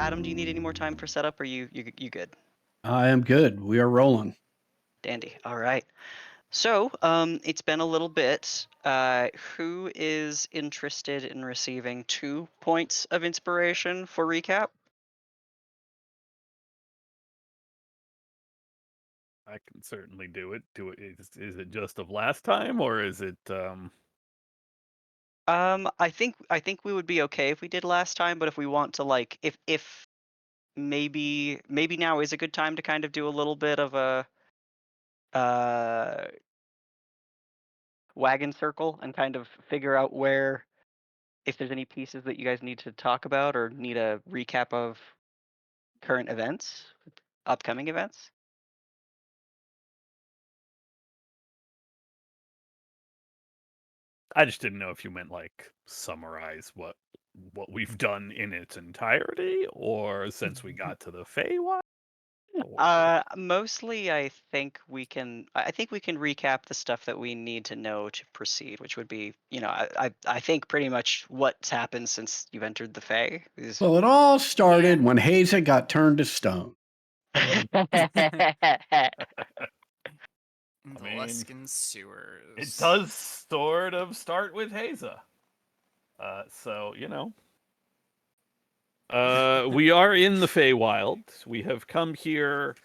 Adam, do you need any more time for setup, or you good? I am good. We are rolling. Dandy. All right. So, it's been a little bit. Who is interested in receiving 2 points of inspiration for recap? I can certainly do it. Is it just of last time, or is it? I think we would be okay if we did last time, but if we want to like, if maybe now is a good time to kind of do a little bit of a uh wagon circle and kind of figure out where if there's any pieces that you guys need to talk about or need a recap of current events, upcoming events. I just didn't know if you meant like summarize what we've done in its entirety, or since we got to the Feywild. Mostly I think we can recap the stuff that we need to know to proceed, which would be, I think pretty much what's happened since you've entered the Fae is Well, it all started when Haza got turned to stone. The mean, Luskan sewers. It does sort of start with Haza. So, we are in the Feywild. We have come here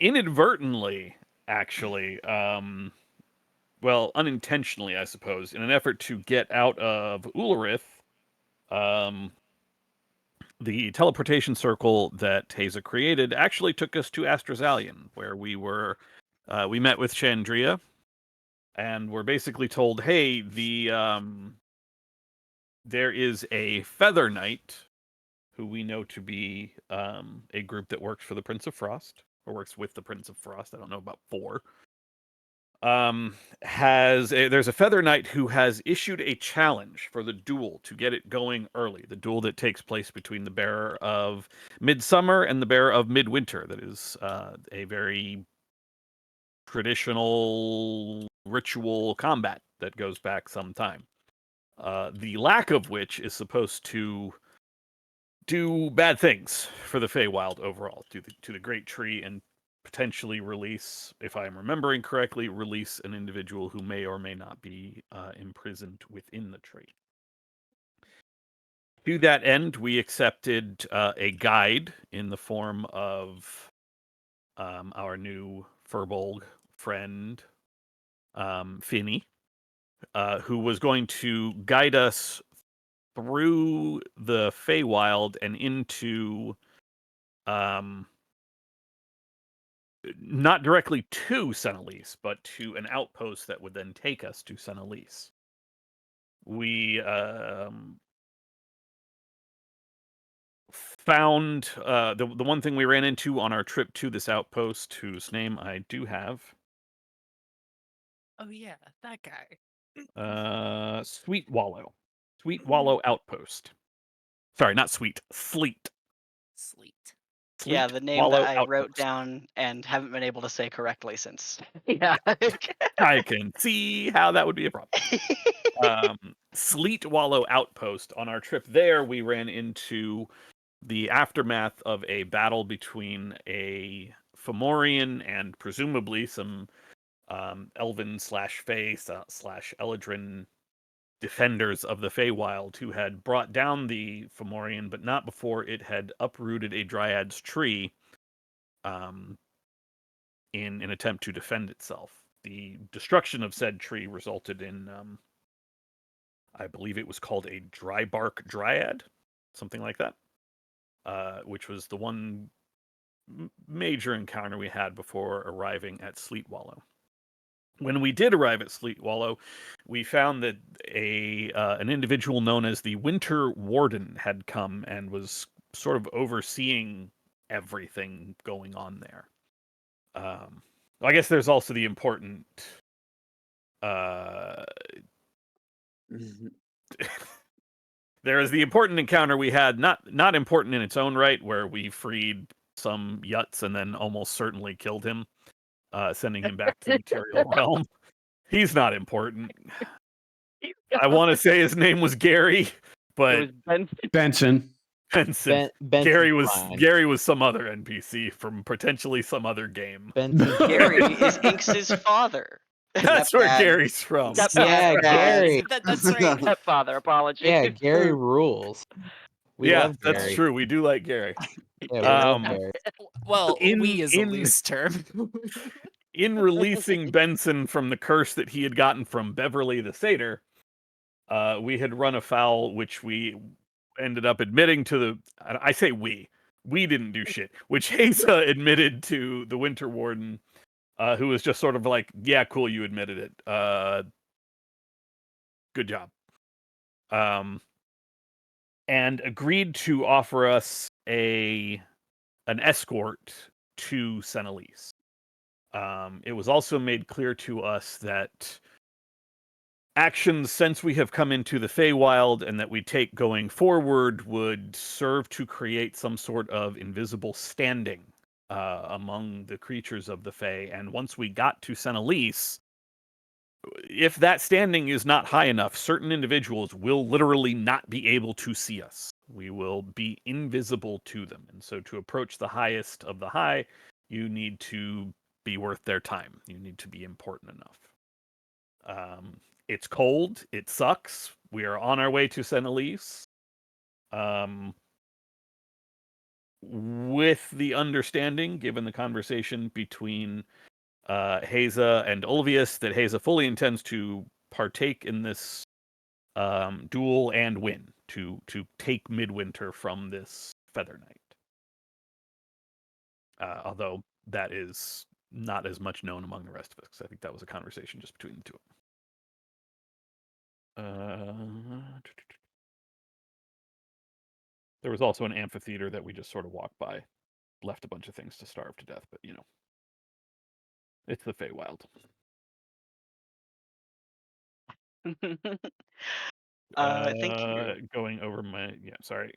inadvertently, actually. Well, unintentionally, I suppose, in an effort to get out of Ulrith. The teleportation circle that Haza created actually took us to Astrazalion, where we met with Chandria, and we're basically told, hey, there is a Feather Knight, who we know to be a group that works for the Prince of Frost, or works with the Prince of Frost. I don't know about 4. There's a Feather Knight who has issued a challenge for the duel to get it going early. The duel that takes place between the Bearer of Midsummer and the Bearer of Midwinter. That is a very traditional ritual combat that goes back some time. The lack of which is supposed to do bad things for the Feywild overall, to the Great Tree, and potentially release, if I'm remembering correctly, release an individual who may or may not be imprisoned within the tree. To that end, we accepted a guide in the form of our new Furbolg friend, Finny, who was going to guide us through the Feywild and into not directly to Senelise, but to an outpost that would then take us to Senelise. We found the one thing we ran into on our trip to this outpost, whose name I do have. Oh yeah, that guy. Sweet Wallow. Sweet Wallow Outpost. Sorry, not Sweet. Sleet. Sleet. Yeah, the name that I wrote down and haven't been able to say correctly since. Yeah. I can see how that would be a problem. Sleet Wallow Outpost. On our trip there, we ran into the aftermath of a battle between a Fomorian and presumably some Elven / Fey / Eladrin defenders of the Feywild, who had brought down the Fomorian, but not before it had uprooted a Dryad's tree in an attempt to defend itself. The destruction of said tree resulted in, I believe it was called a Drybark Dryad, something like that, which was the one major encounter we had before arriving at Sleet Wallow. When we did arrive at Sleet Wallow, we found that an individual known as the Winter Warden had come and was sort of overseeing everything going on there. I guess there's also the important there is the important encounter we had, not important in its own right, where we freed some Yuts and then almost certainly killed him, sending him back to the material realm. He's not important. I want to say his name was Gary, but it was Benson. Benson. Benson's fine. Gary was some other NPC from potentially some other game. Benson's Gary is Inks's father. That's where Stepdad. Gary's from. Yeah, Gary. That's right. Stepfather, apology. Yeah, Gary rules. We Yeah, love that's Gary. true. We do like Gary. Yeah, we love Um, Gary. Well, In- we is a in- loose term. In releasing Benson from the curse that he had gotten from Beverly the Satyr, we had run afoul, which we ended up admitting to the. I say we didn't do shit, which Haza admitted to the Winter Warden, who was just sort of like, "Yeah, cool, you admitted it. Good job." And agreed to offer us an escort to Senelise. It was also made clear to us that actions since we have come into the Feywild and that we take going forward would serve to create some sort of invisible standing among the creatures of the Fey. And once we got to Senelise, if that standing is not high enough, certain individuals will literally not be able to see us. We will be invisible to them. And so to approach the highest of the high, you need to be worth their time. You need to be important enough. It's cold. It sucks. We are on our way to Senelise. With the understanding, given the conversation between Haza and Ulvius, that Haza fully intends to partake in this duel and win, to take Midwinter from this Feather Knight. Although that is not as much known among the rest of us. I think that was a conversation just between the two of them. There was also an amphitheater that we just sort of walked by, left a bunch of things to starve to death, but it's the Feywild. Thank you. Going over my sorry.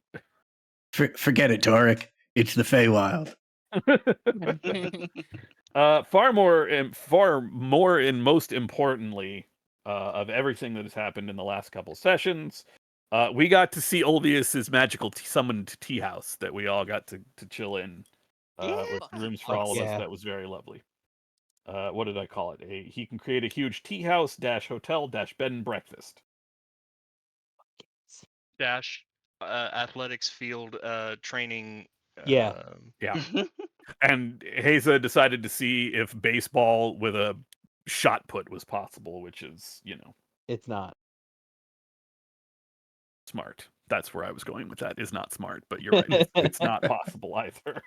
Forget it, Torek. It's the Feywild. Far more and most importantly, of everything that has happened in the last couple sessions, we got to see Ulvius's magical summoned tea house that we all got to chill in, with rooms for all of us. Yeah. That was very lovely. What did I call it? He can create a huge tea house - hotel - bed and breakfast. - athletics field training. Yeah. Yeah. And Haza decided to see if baseball with a shot put was possible, which is, It's not. smart. That's where I was going with that. Is not smart, but you're right. It's not possible either.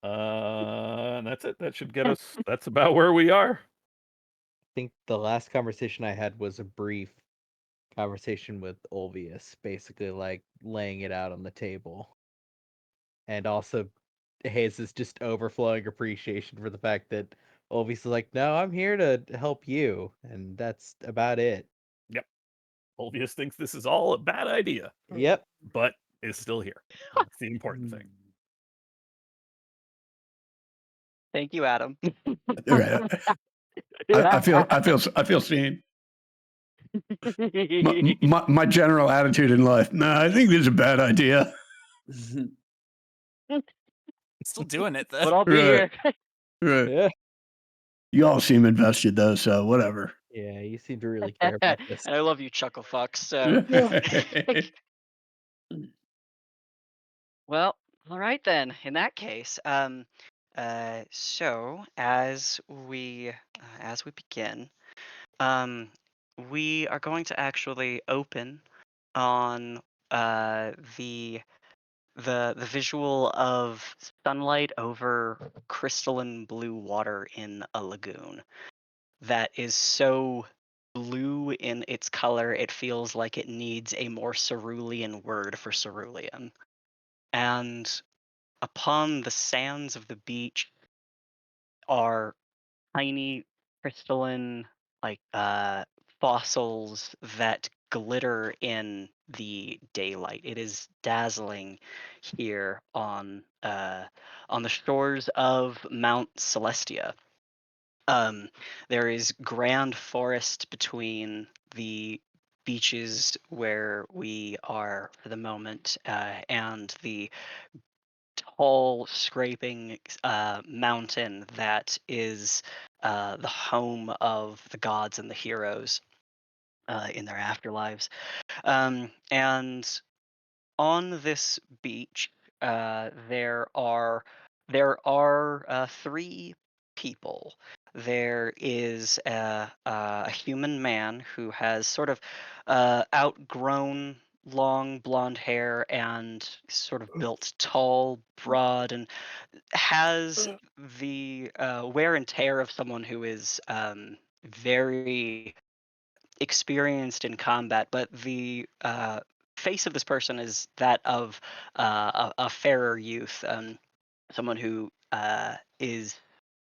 And that's it. That should get us. That's about where we are. I think the last conversation I had was a brief conversation with Ulvius, basically like laying it out on the table. And also Hayes' just overflowing appreciation for the fact that Ulvius is like, no, I'm here to help you. And that's about it. Ulvius thinks this is all a bad idea, Yep. but is still here. That's the important thing. Thank you, Adam. All right. I feel seen. My general attitude in life. Nah, I think this is a bad idea. Still doing it though. But I'll be Right. here. Right. Yeah. You all seem invested though, so whatever. Yeah, you seem to really care about this. And I love you, Chuckle Fucks. So. Well, all right then. In that case, so as we begin, we are going to actually open on the visual of sunlight over crystalline blue water in a lagoon that is so blue in its color it feels like it needs a more cerulean word for cerulean. And upon the sands of the beach are tiny crystalline fossils that glitter in the daylight. It is dazzling here on the shores of Mount Celestia. There is grand forest between the beaches where we are for the moment, and the tall, scraping mountain that is the home of the gods and the heroes in their afterlives. And on this beach, there are three people. There is a human man who has sort of outgrown long blonde hair and sort of built tall, broad, and has the wear and tear of someone who is very experienced in combat, but the face of this person is that of a fairer youth, someone who is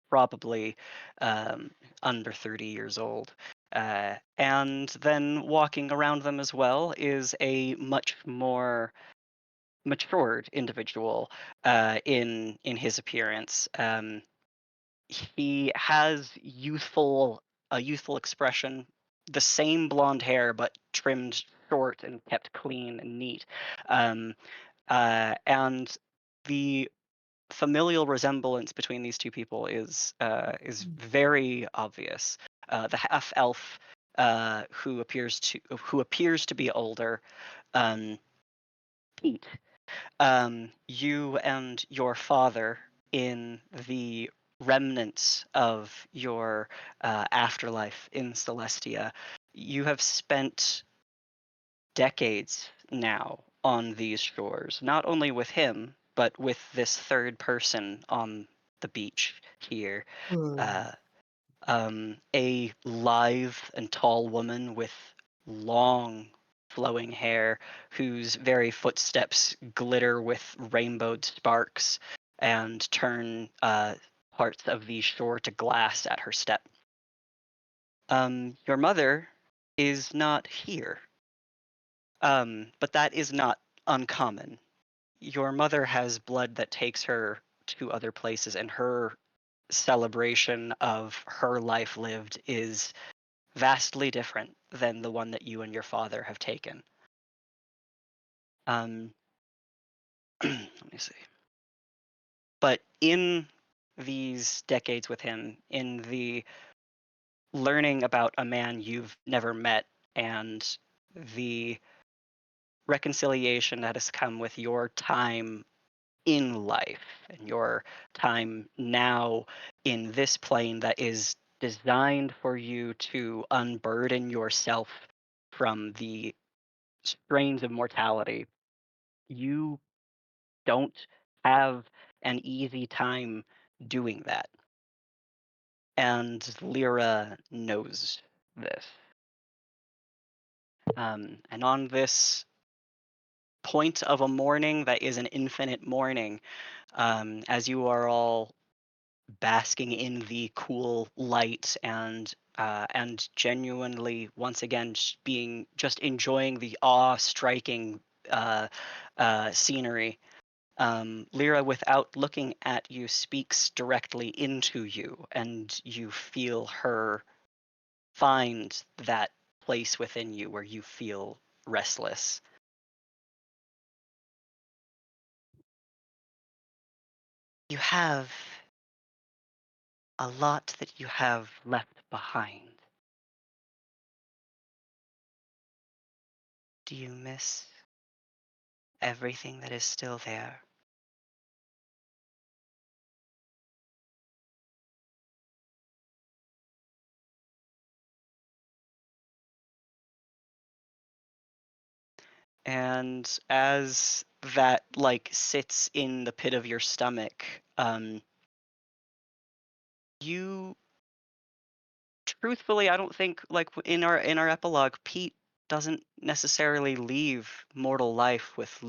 probably under 30 years old. And then walking around them as well is a much more matured individual in his appearance. He has a youthful expression, the same blonde hair but trimmed short and kept clean and neat. Um, and the familial resemblance between these two people is very obvious. The half elf who appears to be older, um, Pete. You and your father, in the remnants of your afterlife in Celestia, you have spent decades now on these shores, not only with him, but with this third person on the beach here. Uh, a lithe and tall woman with long flowing hair whose very footsteps glitter with rainbowed sparks and turn parts of the shore to glass at her step. Your mother is not here, but that is not uncommon. Your mother has blood that takes her to other places, and her celebration of her life lived is vastly different than the one that you and your father have taken. Um, let me see. But in these decades with him, in the learning about a man you've never met, and the reconciliation that has come with your time in life and your time now in this plane that is designed for you to unburden yourself from the strains of mortality, you don't have an easy time doing that. And Lyra knows this. And on this point of a morning that is an infinite morning, as you are all basking in the cool light and genuinely once again being just enjoying the awe-striking uh, scenery. Lyra, without looking at you, speaks directly into you, and you feel her find that place within you where you feel restless. You have a lot that you have left behind. Do you miss everything that is still there? And as that like sits in the pit of your stomach, you truthfully, I don't think like in our epilogue, Pete doesn't necessarily leave mortal life with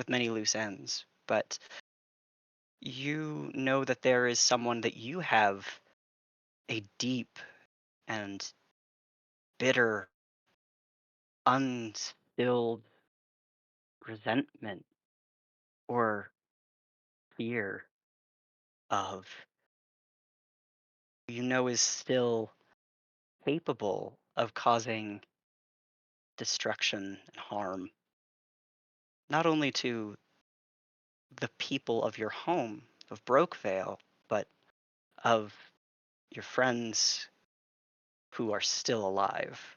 many loose ends, but you know that there is someone that you have a deep and bitter, unstilled resentment or fear of, you know, is still capable of causing destruction and harm, not only to the people of your home of Brokevale, but of your friends who are still alive.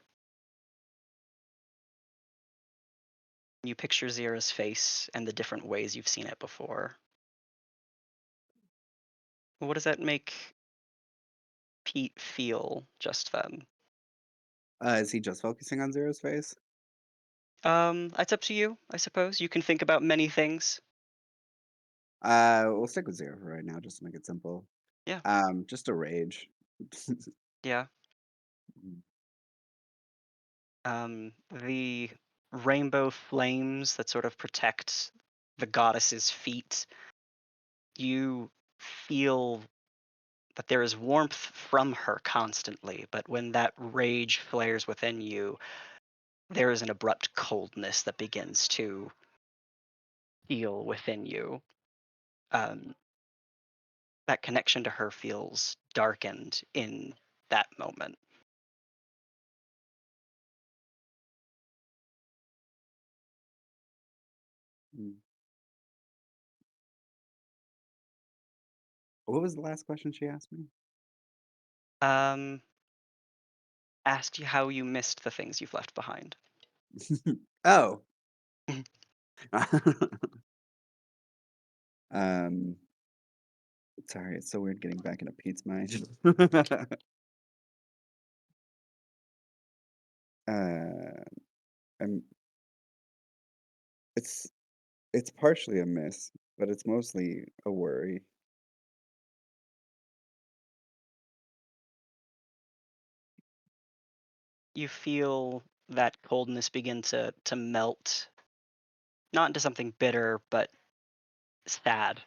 You picture Zira's face and the different ways you've seen it before. What does that make Pete feel just then? Is he just focusing on Zero's face? It's up to you, I suppose. You can think about many things. We'll stick with Zero for right now, just to make it simple. Yeah. Just a rage. Yeah. The rainbow flames that sort of protect the goddess's feet, you feel that there is warmth from her constantly, but when that rage flares within you, there is an abrupt coldness that begins to feel within you. That connection to her feels darkened in that moment. Mm. What was the last question she asked me? Asked you how you missed the things you've left behind. Oh. um. Sorry, it's so weird getting back into Pete's mind. I'm. It's partially a miss, but it's mostly a worry. You feel that coldness begin to melt, not into something bitter, but sad.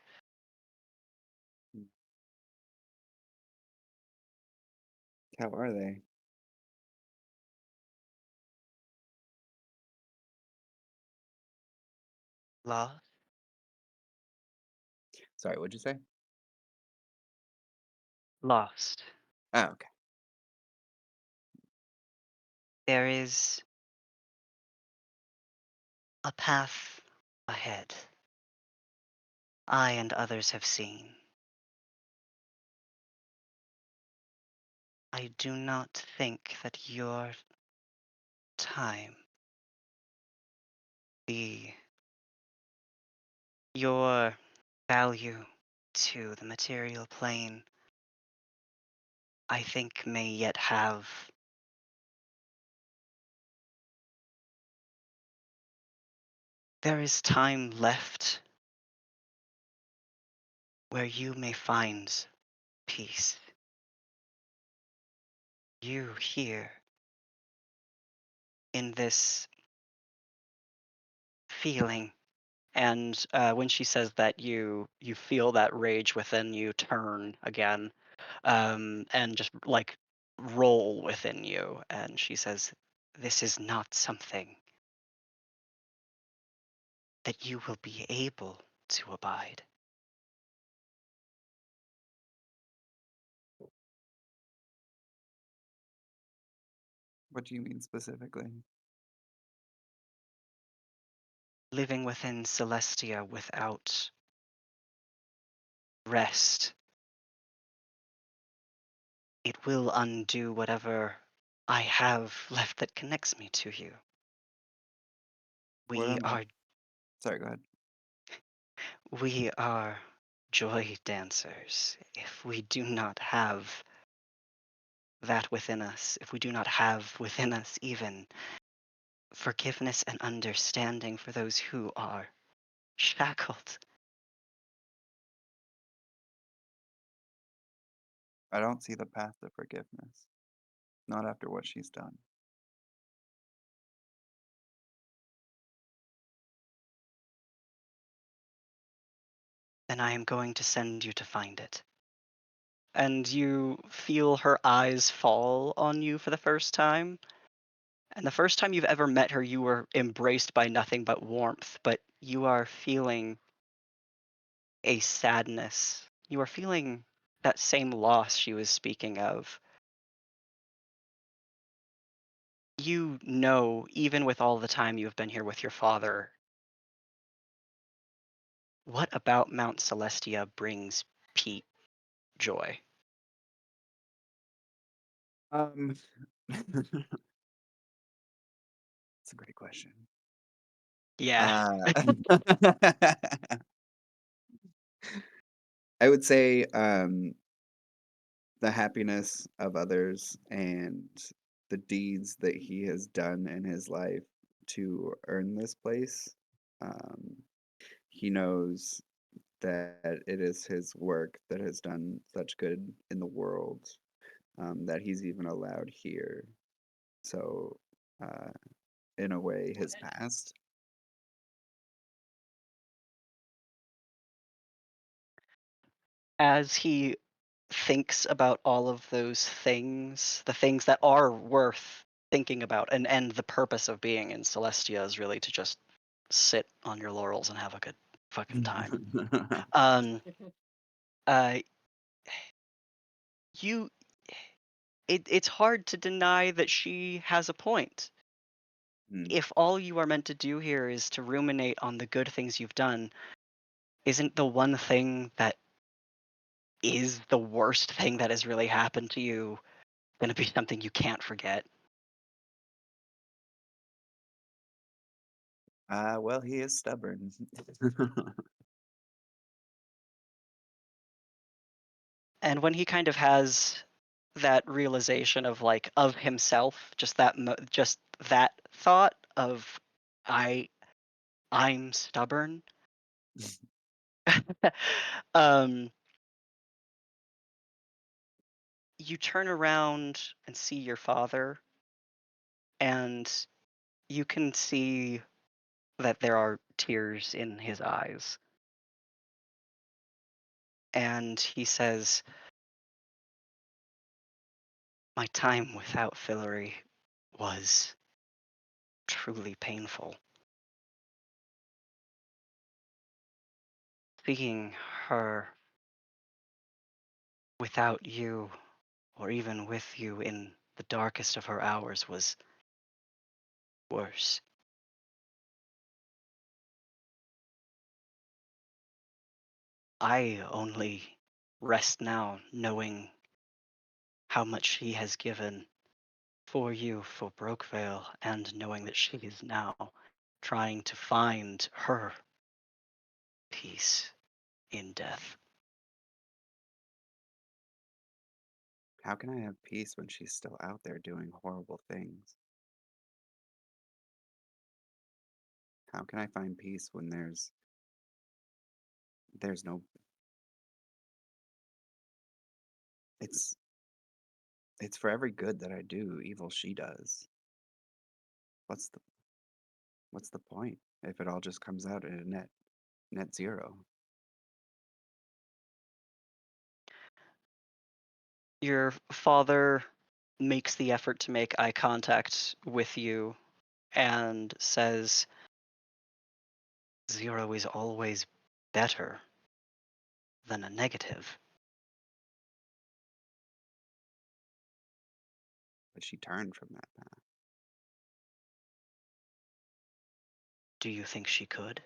How are they? Lost. Sorry, what'd you say? Lost. Oh, okay. There is a path ahead. I and others have seen. I do not think that your time, your value to the material plane, I think may yet have there is time left where you may find peace. You here in this feeling. And when she says that, you feel that rage within you turn again, and just like roll within you. And she says, "This is not something that you will be able to abide." What do you mean specifically? Living within Celestia without rest, it will undo whatever I have left that connects me to you. What We am I? are Sorry, go ahead. we are joy dancers. If we do not have that within us, if we do not have within us even forgiveness and understanding for those who are shackled, I don't see the path to forgiveness. Not after what she's done. then I am going to send you to find it. And you feel her eyes fall on you for the first time. And the first time you've ever met her, you were embraced by nothing but warmth, but you are feeling a sadness. You are feeling that same loss she was speaking of. you know, even with all the time you've been here with your father, what about Mount Celestia brings Pete joy? It's a great question. Yeah. I would say the happiness of others and the deeds that he has done in his life to earn this place. Um, he knows that it is his work that has done such good in the world, that he's even allowed here. So, in a way, his past. As he thinks about all of those things, the things that are worth thinking about, and the purpose of being in Celestia is really to just sit on your laurels and have a good fucking time. Um, uh, you, it's hard to deny that she has a point. Hmm. If all you are meant to do here is to ruminate on the good things you've done, isn't the one thing that is the worst thing that has really happened to you going to be something you can't forget? Well, he is stubborn. And when he kind of has that realization of like of himself, just just that thought of I I'm stubborn. um, you turn around and see your father, and you can see that there are tears in his eyes. And he says, "My time without Fillory was truly painful. Seeing her without you, or even with you in the darkest of her hours, was worse. I only rest now knowing how much she has given for you, for Brokevale, and knowing that she is now trying to find her peace in death." How can I have peace when she's still out there doing horrible things? How can I find peace when there's no it's it's for every good that I do, evil she does. What's the what's the point if it all just comes out in a net zero? Your father makes the effort to make eye contact with you and says, "Zero is always better than a negative." But she turned from that path. Do you think she could?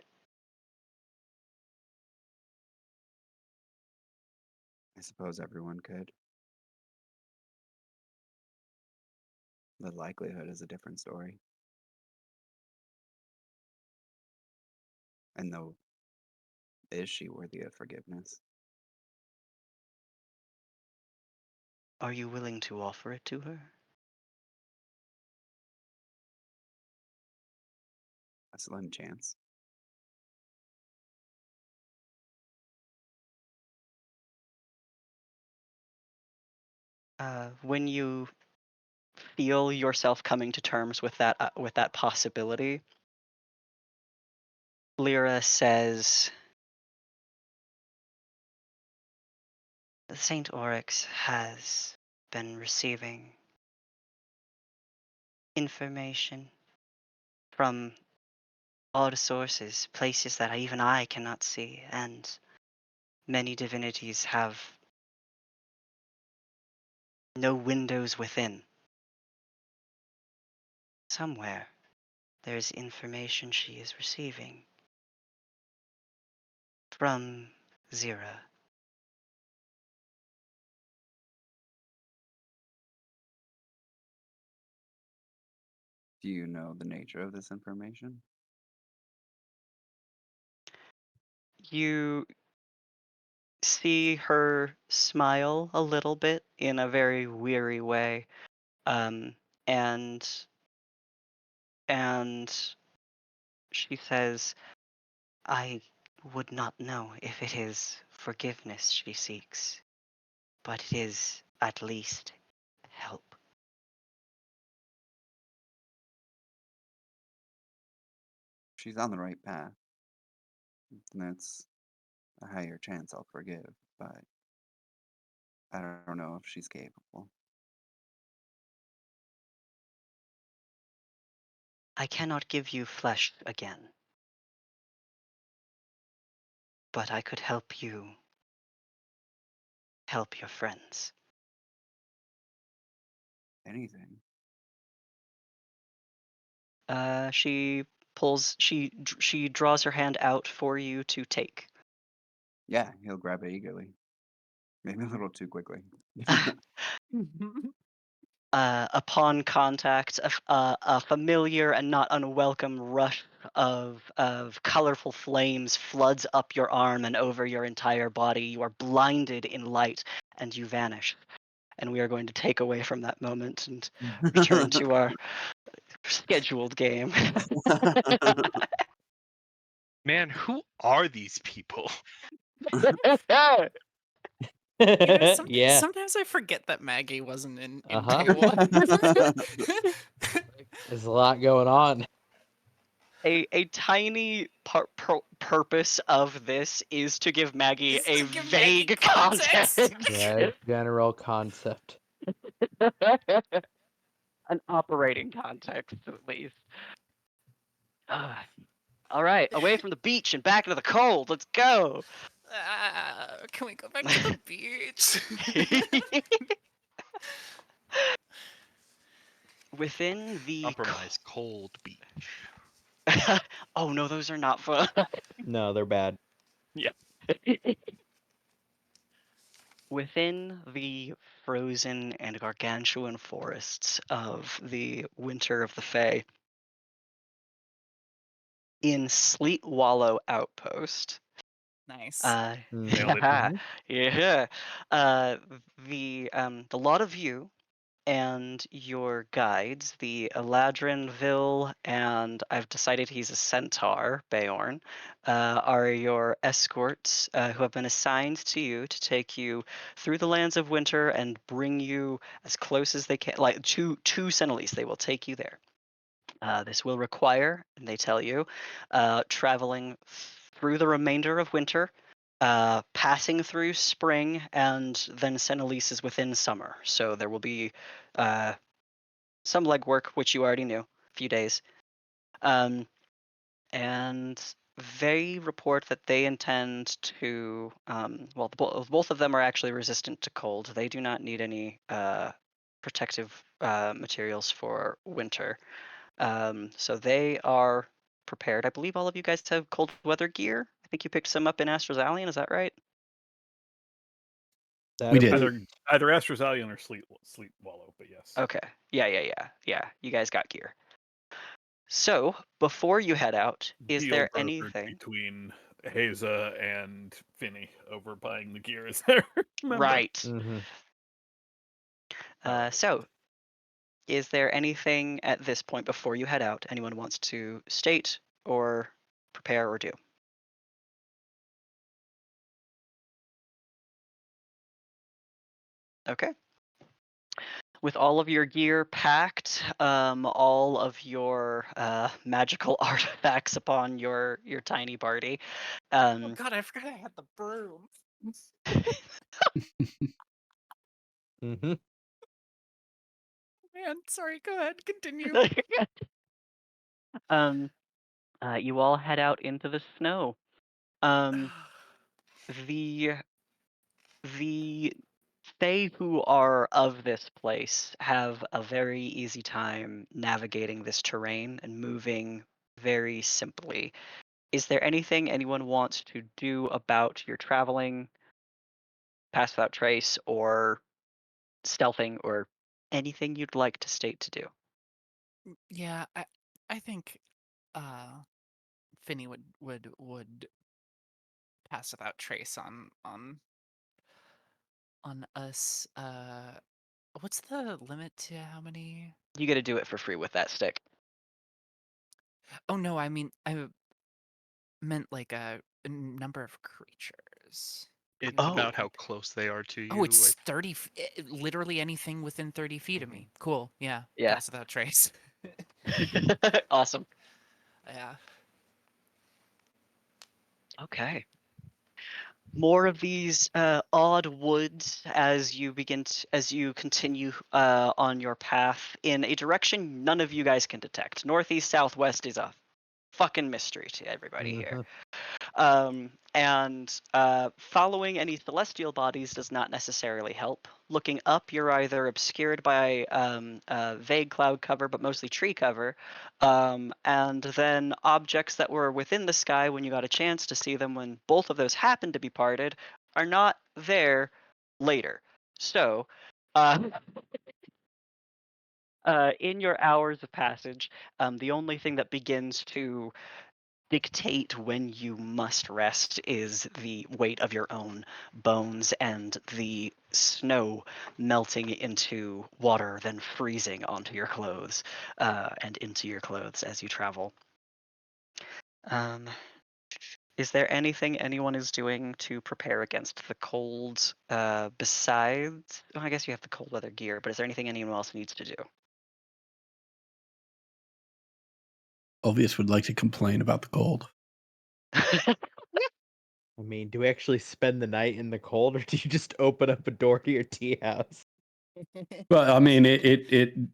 I suppose everyone could. The likelihood is a different story. And though, is she worthy of forgiveness? Are you willing to offer it to her? A slim chance. When you feel yourself coming to terms with that possibility, Lyra says, "Saint Oryx has been receiving information from odd sources, places that even I cannot see, and many divinities have no windows within. somewhere there's information she is receiving from Zira. Do you know the nature of this information? You see her smile a little bit in a very weary way, um, and she says, "I would not know if it is forgiveness she seeks, but it is at least help." She's on the right path. And that's a higher chance I'll forgive, but I don't know if she's capable. I cannot give you flesh again, but I could help you help your friends. Anything. She draws her hand out for you to take. Yeah, he'll grab it eagerly. Maybe a little too quickly. Upon contact, a familiar and not unwelcome rush of colorful flames floods up your arm and over your entire body. You are blinded in light, and you vanish. And we are going to take away from that moment and return to our scheduled game. Man, who are these people? Yeah. Sometimes I forget that Maggie wasn't in Uh-huh. day one. There's a lot going on. A tiny purpose of this is to give Maggie Is a to give Maggie vague context. context. Yeah, general concept. An operating context, at least. All right, away from the beach and back into the cold. Let's go. Can we go back to the beach? Within the Compromise cold beach. oh no, those are not fun. No, they're bad. Within the frozen and gargantuan forests of the Winter of the Fae, in Sleet Wallow Outpost, Nice. Nailed it. yeah, Mhm. yeah, the lot of you and your guides, the Eladrinville, and I've decided he's a centaur, Beorn, are your escorts who have been assigned to you to take you through the lands of winter and bring you as close as they can, like to Senelise. They will take you there. This will require, and they tell you, traveling through the remainder of winter, passing through spring, and then Senelise is within summer. So there will be some legwork, which you already knew, a few days. And they report that they intend to, well, both of them are actually resistant to cold. They do not need any protective materials for winter. So they are prepared. I believe all of you guys have cold weather gear. I think you picked some up in Astrozalian. Is that right? That We or did. boot. Either Astrozalian or Sleet Wallow, but yes. Okay. Yeah. You guys got gear. So before you head out, is Deal there brokered anything? between Haza and Finny over buying the gear? Is there? Right. Mhm. So is there anything at this point before you head out anyone wants to state or prepare or do? Okay. With all of your gear packed, all of your magical artifacts upon your tiny party. Oh god, I forgot I had the broom. Mhm. Man, sorry, go ahead, continue. You all head out into the snow. Um, the the Fae who are of this place have a very easy time navigating this terrain and moving very simply. Is there anything anyone wants to do about your traveling, pass without trace, or stealthing, or anything you'd like to state to do? Yeah, I think uh Finny would pass without trace on us. What's the limit to how many? You get to do it for free with that stick. Oh no, I mean I meant like a number of creatures. It's Oh. about how close they are to you. Oh, it's 30. Literally anything within 30 feet of me. Cool. Yeah. Yeah. Pass without trace. Awesome. Yeah. Okay. More of these odd woods as you as you continue on your path in a direction none of you guys can detect. Northeast, southwest is a fucking mystery to everybody here. And following any celestial bodies does not necessarily help. Looking up, you're either obscured by vague cloud cover, but mostly tree cover, and then objects that were within the sky when you got a chance to see them when both of those happened to be parted are not there later. So, in your hours of passage, the only thing that begins to dictate when you must rest is the weight of your own bones and the snow melting into water, then freezing onto your clothes and into your clothes as you travel. Is there anything anyone is doing to prepare against the cold besides? Well, I guess you have the cold weather gear, but is there anything anyone else needs to do? Ulvius would like to complain about the cold. I mean, do we actually spend the night in the cold, or do you just open up a door to your tea house? Well, I mean,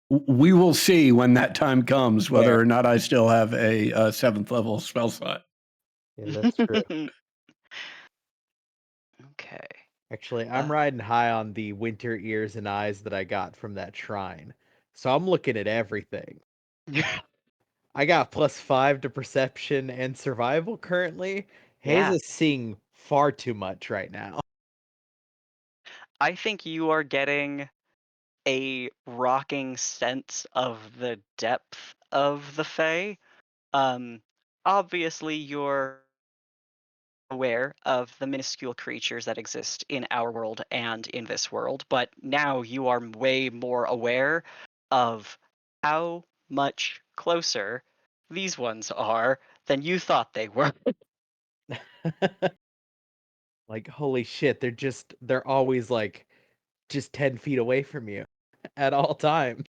we will see when that time comes whether Fair. or not I still have a 7th level spell slot. Yeah, that's true. Okay. Actually, I'm riding high on the winter ears and eyes that I got from that shrine. So I'm looking at everything. I got +5 to perception and survival currently. Hayes Yeah. is seeing far too much right now. I think you are getting a rocking sense of the depth of the Fae. Obviously, you're aware of the minuscule creatures that exist in our world and in this world, but now you are way more aware of how much closer these ones are than you thought they were. Like, holy shit, they're always like just 10 feet away from you at all times.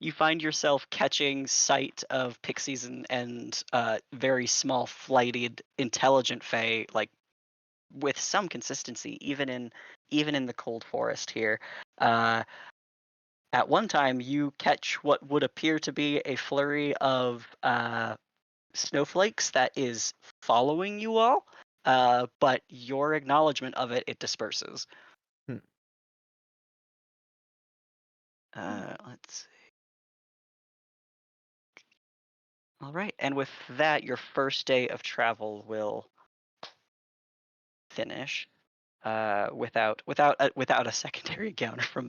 You find yourself catching sight of pixies and very small, flighted, intelligent fae, like with some consistency, even in the cold forest here. At one time, you catch what would appear to be a flurry of snowflakes that is following you all, but your acknowledgement of it disperses. Hmm. Let's see. All right, and with that, your first day of travel will finish without a secondary encounter from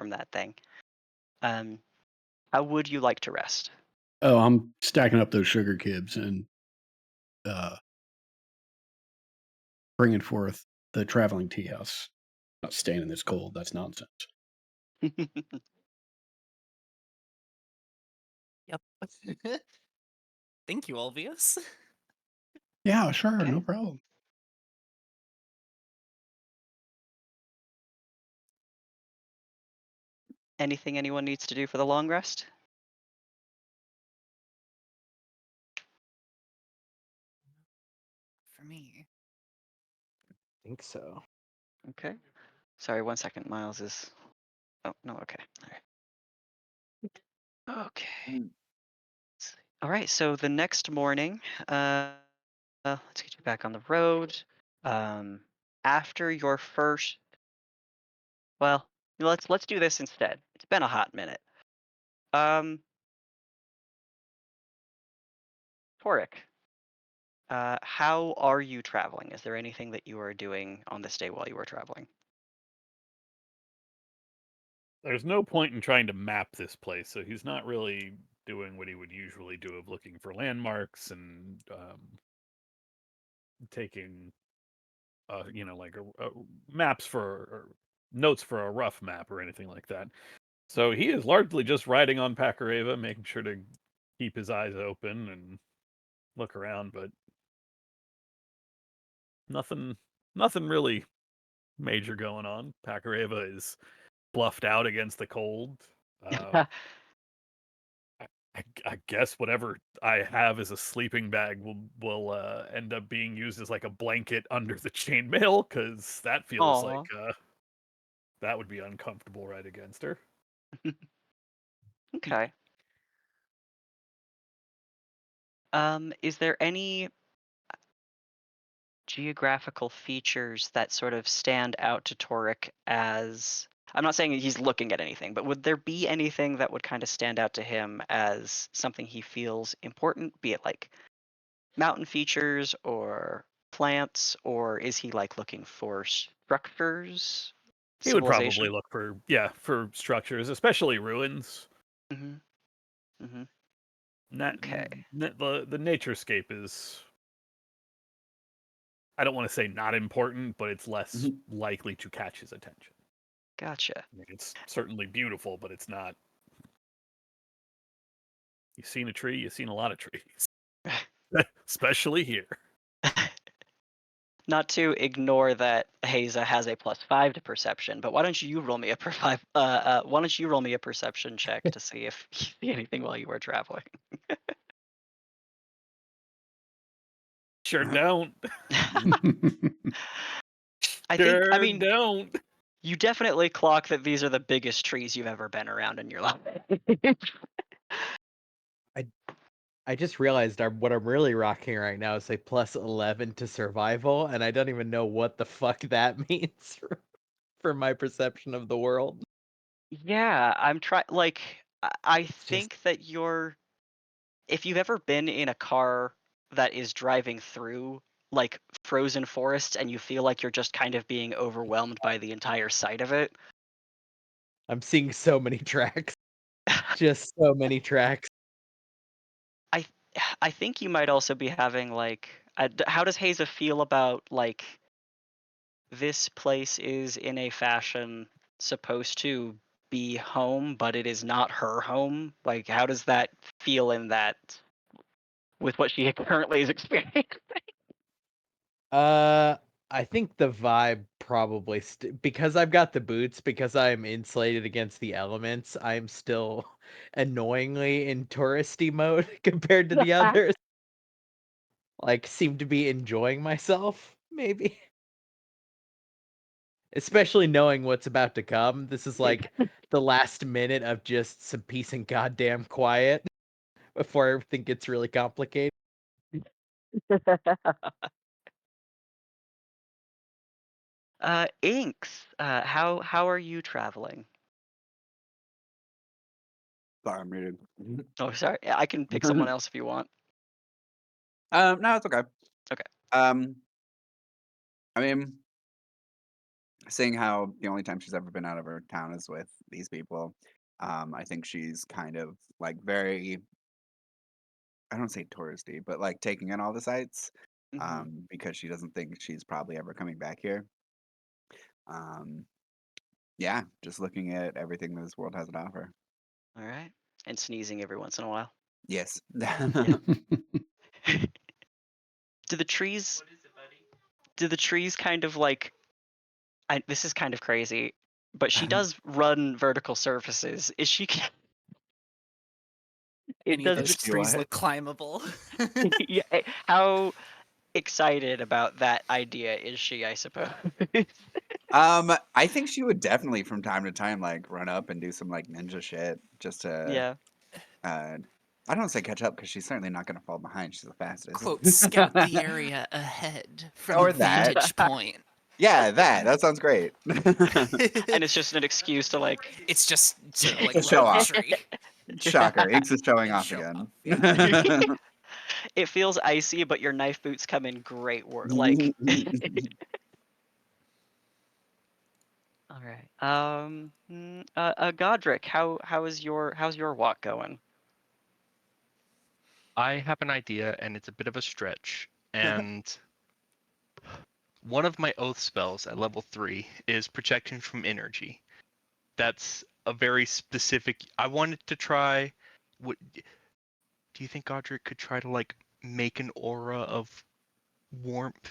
that thing. How would you like to rest? Oh, I'm stacking up those sugar cubes and bringing forth the traveling tea house. Not staying in this cold. That's nonsense. Yep. Thank you, Alvius. Yeah, sure. Okay. No problem. Anything anyone needs to do for the long rest? For me. I think so. Okay. Sorry, 1 second. Miles is. Oh no. Okay. All right. Okay. All right. So the next morning, let's get you back on the road. after your first, well, let's do this instead. It's been a hot minute. Toric, how are you traveling? Is there anything that you are doing on this day while you were traveling? There's no point in trying to map this place, so he's not really doing what he would usually do of looking for landmarks and taking, like a maps for or notes for a rough map or anything like that. So he is largely just riding on Pakareva, making sure to keep his eyes open and look around, but nothing really major going on. Pakareva is bluffed out against the cold. I guess whatever I have as a sleeping bag will end up being used as like a blanket under the chainmail, because that feels like Aw. that would be uncomfortable right against her. Okay. Is there any geographical features that sort of stand out to Toric as, I'm not saying he's looking at anything, but would there be anything that would kind of stand out to him as something he feels important, be it like mountain features or plants, or is he like looking for structures, He would civilization? probably look for structures, especially ruins. Mm-hmm. Mm-hmm. Not, Okay. the naturescape is, I don't want to say not important, but it's less likely to catch his attention. Gotcha. I mean, it's certainly beautiful, but it's not. You've seen a tree, you've seen a lot of trees, especially here. Not to ignore that Haza has a +5 to perception, but why don't you roll me a why don't you roll me a perception check to see if you see anything while you were traveling? Sure don't. I think, I Sure mean, don't. you definitely clock that these are the biggest trees you've ever been around in your life. I just realized what I'm really rocking right now is a +11 to survival, and I don't even know what the fuck that means for my perception of the world. Yeah, I'm trying. Like, I It's just think that if you've ever been in a car that is driving through like frozen forests and you feel like you're just kind of being overwhelmed by the entire sight of it. I'm seeing so many tracks, just so many tracks. I I think you might also be having like, how does Haza feel about like this place is in a fashion supposed to be home, but it is not her home? Like, how does that feel in that with what she currently is experiencing? I think the vibe probably because I've got the boots, because I'm insulated against the elements, I'm still annoyingly in touristy mode compared to the others. Like, seem to be enjoying myself, maybe. Especially knowing what's about to come. This is like the last minute of just some peace and goddamn quiet before everything gets really complicated. Inks, how are you traveling? Sorry, I'm muted. Oh, sorry. Yeah, I can pick someone else if you want. No, it's okay. Okay. I mean, seeing how the only time she's ever been out of her town is with these people, I think she's kind of like very, I don't say touristy, but like taking in all the sights, Mhm. because she doesn't think she's probably ever coming back here. Um, yeah, just looking at everything this world has to offer. All right. And sneezing every once in a while. Yes. Do the trees kind of like, this is kind of crazy, but she does run vertical surfaces. Is she it Any of does those Is the she trees what? look climbable? yeah, how excited about that idea is she, I suppose? I think she would definitely from time to time like run up and do some like ninja shit just to Yeah. I don't say catch up because she's certainly not gonna fall behind. She's the fastest. Quote, scout the area ahead from a Or that. vantage point. Yeah, that sounds great. And it's just an excuse to like. It's just to like Show load the off. tree. Shocker, Inks is showing And off show again. off, It feels icy, but your knife boots come in great work. Like. All right. Godric, how's your walk going? I have an idea, and it's a bit of a stretch. And one of my oath spells at level 3 is protection from energy. That's a very specific. I wanted to try. What do you think Godric could try to like make an aura of warmth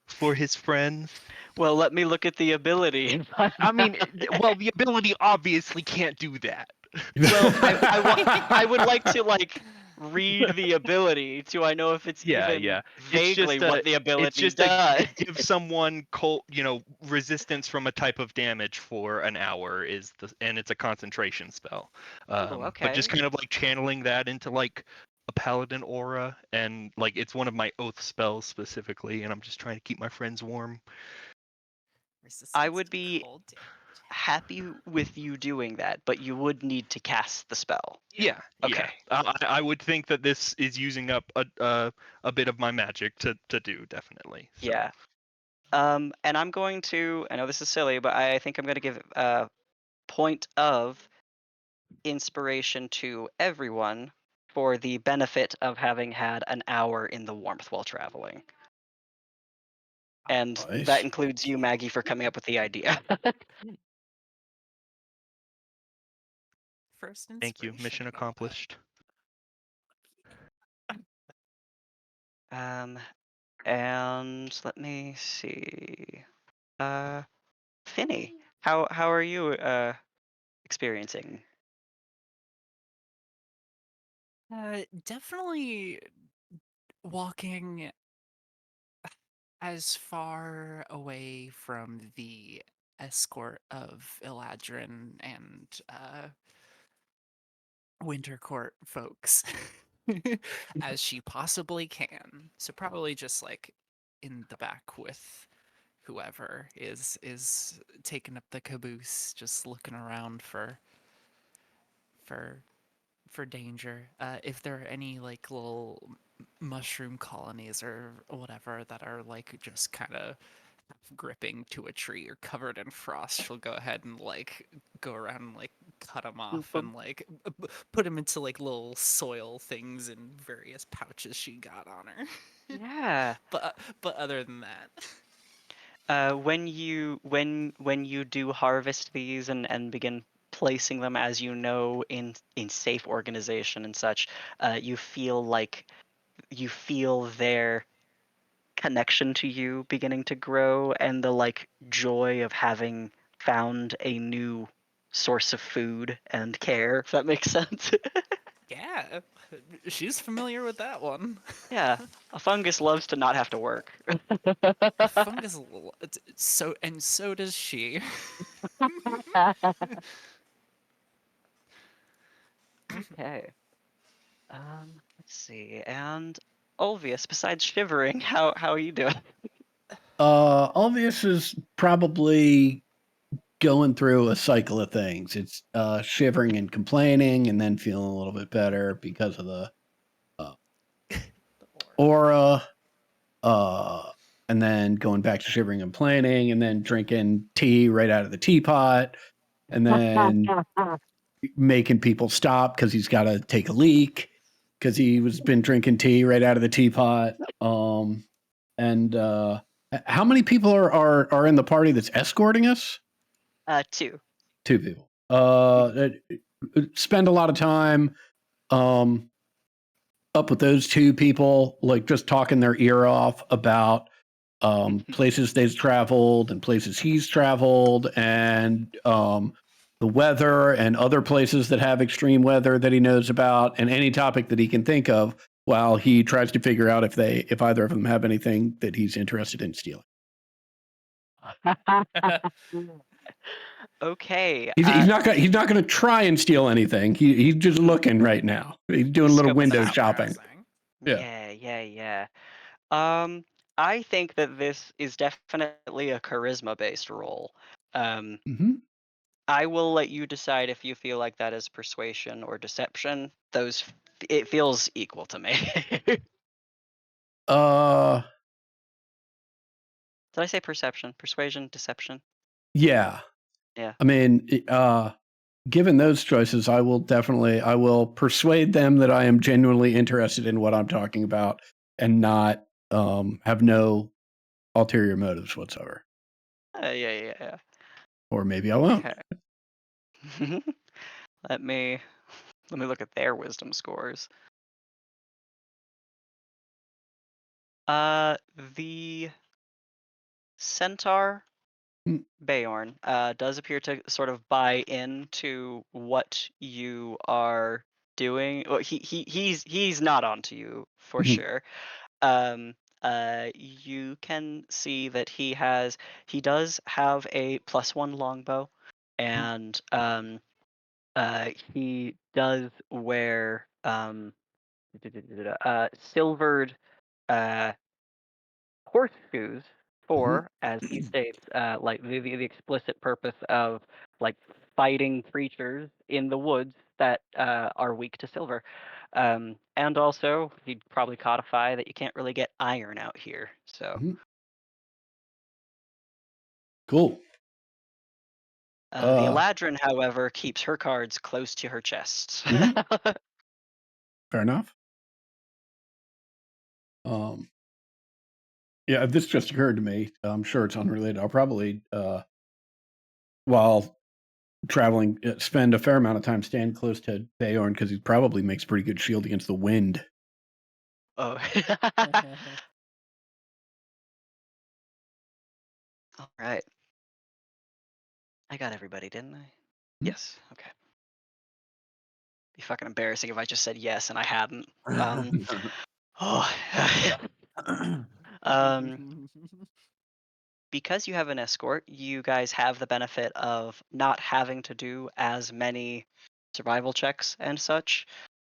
for his friends? Well, let me look at the ability. I mean, well, the ability obviously can't do that. Well, I would like to like read the ability. Do I know if it's even vaguely what the ability it's just does? give someone cold, resistance from a type of damage for an hour and it's a concentration spell. But just okay. kind of like channeling that into like a paladin aura, and like it's one of my oath spells specifically, and I'm just trying to keep my friends warm. I would be happy with you doing that, but you would need to cast the spell. Yeah. Okay. I would think that this is using up a bit of my magic to do, definitely. So. Yeah. And I'm going to. I know this is silly, but I think I'm going to give a point of inspiration to everyone for the benefit of having had an hour in the warmth while traveling. And Nice. that includes you, Maggie, for coming up with the idea. First Thank you. inspiration Mission about that. accomplished. And let me see. Finny, how are you experiencing? Definitely walking as far away from the escort of Eladrin and Wintercourt folks as she possibly can. So probably just like in the back with whoever is taking up the caboose, just looking around for danger. If there are any like little mushroom colonies or whatever that are like just kind of gripping to a tree or covered in frost, she'll go ahead and like go around and like cut them off and like put them into like little soil things in various pouches she got on her. Yeah. But other than that, When you do harvest these and begin placing them as you know in safe organization and such, you feel their connection to you beginning to grow and the like joy of having found a new source of food and care, if that makes sense. yeah, she's familiar with that one. Yeah, a fungus loves to not have to work. Fungus, so does she. Okay. Let's see. And Ulvius, besides shivering, how are you doing? Ulvius is probably going through a cycle of things. It's shivering and complaining, and then feeling a little bit better because of the aura. And then going back to shivering and complaining, and then drinking tea right out of the teapot, and then making people stop because he's got to take a leak because he was been drinking tea right out of the teapot. And how many people are in the party that's escorting us? 2. 2 people. Spend a lot of time up with those 2 people, like just talking their ear off about places they've traveled and places he's traveled, and the weather and other places that have extreme weather that he knows about, and any topic that he can think of while he tries to figure out if either of them have anything that he's interested in stealing. Okay. He's not going to try and steal anything. He's just looking right now. He's doing a little window shopping. Yeah. I think that this is definitely a charisma-based roll. Mhm. I will let you decide if you feel like that is persuasion or deception. It feels equal to me. Uh, Did I say perception? Persuasion? Deception? yeah. Yeah. I mean, given those choices, I will persuade them that I am genuinely interested in what I'm talking about and not have no ulterior motives whatsoever. Yeah. Or maybe I won't. Okay. Let me look at their wisdom scores. The centaur Mm. Bayorn does appear to sort of buy into what you are doing. Well, he's not onto you for Mhm. sure. You can see that he does have a +1 longbow, and he does wear silvered horseshoes for, as he states, like the explicit purpose of like fighting creatures in the woods that are weak to silver. And also, he'd probably codify that you can't really get iron out here. So Mhm. Cool. the Eladrin, however, keeps her cards close to her chest. Mhm. Fair enough. Yeah, this just occurred to me. I'm sure it's unrelated. I'll probably, while traveling, spend a fair amount of time staying close to Bayorn because he probably makes pretty good shield against the wind. Oh. All right. I got everybody, didn't I? Yes. Okay. Be fucking embarrassing if I just said yes and I hadn't. Oh. Because you have an escort, you guys have the benefit of not having to do as many survival checks and such.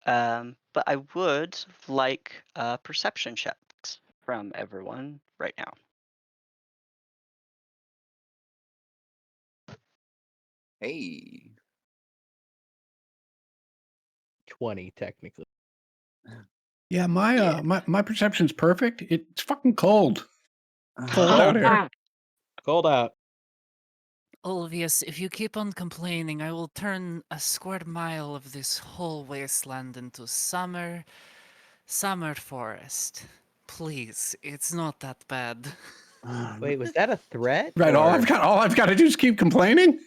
But I would like perception checks from everyone right now. Hey. 20 technically. Yeah, my Yeah. my perception's perfect. It's fucking cold. Cold out here. Cold out. Olvius, if you keep on complaining, I will turn a square mile of this whole wasteland into summer forest. Please, it's not that bad. Wait, was that a threat? Right. All or- I've got to do is keep complaining.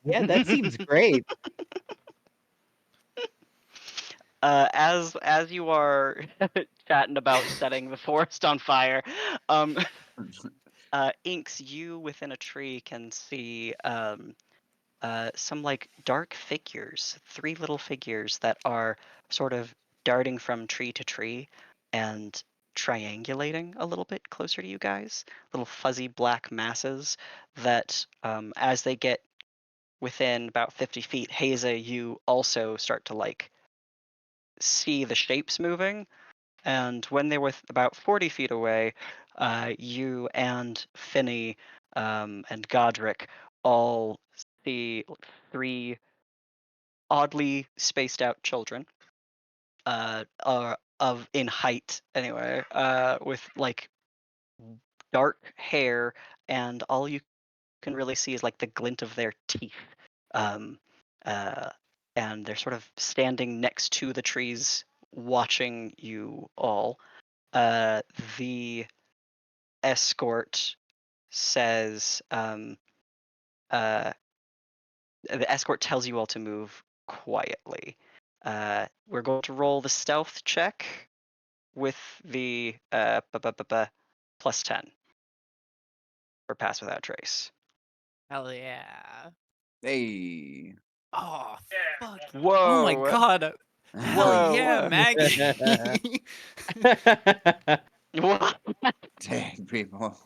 Yeah, that seems great. As you are chatting about setting the forest on fire, Inks, you within a tree can see some like dark figures, 3 little figures that are sort of darting from tree to tree and triangulating a little bit closer to you guys. Little fuzzy black masses that, as they get within about 50 feet, Haza, you also start to like see the shapes moving. And when they were about 40 feet away, you and Finney and Godric all see 3 oddly spaced out children, are of in height anyway, with like dark hair, and all you can really see is like the glint of their teeth. Um, uh, and they're sort of standing next to the trees, watching you all. The escort says, the escort tells you all to move quietly. We're going to roll the stealth check with the +10 for pass without trace. Hell yeah. Hey. Oh, fuck. Whoa! Oh my god. Hell Whoa! yeah, Whoa. Maggie. What? Dang people.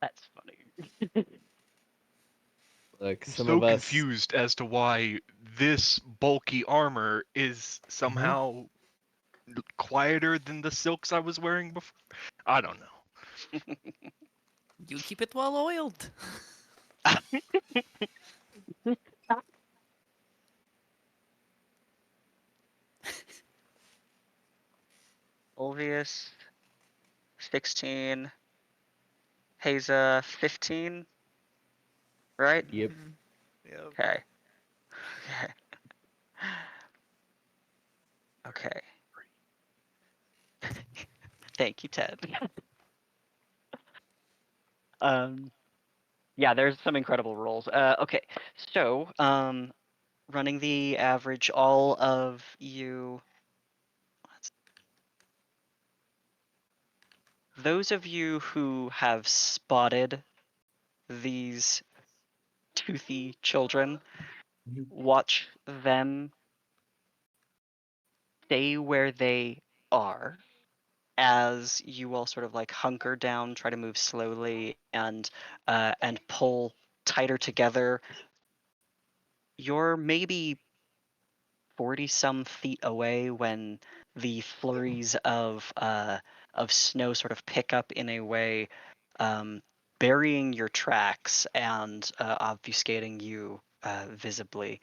That's funny. Look, I'm some so of us. confused as to why this bulky armor is somehow quieter than the silks I was wearing before. I don't know. You keep it well oiled. Ulvius 16, Haza 15, right? Yep. Yeah. Okay. Okay. Thank you, Ted. Yeah, there's some incredible rolls. Okay, so running the average, all of you. Those of you who have spotted these toothy children, watch them stay where they are as you all sort of like hunker down, try to move slowly, and pull tighter together. You're maybe 40 some feet away when the flurries of snow sort of pick up in a way, burying your tracks and obfuscating you visibly.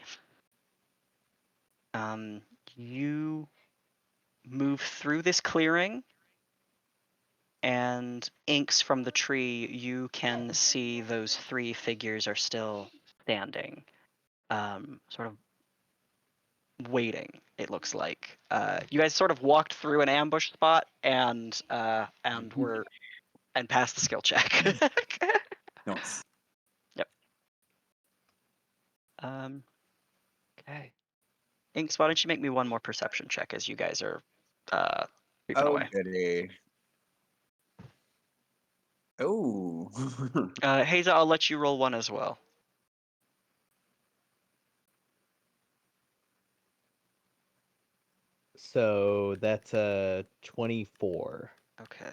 You move through this clearing, and inks from the tree, you can see those three figures are still standing, sort of waiting. It looks like you guys sort of walked through an ambush spot and were and passed the skill check. Nice. Yep. Okay. Inks, why don't you make me one more perception check as you guys are creeping Oh, away. goody. Oh. Haza, I'll let you roll one as well. So that's a 24. Okay.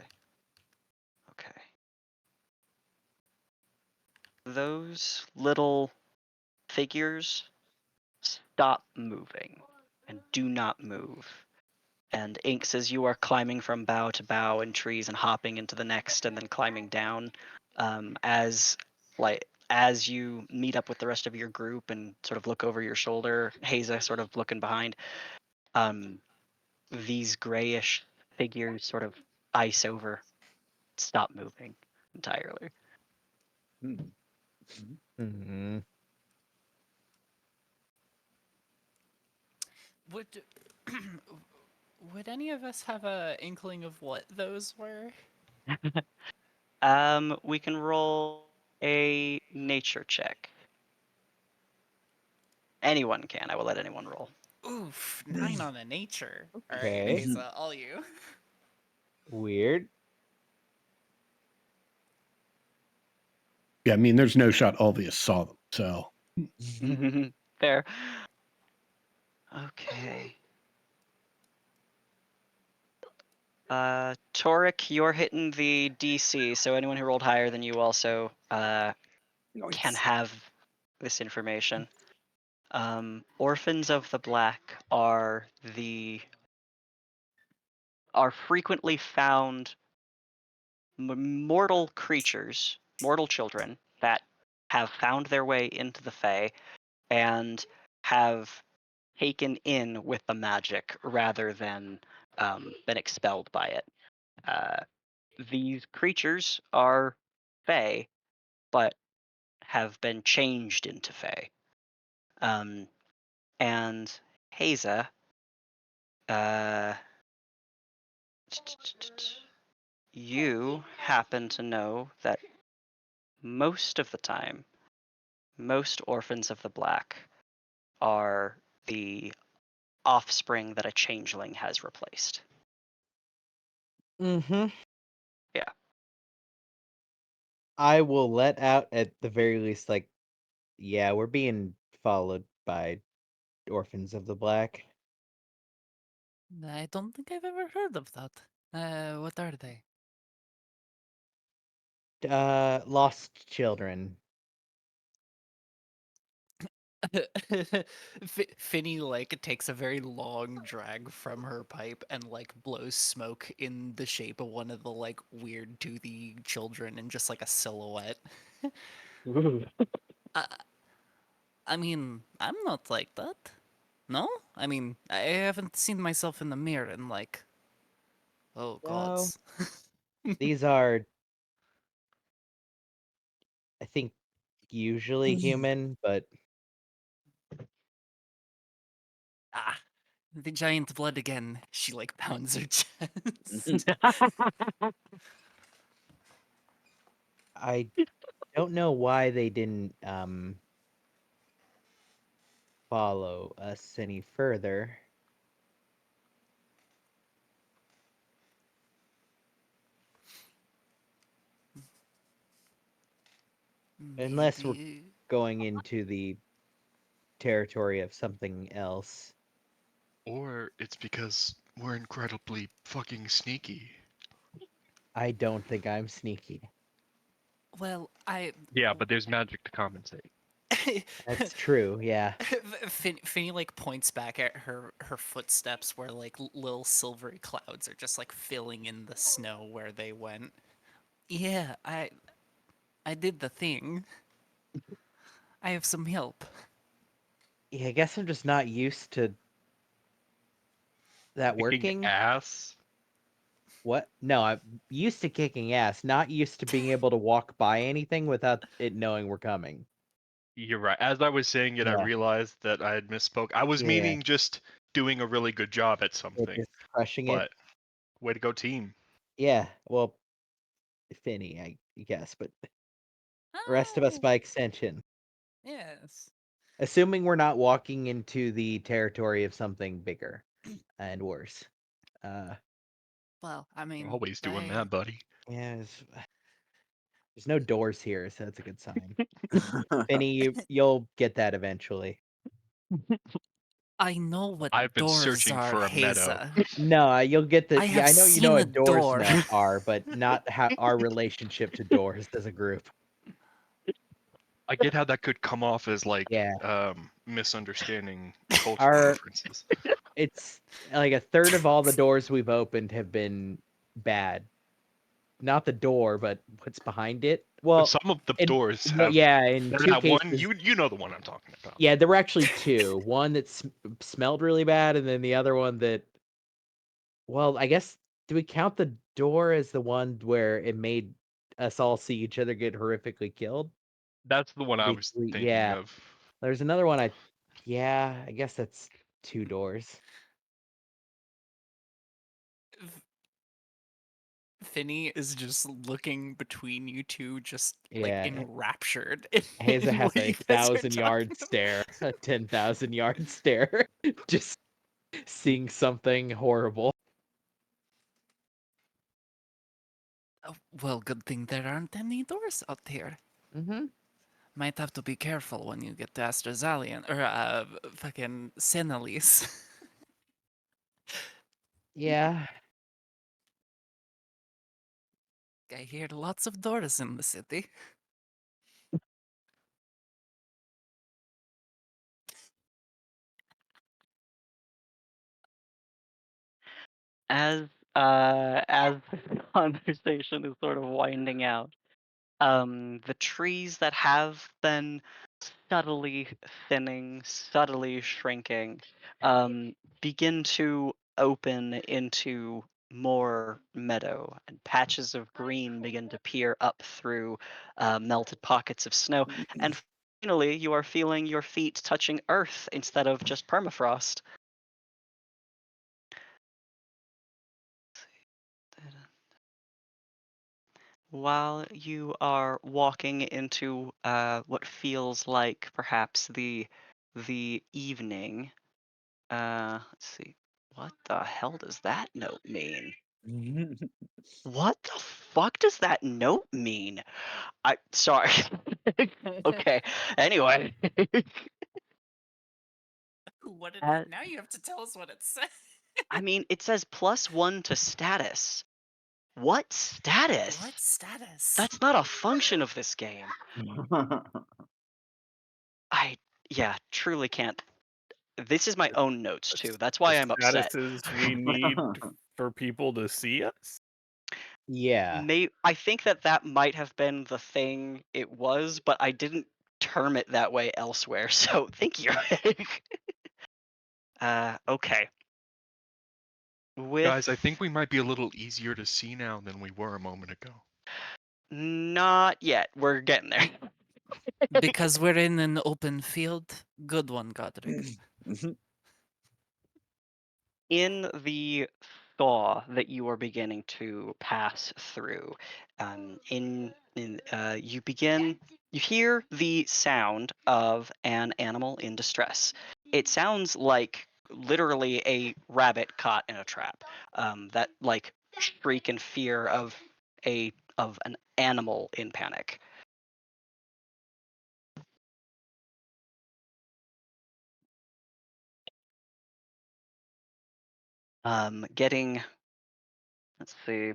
Okay. Those little figures stop moving and do not move. And Inks, as you are climbing from bough to bough in trees and hopping into the next and then climbing down, as you meet up with the rest of your group and sort of look over your shoulder, Haza sort of looking behind, these grayish figures sort of ice over, stop moving entirely. Hmm. Hmm. Would would any of us have a inkling of what those were? We can roll a nature check. Anyone can. I will let anyone roll. Oof, 9 on the nature. All right, Okay. Haza, all you. Weird. Yeah, I mean, there's no shot Ulvius saw them. So Fair. Okay. Toric, you're hitting the DC, so anyone who rolled higher than you also can Nice. have this information. Orphans of the Black are frequently found mortal creatures, mortal children that have found their way into the Fae and have taken in with the magic rather than been expelled by it. These creatures are Fae, but have been changed into Fae. And Haza, you happen to know that most of the time, most orphans of the Black are the offspring that a changeling has replaced. Mm-hmm. Yeah. I will let out at the very least, like, yeah, we're being followed by Orphans of the Black. I don't think I've ever heard of that. What are they? Lost children. Finny like takes a very long drag from her pipe and like blows smoke in the shape of one of the like weird toothy children in just like a silhouette. I, I mean, I'm not like that. No? I mean, I haven't seen myself in the mirror in like, oh No, gods. these are, I think, usually human, but Ah, the giant blood again. She like pounds her chest. I don't know why they didn't follow us any further. Unless we're Maybe. going into the territory of something else. Or it's because we're incredibly fucking sneaky. I don't think I'm sneaky. Well, Yeah, but there's magic to compensate. That's true, yeah. Finny like points back at her footsteps where like little silvery clouds are just like filling in the snow where they went. Yeah, I did the thing. I have some help. Yeah, I guess I'm just not used to that Kicking working. ass. What? No, I'm used to kicking ass, not used to being able to walk by anything without it knowing we're coming. You're right. As I was saying it, I Yeah. realized that I had misspoke. I was Yeah. meaning just doing a really good job at Yeah, something. just crushing it. But way to go, team. Yeah, well, Finny, I guess, but the rest of us Oh, by extension. yes. Assuming we're not walking into the territory of something bigger and worse. Well, I mean, Always doing they- that, buddy. Yeah, there's no doors here, so that's a good sign. Finny, you'll get that eventually. I know what I've been doors searching are, for a meadow. Haza. No, you'll get the. I Yeah, have I know you know seen a what doors door. are, but not how our relationship to doors as a group. I get how that could come off as like Yeah. misunderstanding cultural Our differences. It's like a third of all the doors we've opened have been bad. Not the door, but what's behind it. But Well, some of the in doors well, have yeah, in there's 2 that one cases. you know the one I'm talking about. Yeah, there were actually 2. One that smelled really bad, and then the other one that. Well, I guess do we count the door as the one where it made us all see each other get horrifically killed? That's the one I was thinking Yeah. of. There's another one. Yeah, I guess that's 2 doors. Finny is just looking between you two, just like Yeah. enraptured. Haza in has what a you guys are 1,000-yard talking stare, a 10,000-yard stare, just seeing something horrible. about. Well, good thing there aren't any doors out here. Mm-hmm. Might have to be careful when you get to Astrozalian or fucking Senalis. Yeah. I hear lots of doors in the city. As the conversation is sort of winding out, the trees that have been subtly thinning, subtly shrinking, begin to open into more meadow, and patches of green begin to peer up through melted pockets of snow. And finally, you are feeling your feet touching earth instead of just permafrost. While you are walking into what feels like perhaps the evening, let's see, what the hell does that note mean? What the fuck does that note mean? I sorry. Okay. Anyway, What did Uh, now you have to tell us what it says. I mean, it says +1 to status. What status? What status? That's not a function of this game. I yeah, truly can't. This is my own notes too. That's why I'm upset. Statuses we need for people to see us. Yeah. I think that might have been the thing it was, but I didn't term it that way elsewhere. So thank you. Okay. With Guys, I think we might be a little easier to see now than we were a moment ago. not yet. We're getting there. Because we're in an open field. Good one, Godric. In the thaw that you are beginning to pass through, you hear the sound of an animal in distress. It sounds like literally a rabbit caught in a trap. That like shriek and fear of an animal in panic. Getting, let's see.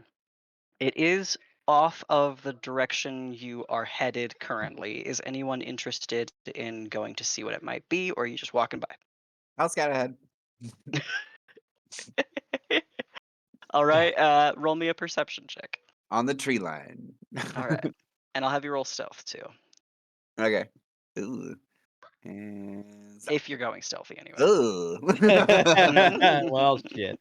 It is off of the direction you are headed currently. Is anyone interested in going to see what it might be, or are you just walking by? I'll scout ahead. All right, roll me a perception check. On the tree line. All right, and I'll have you roll stealth too, Okay. Ooh. And if you're going stealthy anyway. ooh. Well, shit.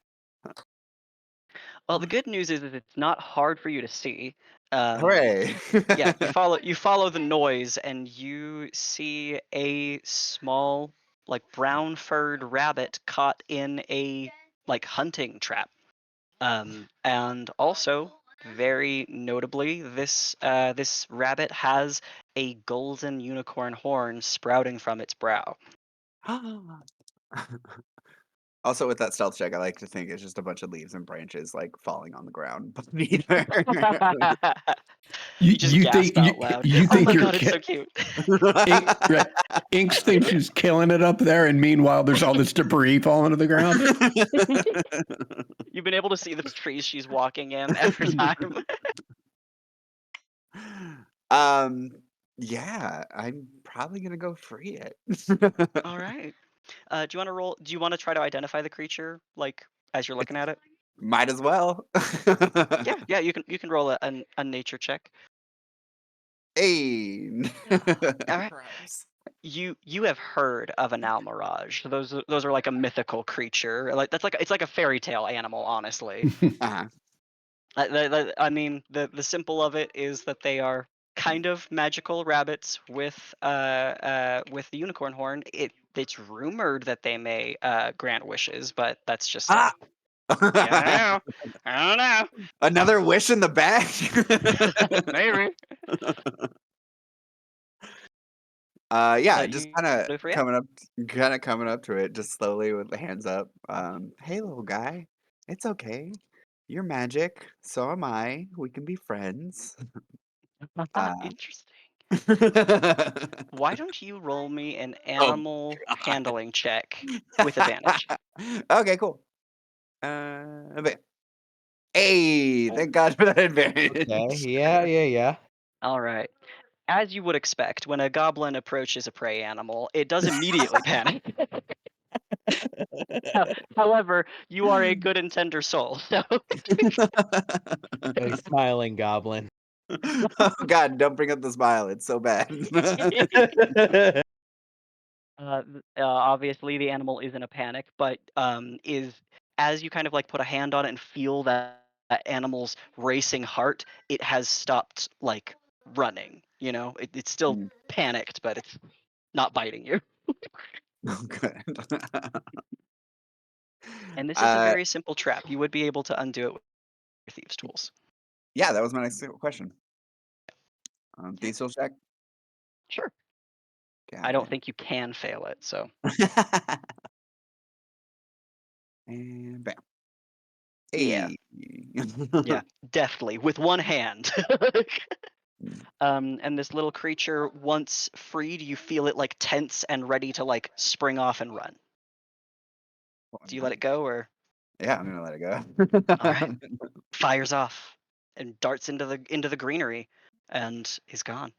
Well, the good news is it's not hard for you to see. Hooray. Yeah, you follow the noise, and you see a small, like brown furred rabbit caught in a like hunting trap. And also, very notably, this rabbit has a golden unicorn horn sprouting from its brow. Also, with that stealth check, I like to think it's just a bunch of leaves and branches like falling on the ground beneath her. You just gasp think out loud. you Oh think my you're god, it's so cute. Right. Inks thinks she's killing it up there, and meanwhile, there's all this debris falling to the ground. You've been able to see the trees she's walking in every time. Yeah, I'm probably gonna go free it. All right. Do you want to roll? Do you want to try to identify the creature, like as you're looking at it? Might as well. Yeah. You can roll a nature check. Hey. All right. You have heard of an Almirage. Those are like a mythical creature. Like it's like a fairy tale animal, honestly. Uh-huh. I mean, the simple of it is that they are kind of magical rabbits with the unicorn horn. It's rumored that they may grant wishes, but that's just Ah! I don't know. Another wish in the bag. Maybe. Yeah, just You kind of do for ya? coming up to it, just slowly with the hands up. Hey, little guy, it's okay. You're magic, so am I. We can be friends. Interesting. Why don't you roll me an Oh, animal God. handling check with advantage? Okay, cool. But hey, thank God for that advantage. Okay. Yeah. All right. As you would expect, when a goblin approaches a prey animal, it does immediately panic. However, you are a good and tender soul, so A smiling goblin. Oh God, don't bring up the smile. It's so bad. obviously the animal is in a panic, but is as you kind of like put a hand on it and feel that animal's racing heart, it has stopped like running. You know, it's still Mm. panicked, but it's not biting you. Oh, good. And this is a very simple trap. You would be able to undo it with your thieves' tools. Yeah, that was my next question. Thieves' tools check. Sure. God I don't damn. think you can fail it, so And bam. Yeah. Hey. yeah, deftly with one hand. And this little creature, once freed, you feel it like tense and ready to like spring off and run. Do you let it go, or Yeah, I'm gonna let it go. all right? Fires off and darts into the greenery, and is gone.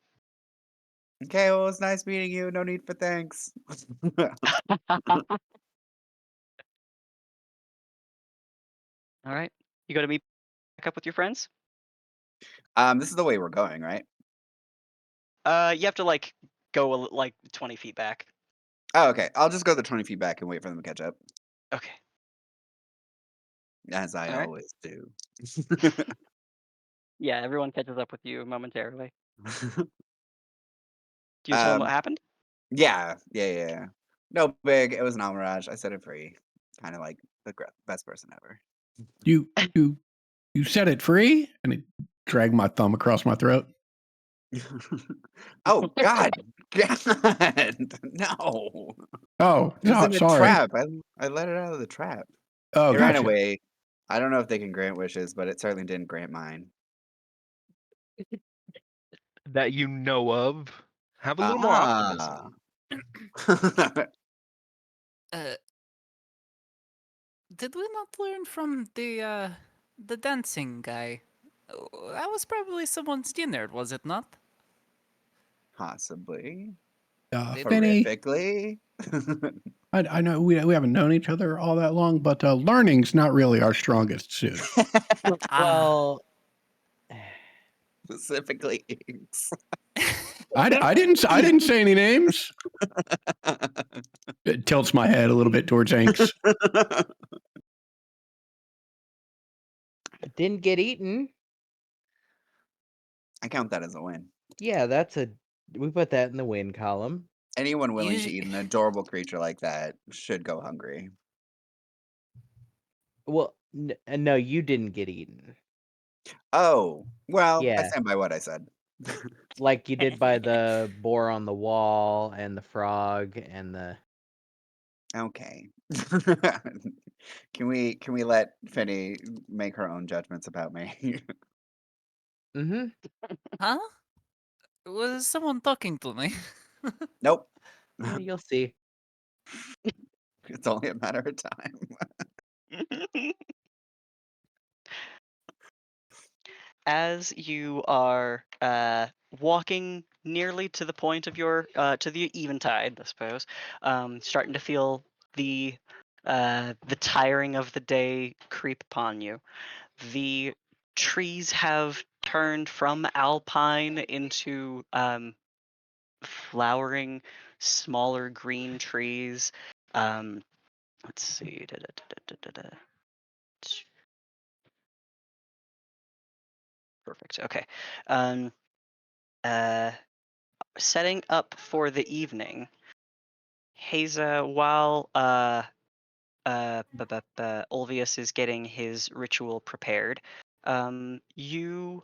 Okay, well, it's nice meeting you. No need for thanks. All right. You go to meet back up with your friends? This is the way we're going, right? You have to like go like 20 feet back. Oh, okay. I'll just go the 20 feet back and wait for them to catch up, Okay. as I All right. always do. Yeah, everyone catches up with you momentarily. Do you tell them what um, happened? yeah. No big. It was an Almirage. I set it free. Kind of like the best person ever. You set it free, and it dragged my thumb across my throat. Oh God, God, no! Oh, It was no, in a sorry. trap. I let it out of the trap. Oh, It ran gotcha. away. I don't know if they can grant wishes, but it certainly didn't grant mine. That you know of. Have a little more optimism. Uh, did we not learn from the dancing guy? That was probably someone's dinner, was it not? Possibly. Finny, Horrifically. I know we haven't known each other all that long, but learning's not really our strongest suit. Well, Specifically inks. I didn't say any names. It tilts my head a little bit towards Inks. didn't get eaten. I count that as a win. Yeah, we put that in the win column. Anyone willing to Usu- eat an adorable creature like that should go hungry. Well, no, you didn't get eaten. Oh, well, I Yeah. stand by what I said. Like you did by the boar on the wall and the frog and the Okay. Can we let Finny make her own judgments about me? Mm-hmm. Huh? Was someone talking to me? Nope. Yeah, you'll see. It's only a matter of time. As you are walking nearly to the point of your to the eventide, I suppose, starting to feel the tiring of the day creep upon you. The trees have turned from alpine into flowering, smaller green trees. Let's see. Perfect. Okay. Um, Setting up for the evening, Haza, while Ulvius is getting his ritual prepared, you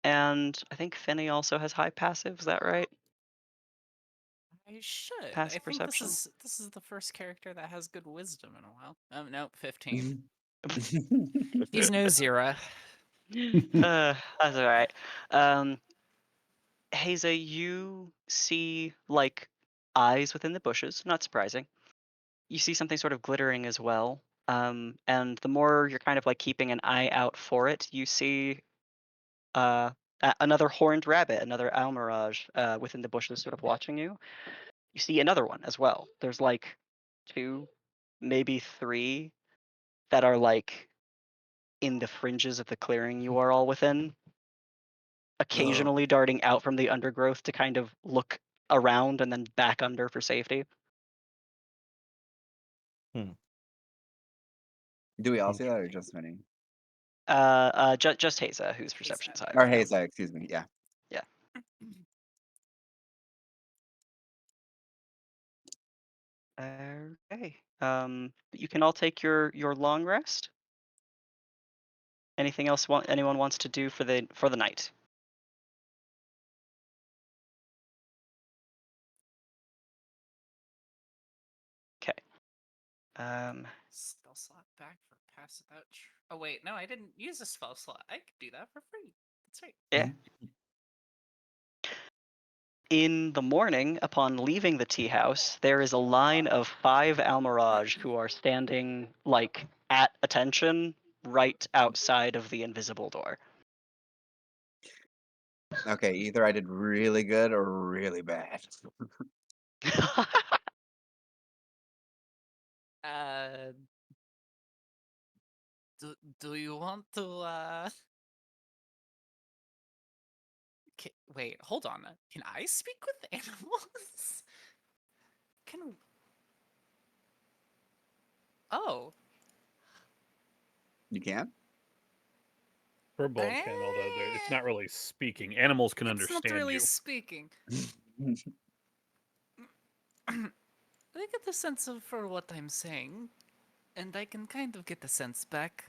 and I think Finny also has high passive. Is that right? I should. Pass I think perception. this is the first character that has good wisdom in a while. Nope, 15. He's no Zira. That's all right. Haza, you see like eyes within the bushes. Not surprising. You see something sort of glittering as well. And the more you're kind of like keeping an eye out for it, you see another horned rabbit, another almirage within the bushes, sort of watching you. You see another one as well. There's like 2, maybe 3 that are like in the fringes of the clearing you are all within, occasionally darting out from the undergrowth to kind of look around and then back under for safety. Do we all see that or just Finny? Just Haza, whose perception is higher. Or Haza, excuse me. Yeah. Okay. You can all take your long rest. Anything else anyone wants to do for the night? Okay. Spell slot back for pass without. Oh wait, no, I didn't use a spell slot. I could do that for free. That's right. Yeah. In the morning, upon leaving the tea house, there is a line of 5 Almirage who are standing like at attention right outside of the invisible door. Okay, either I did really good or really bad. Uh, do you want to? Wait, hold on. Can I speak with animals? Can Oh, You can? Furbolg can, although it's not really speaking. Animals can it's not understand really you. speaking. I get the sense of for what I'm saying, and I can kind of get the sense back.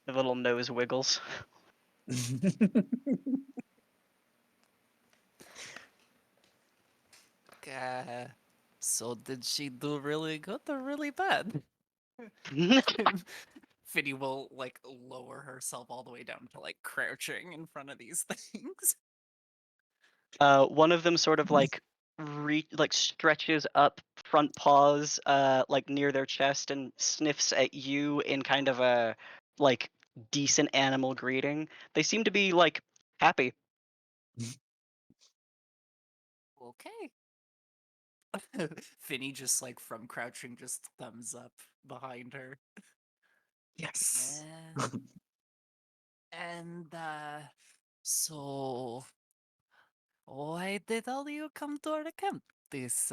The little nose wiggles. Uh, so did she do really good or really bad? Finny will like lower herself all the way down to like crouching in front of these things. One of them sort of like stretches up front paws like near their chest and sniffs at you in kind of a like decent animal greeting. They seem to be like happy. Okay. Finny just like from crouching just thumbs up behind her. Yes. And so why did all you come to our camp this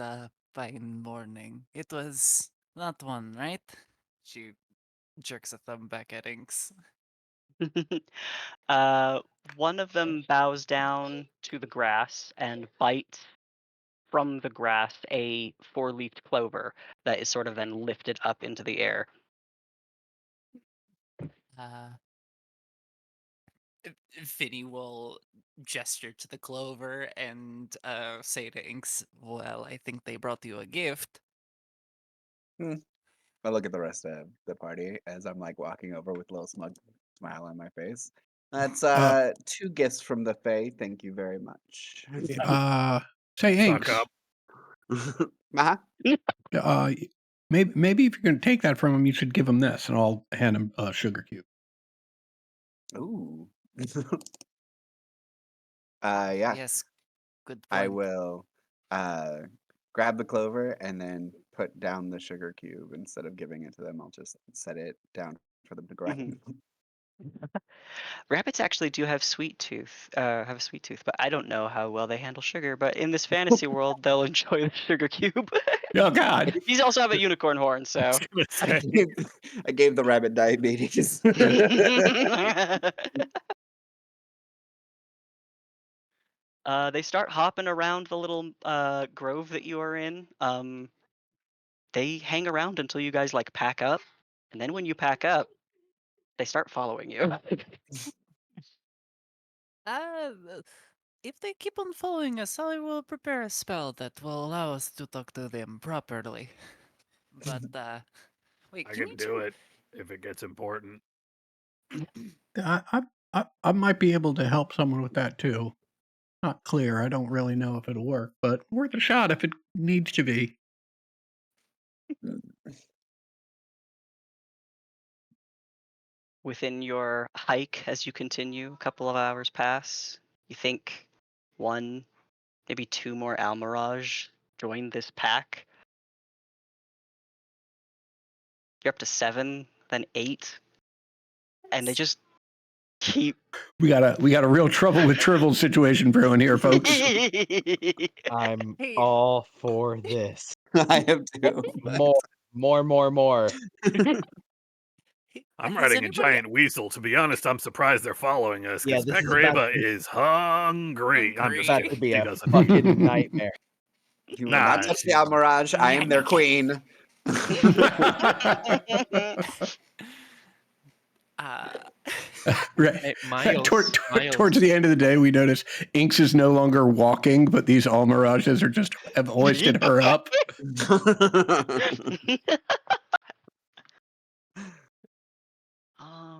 fine morning? It was not one, right? She jerks a thumb back at Inks. uh, one of them bows down to the grass and bites from the grass a four-leafed clover that is sort of then lifted up into the air. Uh, Finny will gesture to the clover and say to Inks, "Well, I think they brought you a gift." I look at the rest of the party as I'm like walking over with a little smug smile on my face. That's 2 gifts from the Fae. Thank you very much. Say, Suck Inks. up. Uh-huh. Maybe if you're going to take that from him, you should give him this, and I'll hand him a sugar cube. Ooh. Yeah, Yes, good I point. will grab the clover and then put down the sugar cube. Instead of giving it to them, I'll just set it down for them to grab. Mhm. Rabbits actually do have have a sweet tooth, but I don't know how well they handle sugar. But in this fantasy world, they'll enjoy the sugar cube. Oh, God. These also have a unicorn horn, so. I gave the rabbit diabetes. They start hopping around the little grove that you are in. They hang around until you guys like pack up, and then when you pack up, they start following you. Uh, if they keep on following us, I will prepare a spell that will allow us to talk to them properly. But, wait, I can can you do two... it if it gets important. I might be able to help someone with that too. Not clear. I don't really know if it'll work, but worth a shot if it needs to be. Within your hike, as you continue, a couple of hours pass. You think one, maybe two more Almirage join this pack. You're up to 7, then 8, and they just keep. We got a real trouble with triple situation brewing here, folks. I'm Hey. all for this. I have too. More. I'm Has riding a anybody- giant weasel. To be honest, I'm surprised they're following us Yeah, because this is about Pekreva to- is hungry. I'm just About kidding. to be She a doesn't. fucking nightmare. You will not Nah, touch the she's- Almirage. I am their queen. Right. Hey, Miles, Towards the end of the day, we notice Inks is no longer walking, but these Almirages have hoisted her up.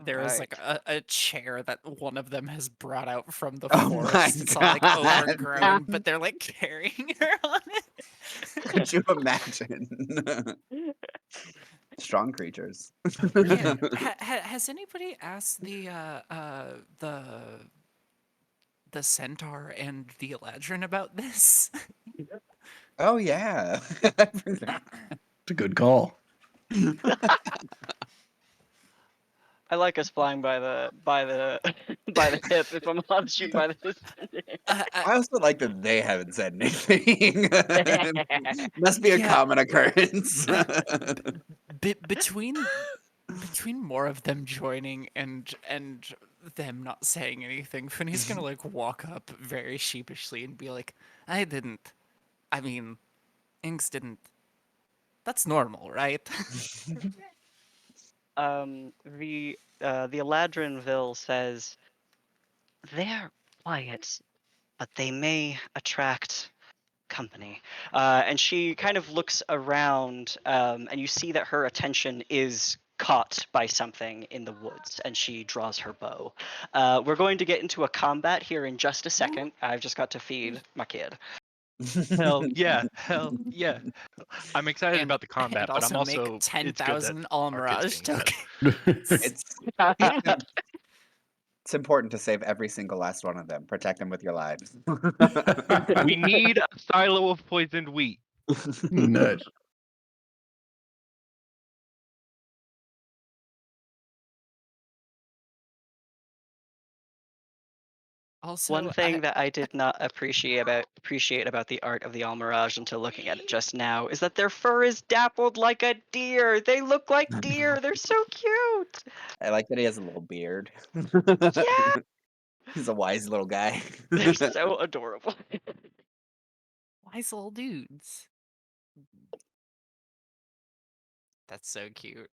There is Alright. like a chair that one of them has brought out from the Oh my forest. It's all like God. overgrown, but they're like carrying her on it. Could you imagine? Strong creatures. Yeah. Has anybody asked the the centaur and the Eladrin about this? Oh yeah. I forgot. It's a good call. I like us flying by the by the by the hip. If I'm honest, you by the. I also like that they haven't said anything. Must be a Yeah. common occurrence. Between more of them joining and them not saying anything, Finney's gonna like walk up very sheepishly and be like, I didn't. I mean, Inks didn't. That's normal, right? The Eladrinville says they're quiet, but they may attract company. And she kind of looks around, and you see that her attention is caught by something in the woods, and she draws her bow. We're going to get into a combat here in just a second. I've just got to feed my kid. Hell yeah, hell yeah. I'm excited And about the combat, and but I'm also make also it's good that 10,000 our kid's Almirage getting fed. tokens. It's important to save every single last one of them. Protect them with your lives. We need a silo of poisoned wheat. Nice. Also, One thing that I did not appreciate about the art of the Almirage until looking at it just now is that their fur is dappled like a deer. They look like deer. They're so cute. I like that he has a little beard. Yeah, He's a wise little guy. they're so adorable. wise little dudes. That's so cute.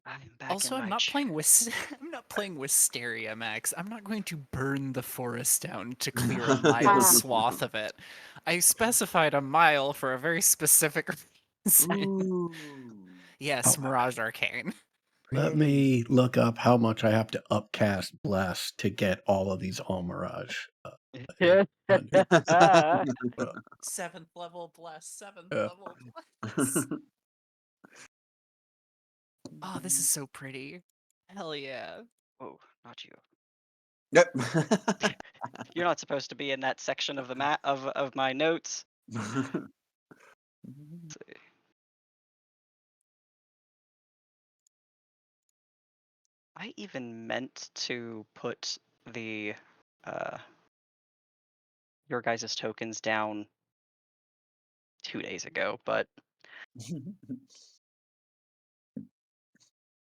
I'm back Also, in I'm my not chair. playing with I'm not playing Wisteria, Max. I'm not going to burn the forest down to clear a mile swath of it. I specified a mile for a very specific reason. Ooh. Yes, Oh. Mirage Arcane. Let me look up how much I have to upcast bless to get all of these Almirage. Yeah. 7th level bless, 7th Yeah. level bless. Oh, this is so pretty. Hell yeah. Oh, not you. Yep. You're not supposed to be in that section of the map of my notes. I even meant to put the your guys' tokens down 2 days ago, but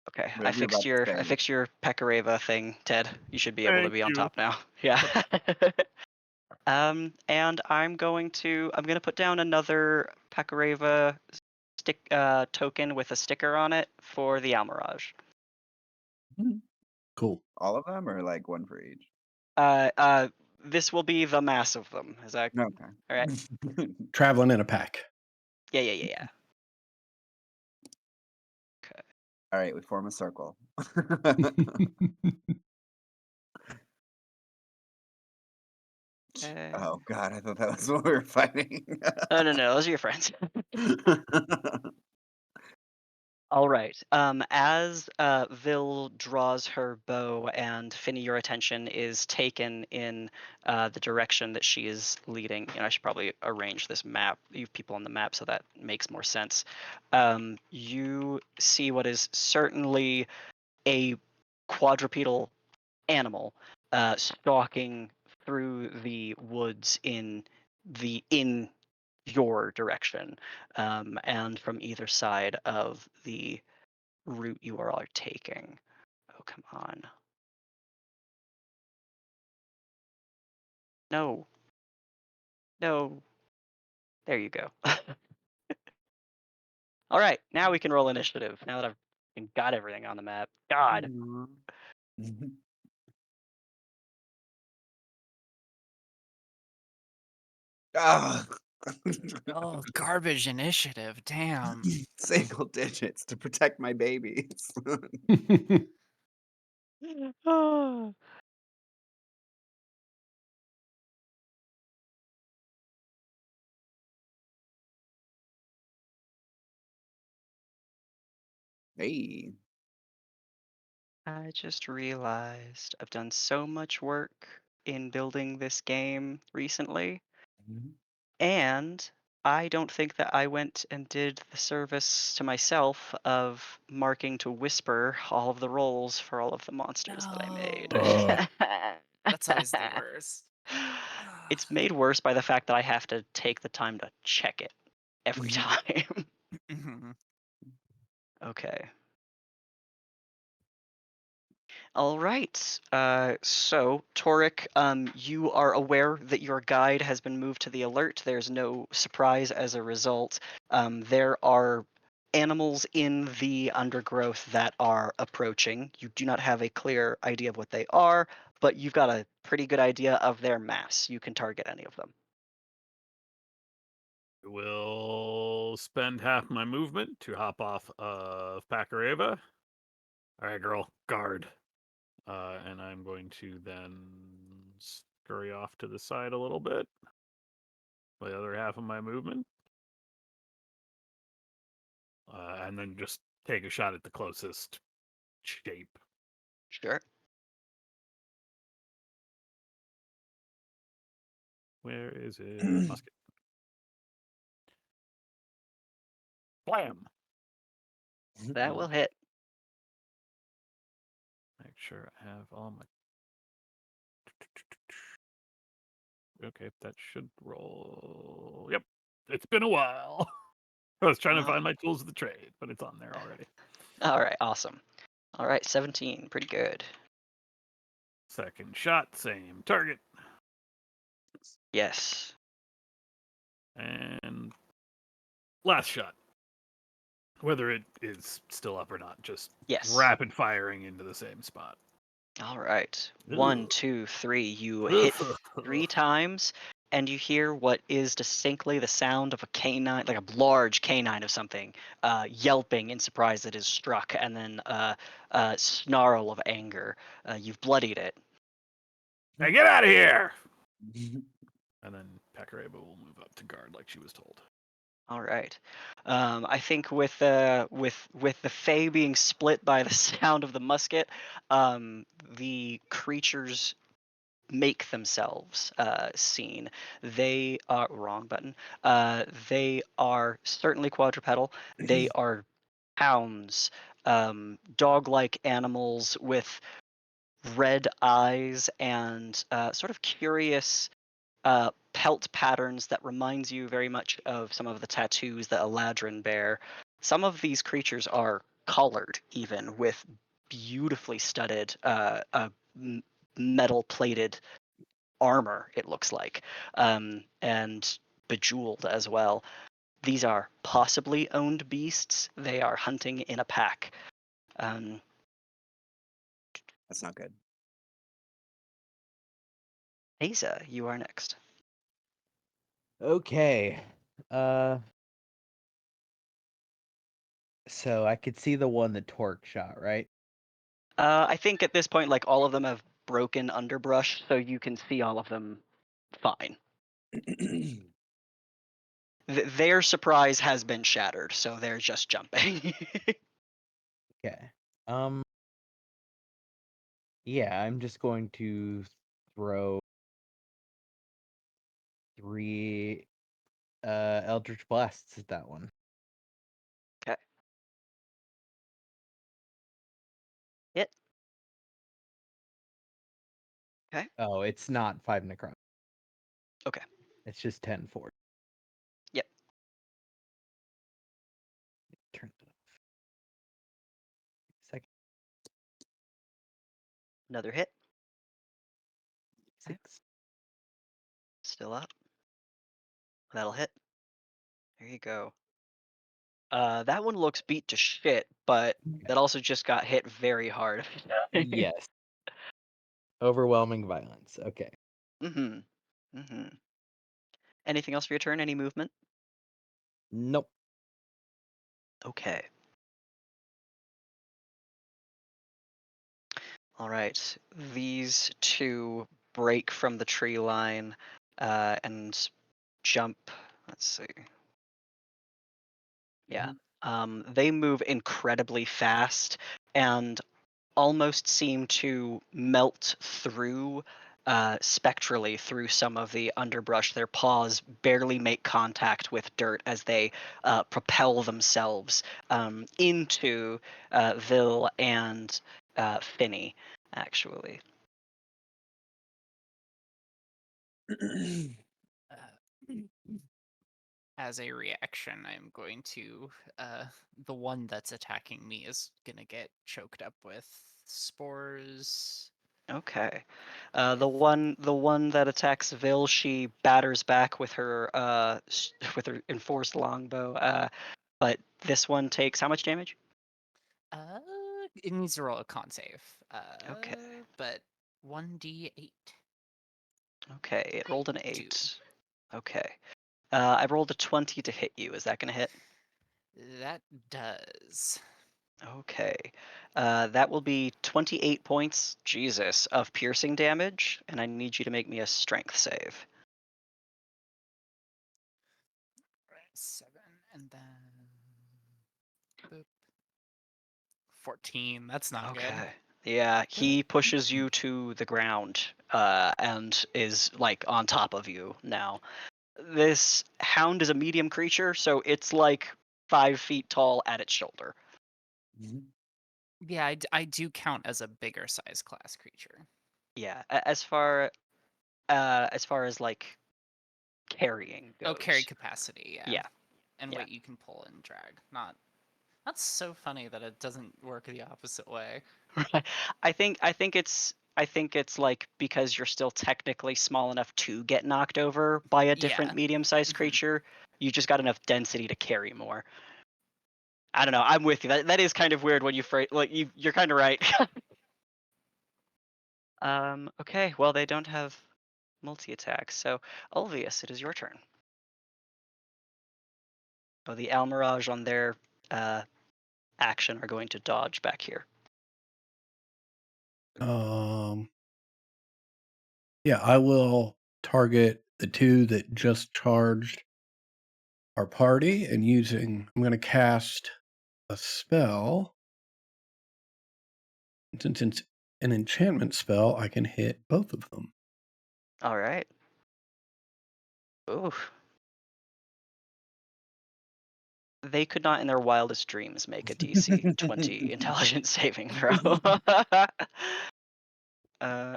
okay. I Whatever you're about to say. fixed your Pekareva thing, Ted. You should be able to Thank be on you. top now. Yeah. And I'm gonna put down another Pekareva token with a sticker on it for the Almirage. Cool. All of them, or like one for each? This will be the mass of them. Is that Okay. all right? Traveling in a pack. Yeah. All right, we form a circle. Okay. Oh God, I thought that was what we were fighting. No, those are your friends. All right. As Vil draws her bow and Finny, your attention is taken in the direction that she is leading. I should probably arrange this map, you people on the map, so that makes more sense. You see what is certainly a quadrupedal animal stalking through the woods in your direction, and from either side of the route you are all taking. Oh, come on. No. No. There you go. All right, now we can roll initiative. Now that I've got everything on the map. God. Ah. Oh, garbage initiative. Damn. Single digits to protect my babies. Hey. I just realized I've done so much work in building this game recently, and I don't think that I went and did the service to myself of marking to whisper all of the rolls for all of the monsters that I made. That's always the worst. It's made worse by the fact that I have to take the time to check it every time. Mhm. Okay. All right. So, Toric, you are aware that your guide has been moved to the alert. There's no surprise as a result. There are animals in the undergrowth that are approaching. You do not have a clear idea of what they are, but you've got a pretty good idea of their mass. You can target any of them. Will spend half my movement to hop off of Pakareva. All right, girl, guard. And I'm going to then scurry off to the side a little bit. The other half of my movement. And then just take a shot at the closest shape. Sure. Where is it? Musket. Blam! That will hit. Make sure I have all my. Okay, that should roll. Yep, it's been a while. I was trying to find my tools of the trade, but it's on there already. All right, awesome. All right, 17, pretty good. Second shot, same target. Yes. And last shot. Whether it is still up or not, just Yes. rapid firing into the same spot. All right. Ugh. 1, 2, 3. You hit 3 times, and you hear what is distinctly the sound of a canine, like a large canine of something, yelping in surprise that is struck, and then a snarl of anger. You've bloodied it. Hey, get out of here! And then Pakareba will move up to guard like she was told. All right. I think with the Fae being split by the sound of the musket, the creatures make themselves seen. They are wrong button. They are certainly quadrupedal. They are hounds, dog-like animals with red eyes and sort of curious pelt patterns that reminds you very much of some of the tattoos that Eladrin bear. Some of these creatures are collared, even with beautifully studded metal-plated armor, it looks like, and bejeweled as well. These are possibly owned beasts. They are hunting in a pack. That's not good. Asa, you are next. Okay. So I could see the one that Torque shot, right? I think at this point, like, all of them have broken underbrush, so you can see all of them fine. Their surprise has been shattered, so they're just jumping. Okay. Yeah, I'm just going to throw 3 Eldritch Blasts at that one. Okay. Hit. Okay. Oh, it's not 5 Necron. Okay. It's just 10 force. Yep. Turn it off. Second. Another hit. 6. Still up. That'll hit. There you go. That one looks beat to shit, but that also just got hit very hard. Yes. Overwhelming violence. Okay. Mm-hmm. Mm-hmm. Anything else for your turn? Any movement? Nope. Okay. All right. These two break from the tree line and jump. Let's see. Yeah. They move incredibly fast, and almost seem to melt through spectrally through some of the underbrush. Their paws barely make contact with dirt as they propel themselves into Vil and Finny, actually. As a reaction, I'm going to the one that's attacking me is gonna get choked up with spores. Okay. The one that attacks Vil, she batters back with her with her enforced longbow. But this one takes how much damage? It needs to roll a con save. Okay. But 1d8. Okay, it rolled an 2. 8. Okay. I rolled a 20 to hit you. Is that going to hit? That does. Okay. That will be 28 points, Jesus, of piercing damage, and I need you to make me a strength save. 7 and then boop. 14. That's not good. Okay. Yeah, he pushes you to the ground and is like on top of you now. This hound is a medium creature, so it's like 5 feet tall at its shoulder. Yeah, I do count as a bigger size class creature. Yeah, as far as like carrying goes. Oh, carry capacity, yeah. Yeah. And Yeah. weight you can pull and drag. Not. That's so funny that it doesn't work the opposite way. I think it's like because you're still technically small enough to get knocked over by a different Yeah. medium-sized Mhm. creature, you just got enough density to carry more. I don't know. I'm with you. That is kind of weird when you phrase like you're kind of right. Okay. Well, they don't have multi-attacks, so Ulvius, it is your turn. Oh, the Almirage on their action are going to dodge back here. Yeah, I will target the two that just charged our party and I'm going to cast a spell. Since it's an enchantment spell, I can hit both of them. All right. Ooh. They could not in their wildest dreams make a DC 20 intelligence saving throw.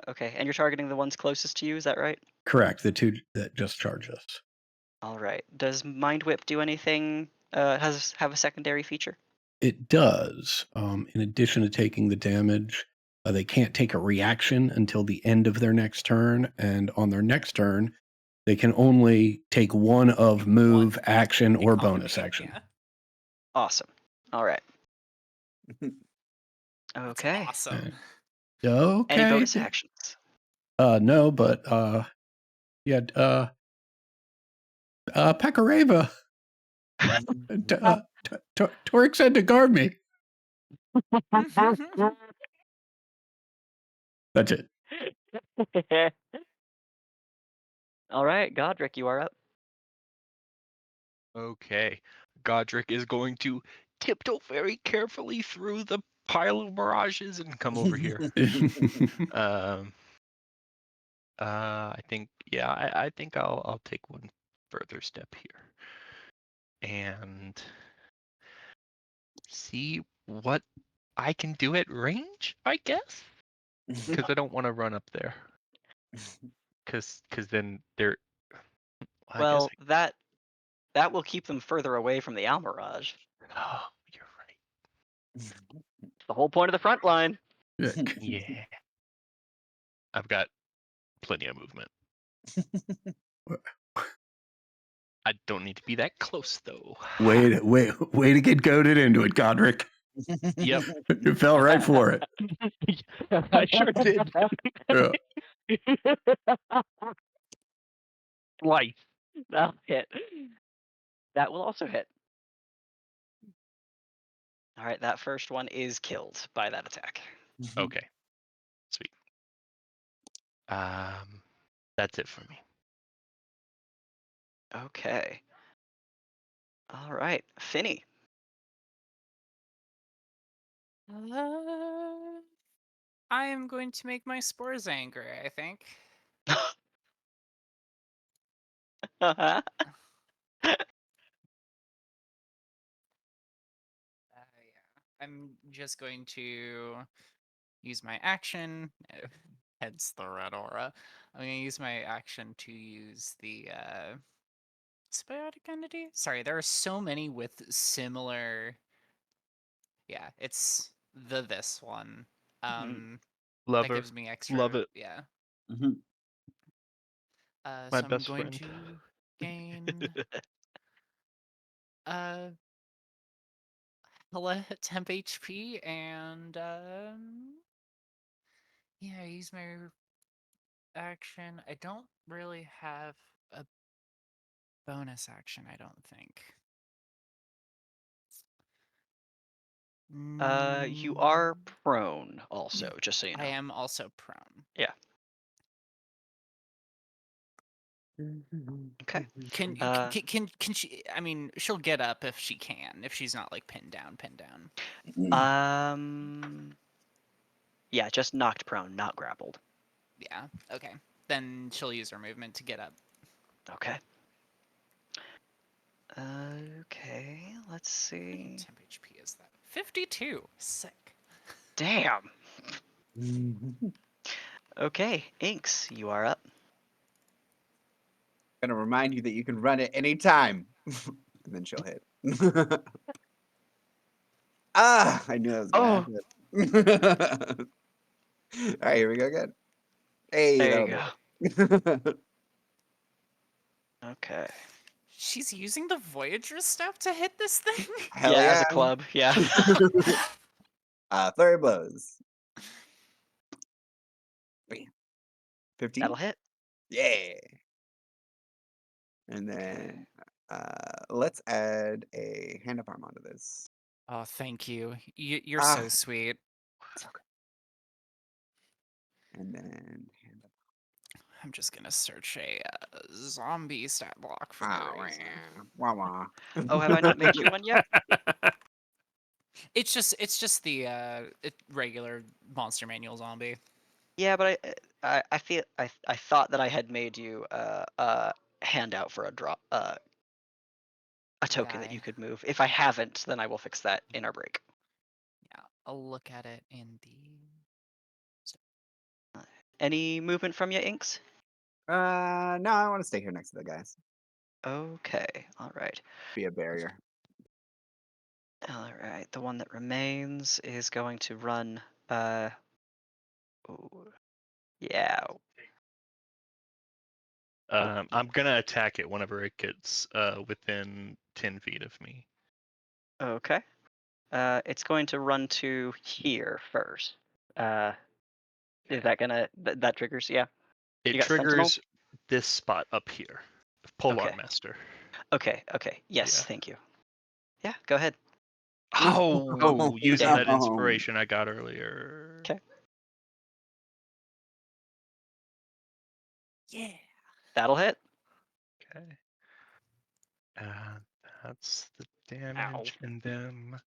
Okay, and you're targeting the ones closest to you, is that right? Correct, the two that just charged us. All right. Does Mind Whip do anything? Have a secondary feature? It does. In addition to taking the damage, they can't take a reaction until the end of their next turn, and on their next turn, they can only take one of move, One action, or bonus economy, action. Yeah. Awesome. All right. That's Okay. awesome. Okay. Any bonus actions? No, but yeah, Pekareva. Torix said to guard me. That's it. All right, Godric, you are up. Okay. Godric is going to tiptoe very carefully through the pile of mirages and come over here. I think, yeah, I think I'll take one further step here and see what I can do at range, I guess, because I don't want to run up there. Because then they're. I guess Well, that will keep them further away from the Almirage. Oh, you're right. The whole point of the front line. Yeah. I've got plenty of movement. I don't need to be that close though. Way to get goaded into it, Godric. Yep. You fell right for it. I sure did. Yeah. Twice. That'll hit. That will also hit. All right, that first one is killed by that attack. Okay. Sweet. That's it for me. Okay. All right, Finny. I am going to make my spores angry, I think. Yeah. I'm just going to use my action, hence the red aura. I'm going to use my action to use the symbiotic entity. Sorry, there are so many with similar. Yeah, it's this one. Love That her. gives me extra. Love it. Yeah. Mhm. My So I'm best going friend. to gain hella temp HP and yeah, use my action. I don't really have a bonus action, I don't think. You are prone also, just so you know. I am also prone. Yeah. Okay. Can Uh, can she? I mean, she'll get up if she can, if she's not like pinned down. Yeah, just knocked prone, not grappled. Yeah. Okay. Then she'll use her movement to get up. Okay. Okay, let's What kind see. of temp HP is that? 52. Sick. Damn. Okay, Inks, you are up. Gonna remind you that you can run at any time. And then she'll hit. Ah, I knew that was gonna happen. All right, here we go again. Hey, There you that'll do it. Okay. She's using the Voyager stuff to hit this thing? Hell yeah, yeah. as a club, yeah. Flurry blows. 15? That'll hit. Yeah. And then let's add a hand of arm onto this. Oh, thank you. You're Ah. so sweet. And then hand of I'm just gonna search a zombie stat block for ah, no reason. wah wah. Oh, have I not made you one yet? It's just the regular monster manual zombie. Yeah, but I feel I thought that I had made you a handout for a drop a token that you could move. If I haven't, then I will fix that in our break. Yeah, I'll look at it in the. Any movement from you, Inks? No, I want to stay here next to the guys. Okay, all right. Be a barrier. All right, the one that remains is going to run ooh, yeah. I'm gonna attack it whenever it gets within 10 feet of me. Okay. It's going to run to here first. Is that gonna that triggers? Yeah. It You got Sentinel? triggers this spot up here. Polar Okay. Master. Okay. Yes, Yeah. thank you. Yeah, go ahead. Oh, using that no. inspiration I got earlier. 'Kay. Yeah. That'll hit. Okay. That's the damage, and then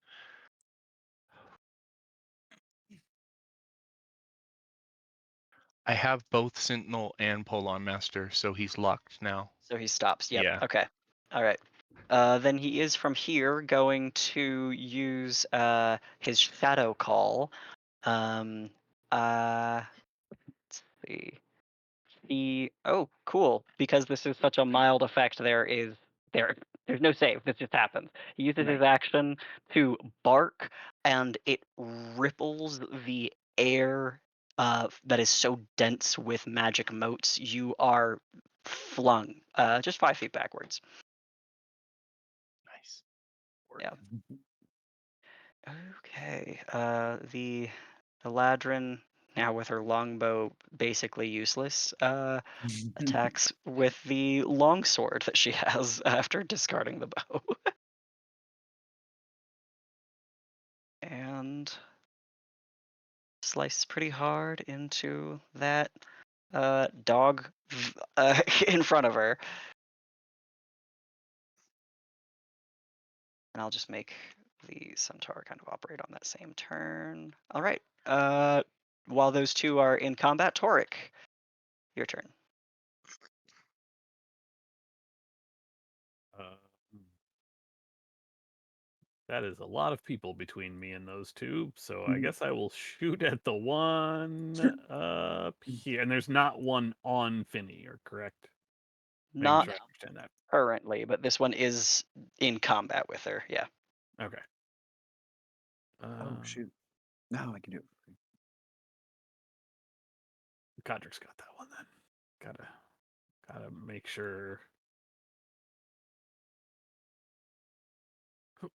I have both Sentinel and Polon Master, so he's locked now. So he stops. Yep. Yeah. Okay. All right. Then he is from here going to use his shadow call. Let's see. Oh, cool. Because this is such a mild effect, there's no save. This just happens. He uses his action to bark, and it ripples the air that is so dense with magic motes. You are flung just 5 feet backwards. Nice. Yeah. Okay. The Eladrin, now with her longbow basically useless, attacks with the longsword that she has after discarding the bow. And slices pretty hard into that dog in front of her. And I'll just make the centaur kind of operate on that same turn. All right. while those two are in combat, Toric, your turn. That is a lot of people between me and those two, so I guess I will shoot at the one up here. And there's not one on Finny, or correct? Making Not sure I understand that. currently, but this one is in combat with her. Yeah. Okay. Oh shoot! No, I can do it. Godric's got that one then. Gotta make sure.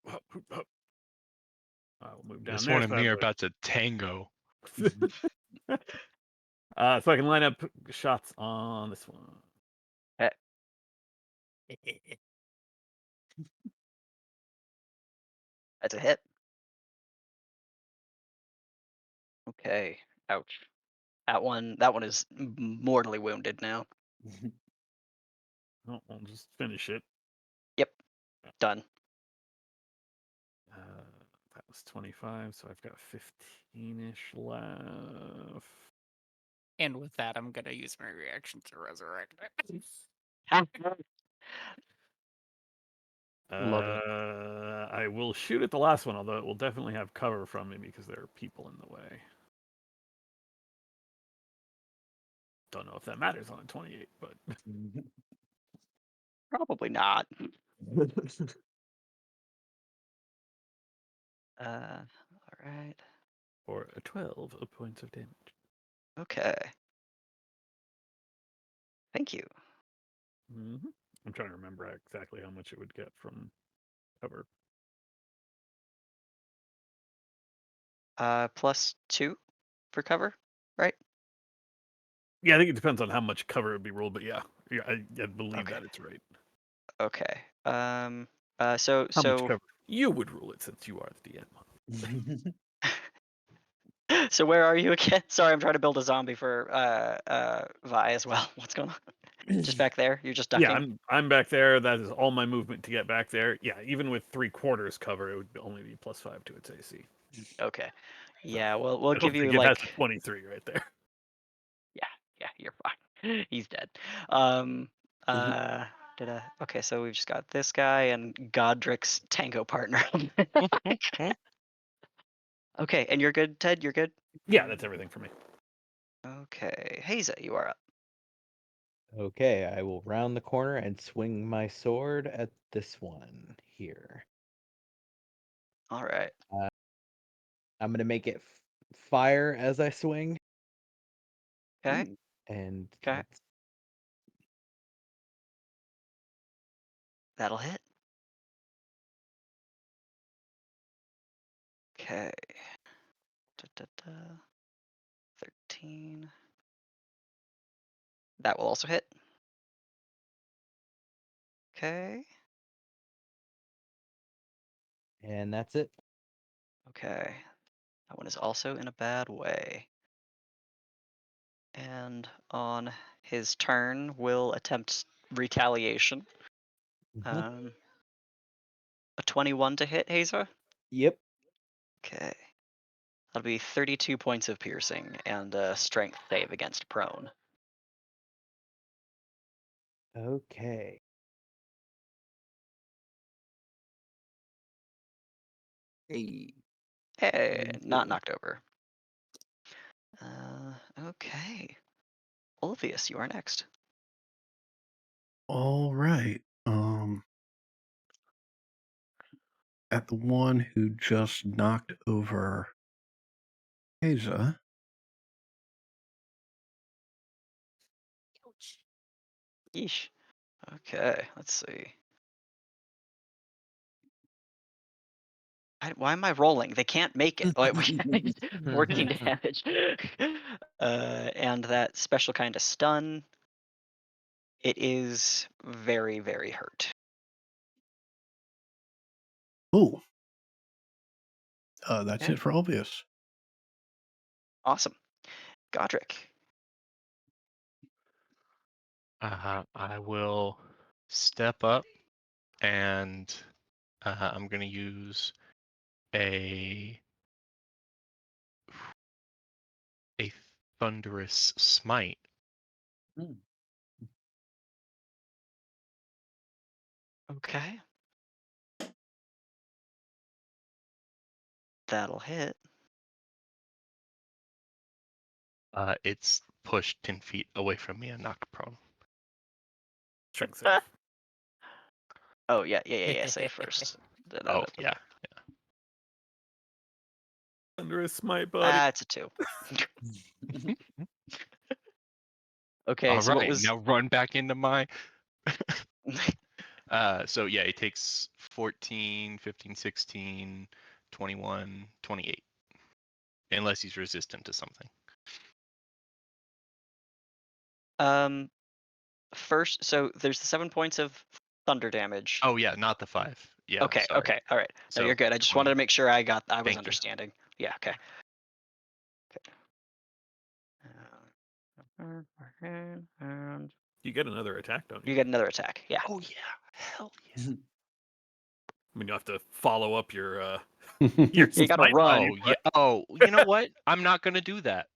I'll move down This there. one and So, me are about to tango. so I can line up shots on this one. That's a hit. Okay. Ouch. That one is mortally wounded now. Oh, I'll just finish it. Yep. Done. That was 25, so I've got 15-ish left. And with that, I'm gonna use my reaction to resurrect it. Love it. I will shoot at the last one, although it will definitely have cover from me because there are people in the way. Don't know if that matters on a 28, but Probably not. All right. for a 12 of points of damage. Okay. Thank you. I'm trying to remember exactly how much it would get from cover. +2 for cover, right? Yeah, I think it depends on how much cover it would be rolled, but yeah, I believe Okay. that it's right. Okay. So How much cover you would rule it since you are the DM. so where are you again? Sorry, I'm trying to build a zombie for Vi as well. What's going on? Just back there? You're just ducking? Yeah, I'm back there. That is all my movement to get back there. Yeah, even with 3/4 cover, it would only be +5 to its AC. Okay. So, Yeah, we'll I don't give you think it has like a 23 right there. yeah, you're fine. He's dead. Okay, so we've just got this guy and Godric's tango partner. Okay, and you're good, Ted? You're good? Yeah, that's everything for me. Okay. Haza, you are up. Okay, I will round the corner and swing my sword at this one here. All right. I'm gonna make it fire as I swing, Okay. and Okay. That'll hit. Okay. 13. That will also hit. Okay. and that's it. Okay. That one is also in a bad way. And on his turn, will attempt retaliation. Mhm. A 21 to hit, Haza? Yep. Okay. That'll be 32 points of piercing and a strength save against prone. Okay. Hey. Hey, not Okay. knocked over. Okay. Olvius, you are next. All right. At the one who just knocked over Haza. Yeesh. Okay, let's see. Why am I rolling? They can't make it. Like, 14 damage. And that special kind of stun. It is very, very hurt. Oh. That's Okay. it for Olvius. Awesome. Godric. I will step up and I'm going to use a Thunderous Smite. Okay. That'll hit. It's pushed 10 feet away from me and knocked prone. Strength save. Oh yeah, save first. Oh, yeah. Thunderous Smite, buddy. Ah, it's a 2. Okay, All so what right, was now run back into my. So yeah, it takes 14, 15, 16, 21, 28. Unless he's resistant to something. First, so there's the 7 points of thunder damage. Oh yeah, not the 5. Yeah. okay, sorry. okay, all right. No, So, you're good. I just 20. wanted to make sure I was Thank you. understanding. Yeah, okay. And You get another attack, don't you? you get another attack. Yeah. Oh yeah, hell yeah. I mean, you have to follow up your You gotta smite run. buddy, Oh yeah. Oh, you know what? I'm not gonna do that.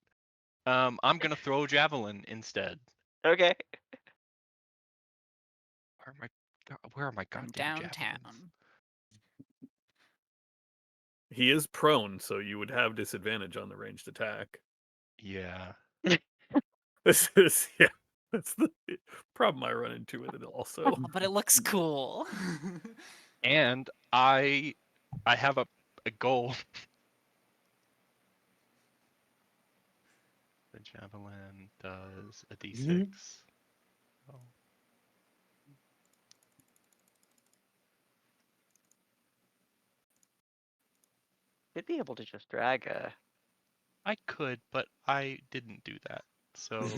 I'm gonna throw a javelin instead. Okay. Where are my From goddamn downtown. javelins? He is prone, so you would have disadvantage on the ranged attack. Yeah. This is that's the problem I run into with it also. Oh, but it looks cool. And I have a goal. The javelin does a d6. Oh. You'd be able to just drag a. I could, but I didn't do that. So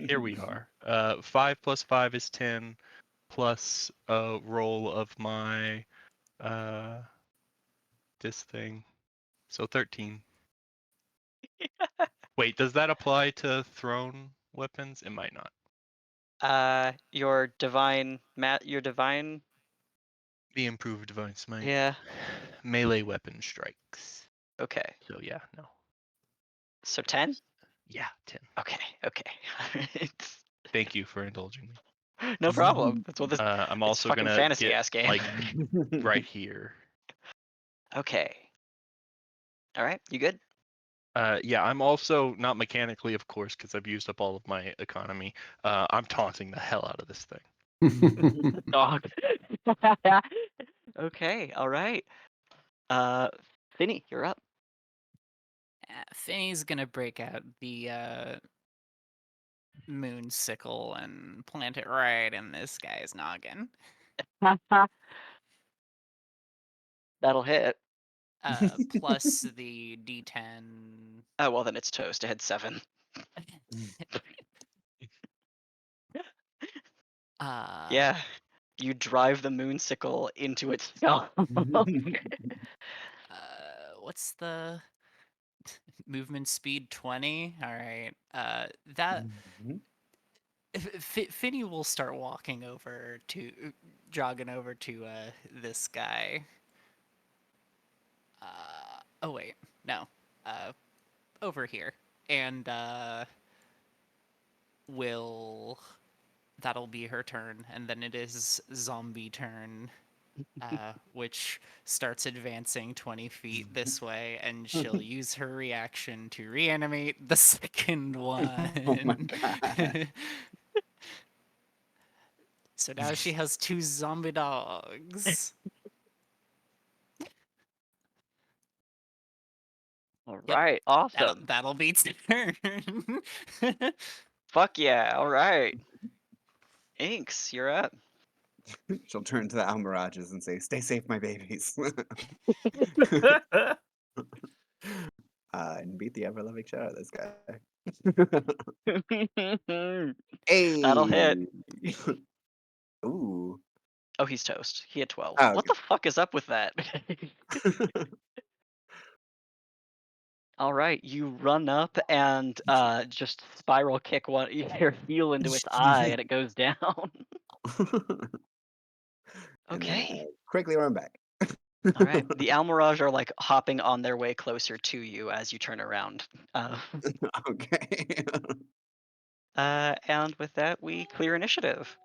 here we are. 5 plus 5 is 10, plus a roll of my this thing. So 13. Wait, does that apply to thrown weapons? It might not. Your divine The improved divine smite. Yeah. Melee weapon strikes. Okay. So yeah, no. So 10? Yeah, 10. Okay. It's- Thank you for indulging me. no problem. That's what this I'm it's also fucking gonna fantasy get ass game. like right here. Okay. All right. You good? Yeah, I'm also not mechanically, of course, because I've used up all of my economy. I'm taunting the hell out of this thing. Dog. Okay. All right. Finny, you're up. Finny's gonna break out the moon sickle and plant it right in this guy's noggin. That'll hit. Plus the D10. Oh well, then it's toast. It had 7. Yeah. You drive the moonsicle into its skull. What's the movement speed? 20. All right. That Finny will start walking over to, jogging over to this guy. Oh wait, no. Over here, and that'll be her turn, and then it is zombie turn. Which starts advancing 20 feet this way, and she'll use her reaction to reanimate the second one. Oh my God. So now she has 2 zombie dogs. All Yep. right. Awesome. That'll be turn. Fuck yeah. All right. Inks, you're up. She'll turn to the Almirages and say, "Stay safe, my babies." And beat the ever-loving shit out of this guy. Hey. That'll hit. Ooh. Oh, he's toast. He had 12. Oh, What the fuck is up with that? All right, you run up and just spiral kick your heel into its eye, and it goes down. And then, Okay. quickly run back. All right. The Almirage are like hopping on their way closer to you as you turn around. Okay. And with that, we clear initiative.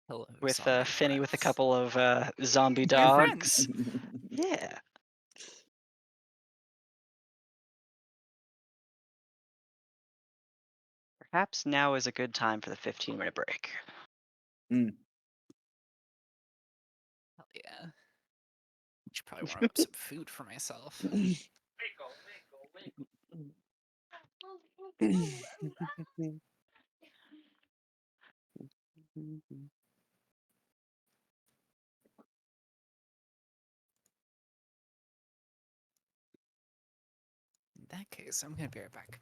Hello, With zombie Finny with a friends. couple of zombie New dogs. friends. Yeah. Perhaps now is a good time for the 15-minute break. Hell yeah. Should probably warm up some food for myself. In that case, I'm gonna be right back.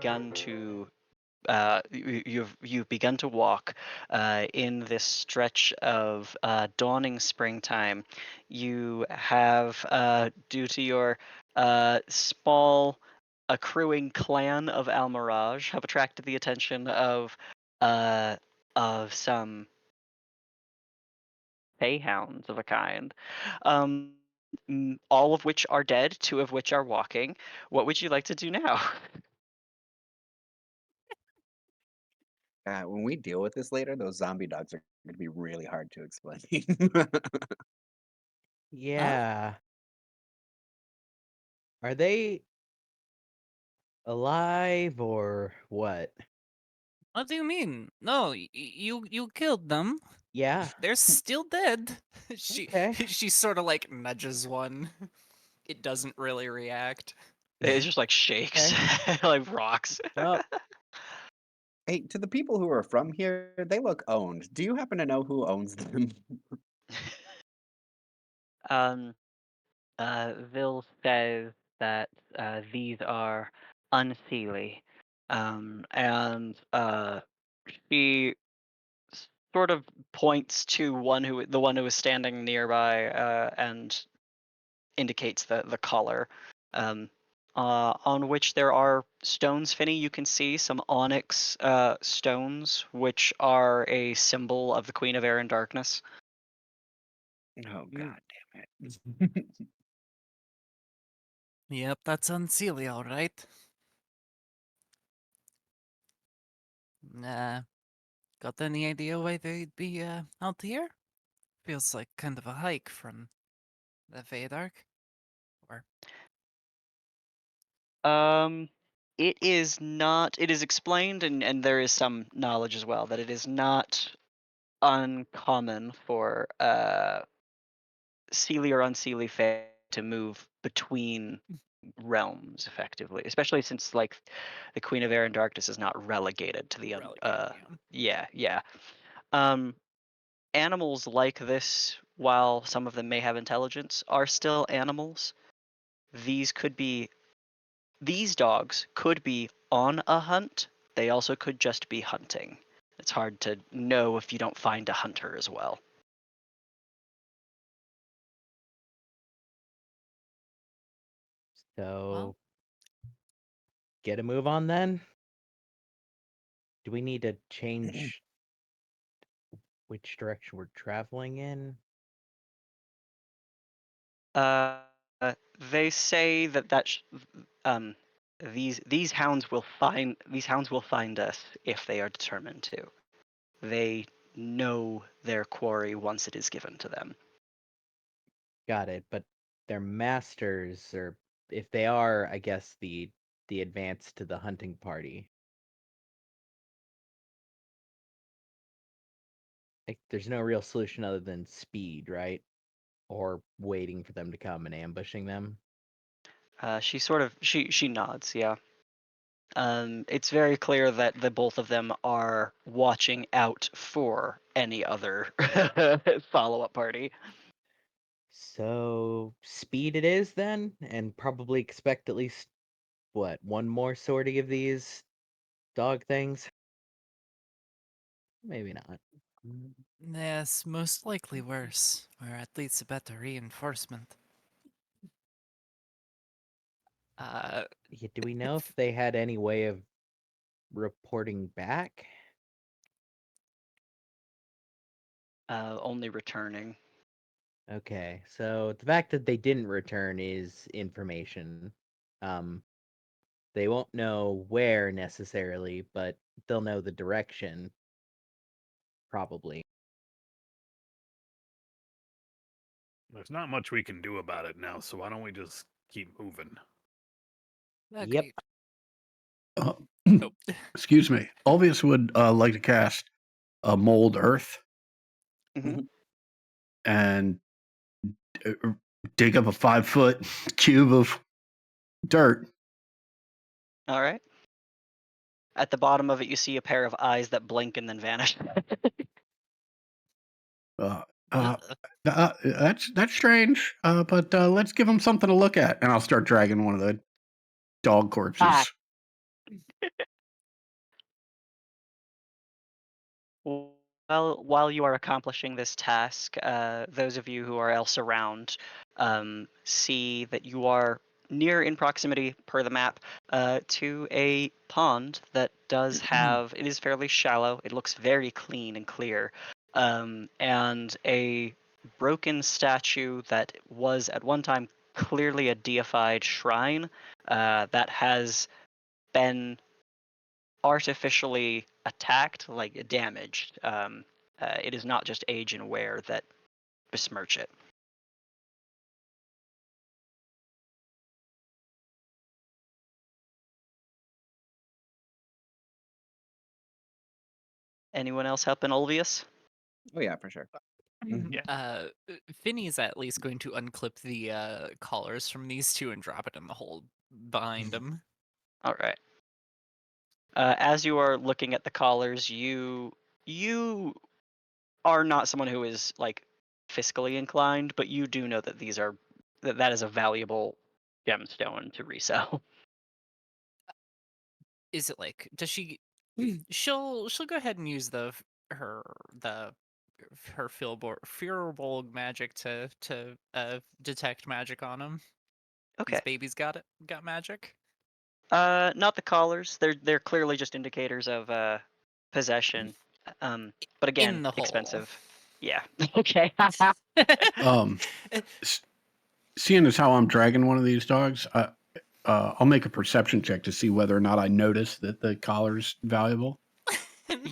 begun to you've begun to walk in this stretch of dawning springtime. You have, due to your small accruing clan of Almirage, have attracted the attention of some Payhounds of a kind. Um, all of which are dead, two of which are walking. What would you like to do now? When we deal with this later, those zombie dogs are going to be really hard to explain. Yeah. Are they alive or what? What do you mean? No, you killed them. Yeah. They're still dead. She Okay. she sort of like nudges one. It doesn't really react. It just like shakes, like rocks. Well, Hey, to the people who are from here, they look owned. Do you happen to know who owns them? um, Vil says that these are unseelie, and she sort of points to the one who is standing nearby, and indicates the collar, on which there are stones. Finney, you can see some onyx stones, which are a symbol of the Queen of Air and Darkness. Oh, Mm. god damn it. Yep, that's unseelie, all right. Got any idea why they'd be out here? Feels like kind of a hike from the Vedark. Or It is not. It is explained, and there is some knowledge as well, that it is not uncommon for Seelie or unseelie fae to move between realms effectively, especially since like the Queen of Air and Darkness is not relegated to the yeah. Um, Animals like this, while some of them may have intelligence, are still animals. These could be These dogs could be on a hunt. They also could just be hunting. It's hard to know if you don't find a hunter as well. so get a move on then? Do we need to change which direction we're traveling in? Uh, they say um, these hounds will find us if they are determined to. They know their quarry once it is given to them. Got it, but their masters, or if they are, I guess the advance to the hunting party. Like, there's no real solution other than speed, right? Or waiting for them to come and ambushing them. She nods, yeah. It's very clear that the both of them are watching out for any other follow-up party. So speed it is then, and probably expect at least what, one more sortie of these dog things? Maybe not. yes, most likely worse, or at least a better reinforcement. Yeah, do we know if they had any way of reporting back? Only returning. Okay, so the fact that they didn't return is information. They won't know where necessarily, but they'll know the direction. Probably. There's not much we can do about it now, so why don't we just keep moving? Yep. Agreed. Uh, Nope. excuse me. Ulvius would like to cast a mold earth Mhm. and dig up a 5-foot cube of dirt. All right. At the bottom of it, you see a pair of eyes that blink and then vanish. That's strange. But let's give him something to look at, and I'll start dragging one of the dog corpses. Well, while you are accomplishing this task, those of you who are else around see that you are near in proximity, per the map, to a pond that does have, it is fairly shallow, it looks very clean and clear, and a broken statue that was at one time clearly a deified shrine that has been artificially attacked, like damaged. It is not just age and wear that besmirch it. Anyone else helping Olvius? Oh yeah, for sure. Uh, Finny's at least going to unclip the collars from these two and drop it in the hole behind him. All right. As you are looking at the collars, you are not someone who is like fiscally inclined, but you do know that these are that is a valuable gemstone to resell. Is it like? Does she? She'll go ahead and use her fearable magic to detect magic on him. Okay. These babies got magic. Not the collars. They're clearly just indicators of possession. But again, In the hole. expensive. Yeah. Okay. Seeing as how I'm dragging one of these dogs, I'll make a perception check to see whether or not I notice that the collar's valuable.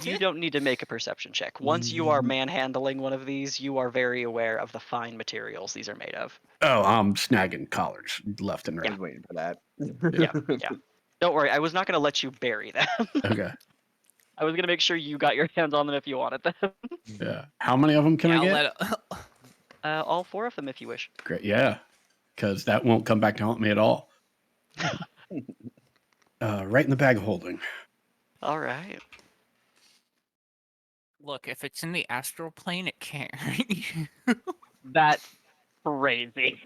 You don't need to make a perception check. Once you are manhandling one of these, you are very aware of the fine materials these are made of. Oh, I'm snagging collars left and I right. was waiting for that. Yeah. Don't worry, I was not going to let you bury them. Okay. I was going to make sure you got your hands on them if you wanted them. Yeah. How many of them can I get? All 4 of them if you wish. Great. Yeah. Because that won't come back to haunt me at all. Right in the bag of holding. All right. Look, if it's in the astral plane, it can't hurt you. That's crazy.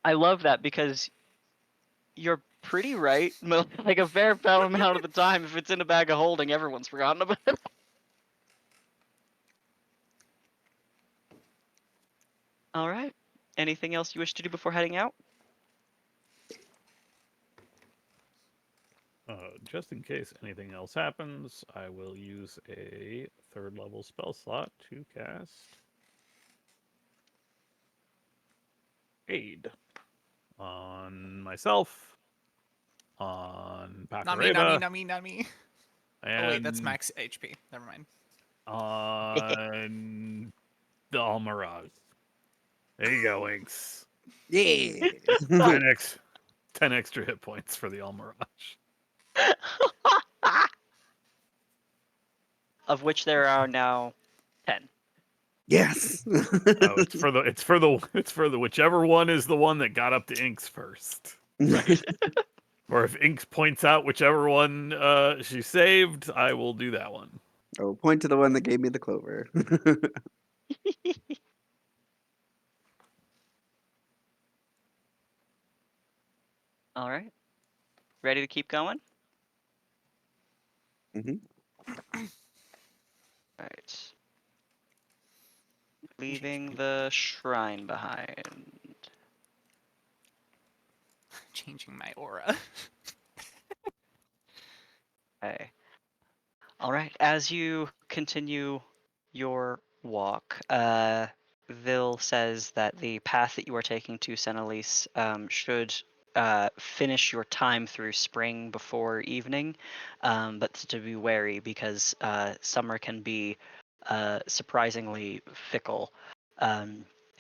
I love that because you're pretty right. Like a fair amount of the time, if it's in a bag of holding, everyone's forgotten about it. All right. Anything else you wish to do before heading out? Just in case anything else happens, I will use a 3rd level spell slot to cast Aid on myself, on Pakareva, Not me. and Oh wait, that's max HP. Never mind. on the Almaraz. There you go, Inks. Yeah. 10 extra hit points for the Almirage. Of which there are now 10. Yes. Oh, it's for the whichever one is the one that got up to Inks first. Or if Inks points out whichever one she saved, I will do that one. I will point to the one that gave me the clover. All right. Ready to keep going? Mhm. Right. Leaving the shrine behind. Changing my aura. Okay. All right. As you continue your walk, Vil says that the path that you are taking to Senelise should finish your time through spring before evening, but to be wary because summer can be surprisingly fickle,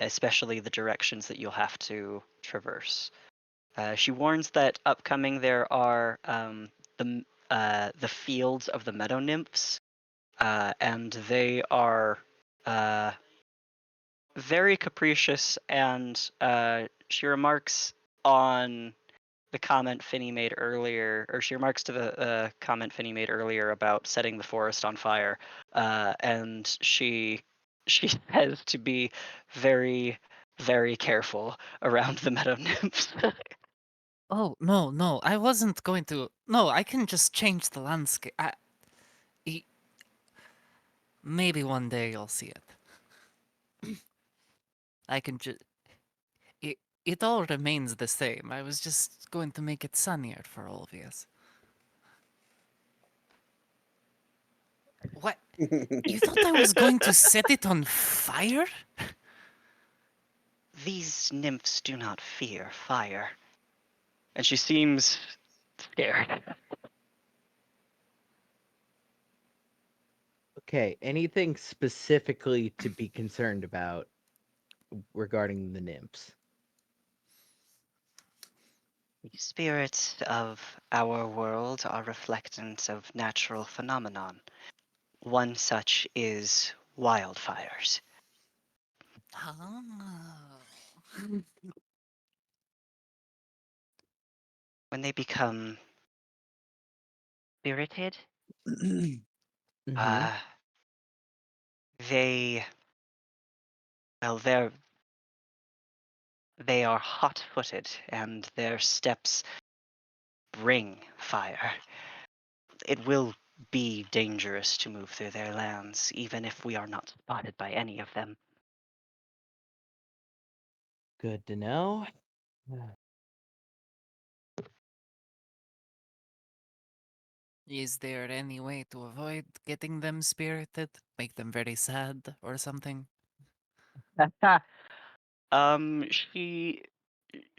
especially the directions that you'll have to traverse. She warns that upcoming there are the fields of the meadow nymphs, and they are very capricious. And she remarks on the comment Finny made earlier, or she remarks to the comment Finny made earlier about setting the forest on fire, and she says to be very, very careful around the meadow nymphs. Oh no, I wasn't going to. No, I can just change the landscape. Maybe one day you'll see it. I can just. It all remains the same. I was just going to make it sunnier for Olvius. What? You thought I was going to set it on fire? These nymphs do not fear fire. And she seems scared. Okay, anything specifically to be concerned about regarding the nymphs? The spirits of our world are reflectants of natural phenomenon. One such is wildfires. Oh. When they become spirited, Mhm. uh, they, well, they are hot-footed, and their steps bring fire. It will be dangerous to move through their lands, even if we are not spotted by any of them. Good to know. Is there any way to avoid getting them spirited? Make them very sad or something?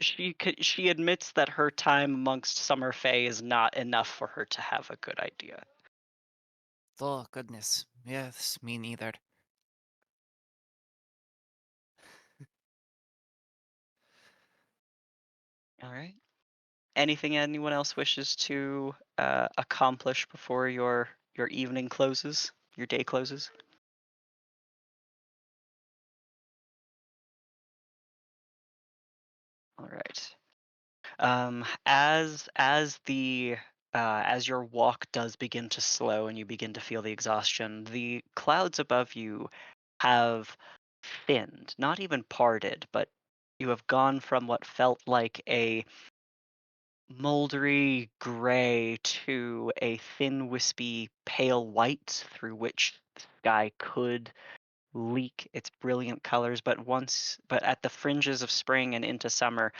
She she admits that her time amongst Summer Fae is not enough for her to have a good idea. Oh, goodness. Yes, me neither. All right. Anything anyone else wishes to accomplish before your evening closes, your day closes? All right. As your walk does begin to slow and you begin to feel the exhaustion, the clouds above you have thinned, not even parted, but you have gone from what felt like a moldery gray to a thin, wispy, pale white through which the sky could leak its brilliant colors. But at the fringes of spring and into summer,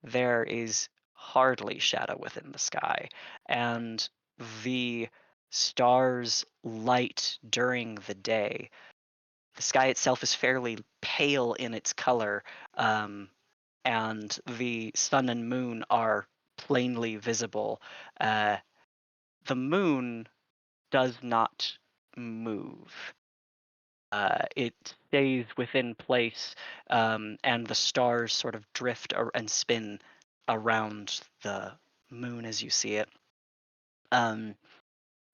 there is hardly shadow within the sky, and the stars light during the day. The sky itself is fairly pale in its color, and the sun and moon are plainly visible. The moon does not move. It stays within place, and the stars sort of drift and spin around the moon as you see it. Um,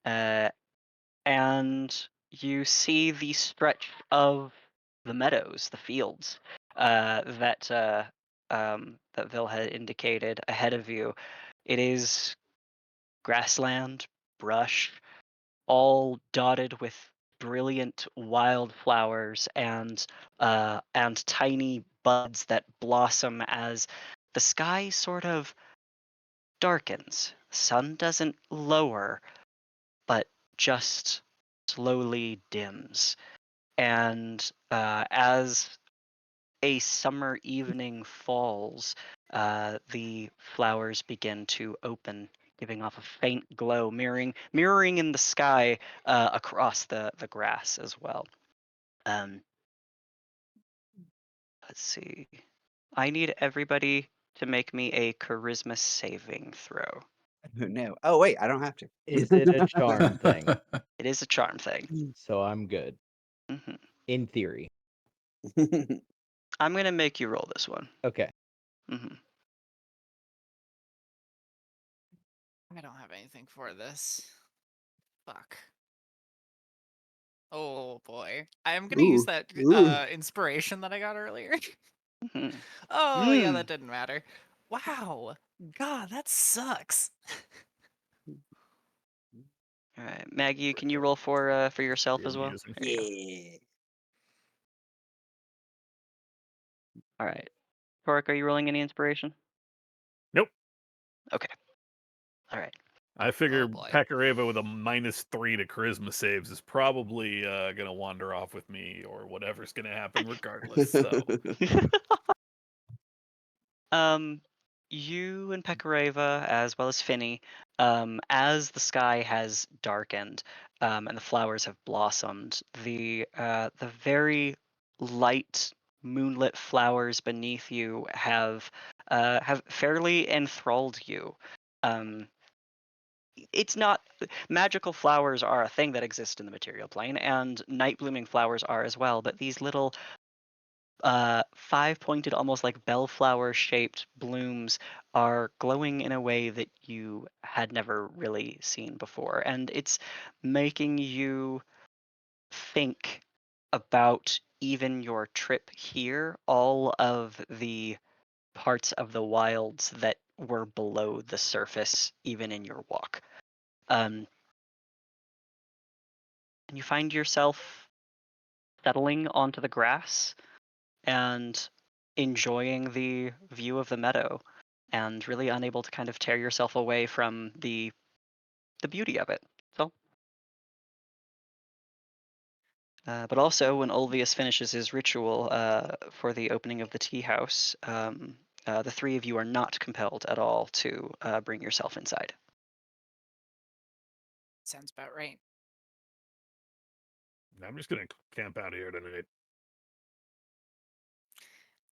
uh, and you see the stretch of the meadows, the fields that Vil had indicated ahead of you. It is grassland, brush, all dotted with brilliant wildflowers and tiny buds that blossom as the sky sort of darkens. Sun doesn't lower, but just slowly dims. And as a summer evening falls, the flowers begin to open, giving off a faint glow, mirroring in the sky across the grass as well. Um, let's see. I need everybody to make me a charisma saving throw. Oh no. Oh wait, I don't have to. Is it a charm thing? It is a charm thing. So I'm good. hmm In theory. I'm gonna make you roll this one. Okay. hmm I don't have anything for this. Fuck. Oh boy. I'm gonna use Ooh. that Ooh. inspiration that I got earlier. hmm Oh yeah, Mm. that didn't matter. Wow. God, that sucks. All right, Maggie, can you roll for yourself Yeah, as well? using- There you go. Yeah. All right, Torek, are you rolling any inspiration? Nope. Okay. All right. I figure boy. Pakareva with a -3 to charisma saves is probably gonna wander off with me or whatever's gonna happen regardless. So You and Pekareva, as well as Finny, as the sky has darkened, and the flowers have blossomed, the very light moonlit flowers beneath you have fairly enthralled you. Um, it's not magical flowers are a thing that exist in the material plane, and night blooming flowers are as well. But these little five-pointed, almost like bellflower shaped blooms are glowing in a way that you had never really seen before, and it's making you think about even your trip here, all of the parts of the wilds that were below the surface, even in your walk. And you find yourself settling onto the grass and enjoying the view of the meadow and really unable to kind of tear yourself away from the beauty of it. So but also when Ulvius finishes his ritual for the opening of the tea house, the three of you are not compelled at all to bring yourself inside. Sounds about right. I'm just gonna camp out here tonight.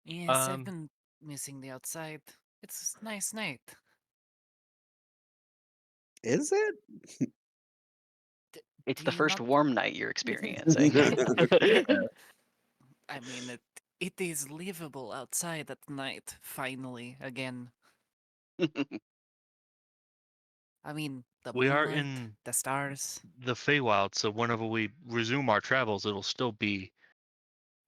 Yes, I've Um, been missing the outside. It's a nice night. Is it? It's Do the you first not? warm night you're experiencing. I mean, it is livable outside at night. Finally, again. I mean, the we are moonlight, in the stars. the Feywild, so whenever we resume our travels, it'll still be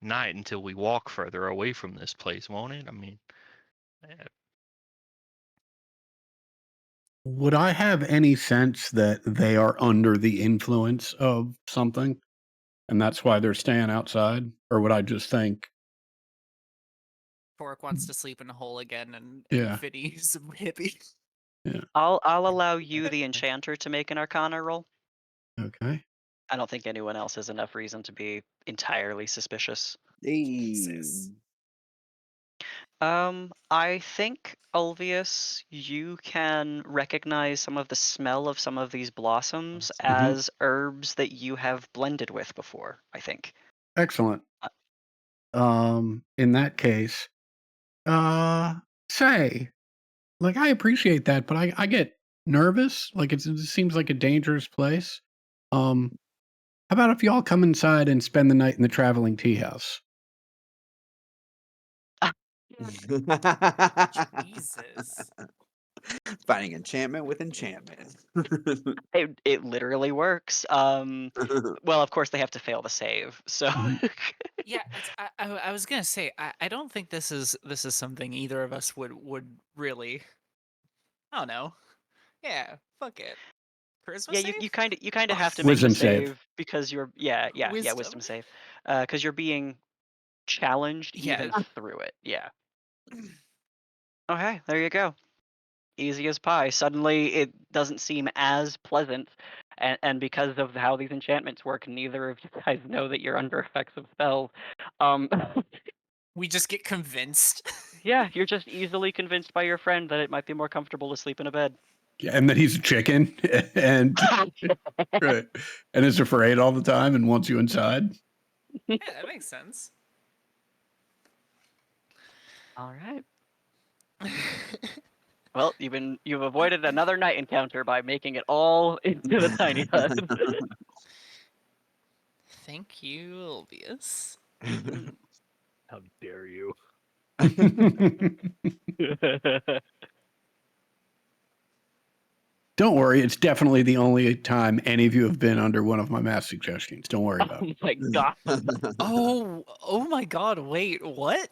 night until we walk further away from this place, won't it? I mean, eh, Would I have any sense that they are under the influence of something and that's why they're staying outside? Or would I just think, Torque wants to sleep in a hole again, and yeah, Vinny's a hippie. yeah, I'll allow you, the enchanter, to make an Arcana roll. okay. I don't think anyone else has enough reason to be entirely suspicious. Hey. Jesus. I think, Ulvius, you can recognize some of the smell of some of these blossoms as herbs that you have blended with before, I think. Excellent. Uh, In that case, uh, say, like, I appreciate that, but I get nervous. Like, it seems like a dangerous place. How about if y'all come inside and spend the night in the traveling tea house? Jesus. Fighting enchantment with enchantment. it literally works. Well, of course, they have to fail the save, so. Yeah, I was gonna say I don't think this is something either of us would really. I don't know. Yeah, fuck it. Charisma Yeah, save? you kind of have to make the Wisdom save. save because you're wisdom Wisdom. save because you're being challenged Yeah. even through it. Yeah. Okay, there you go. Easy as pie. Suddenly, it doesn't seem as pleasant, and because of how these enchantments work, neither of you guys know that you're under effects of spells. Um, We just get convinced. yeah, you're just easily convinced by your friend that it might be more comfortable to sleep in a bed. Yeah, and that he's a chicken and right, and is afraid all the time and wants you inside. Yeah, that makes sense. All right. Well, you've avoided another night encounter by making it all into the tiny hut. Thank you, Ulvius. How dare you? Don't worry, it's definitely the only time any of you have been under one of my math suggestions. Don't worry about Oh it. my god. Oh my god, wait, what?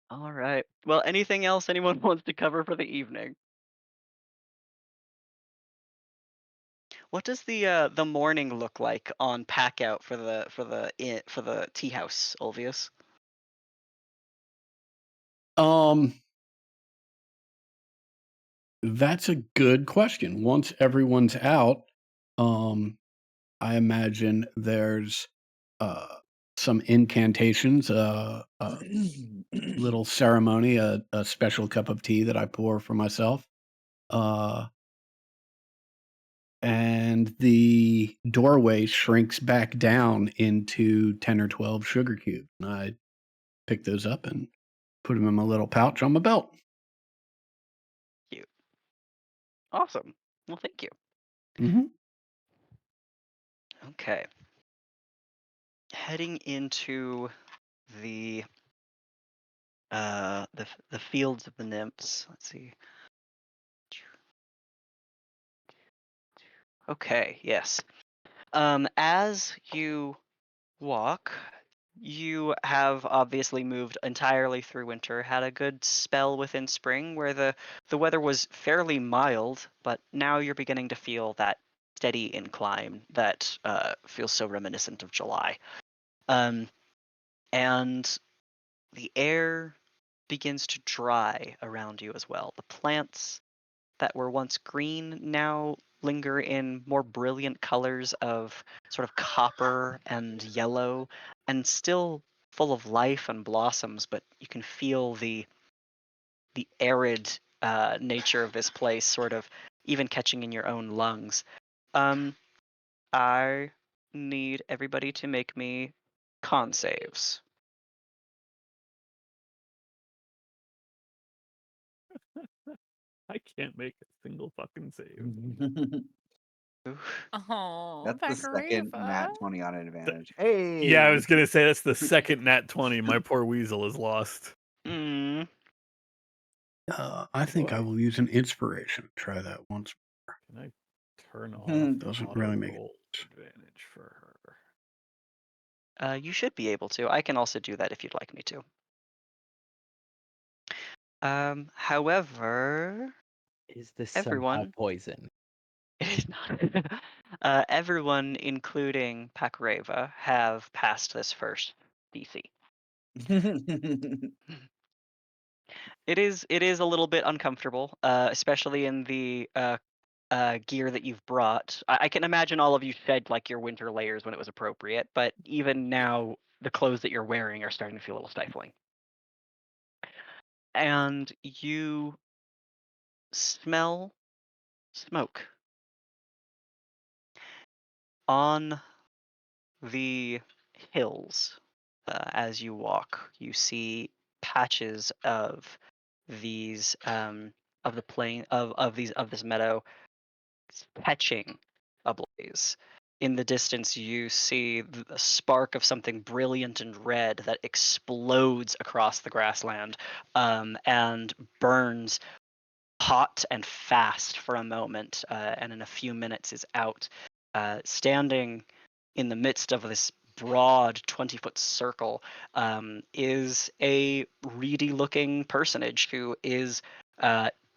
All right. Well, anything else anyone wants to cover for the evening? What does the morning look like on pack out for the tea house, Ulvius? That's a good question. Once everyone's out, I imagine there's some incantations, a little ceremony, a special cup of tea that I pour for myself. And the doorway shrinks back down into 10 or 12 sugar cubes. And I pick those up and put them in my little pouch on my belt. Cute. Awesome. Well, thank you. Mm-hmm. Okay. Heading into the the fields of the nymphs. Let's see. Okay, yes. As you walk, you have obviously moved entirely through winter, had a good spell within spring where the weather was fairly mild, but now you're beginning to feel that steady incline that feels so reminiscent of July. And the air begins to dry around you as well. The plants that were once green now linger in more brilliant colors of sort of copper and yellow, and still full of life and blossoms, but you can feel the arid nature of this place sort of even catching in your own lungs. I need everybody to make me con saves. I can't make a single fucking save. Oof. Oh, That's the second Bakareva. nat 20 on advantage. Hey. Yeah, I was gonna say that's the second nat 20. My poor weasel is lost. Mm. I think I Boy. will use an inspiration. Try that once. Can I turn off Doesn't auto really make roll advantage for her? You should be able to. I can also do that if you'd like me to. However, Is this somehow everyone, poison? it is not. Everyone, including Pakareva, have passed this first DC. It is a little bit uncomfortable, especially in the gear that you've brought. I can imagine all of you shed like your winter layers when it was appropriate, but even now, the clothes that you're wearing are starting to feel a little stifling. And you smell smoke on the hills. As you walk, you see patches of these of the plain of this meadow catching ablaze. In the distance, you see the spark of something brilliant and red that explodes across the grassland and burns hot and fast for a moment, and in a few minutes is out, standing in the midst of this broad 20-foot circle is a reedy looking personage who is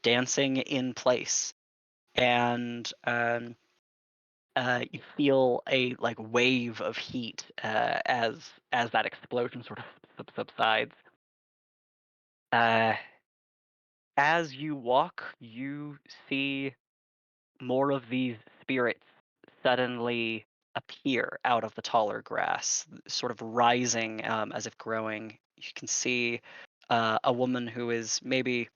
dancing in place, and you feel a like wave of heat as that explosion sort of subsides. As you walk, you see more of these spirits suddenly appear out of the taller grass, sort of rising as if growing. You can see a woman who is maybe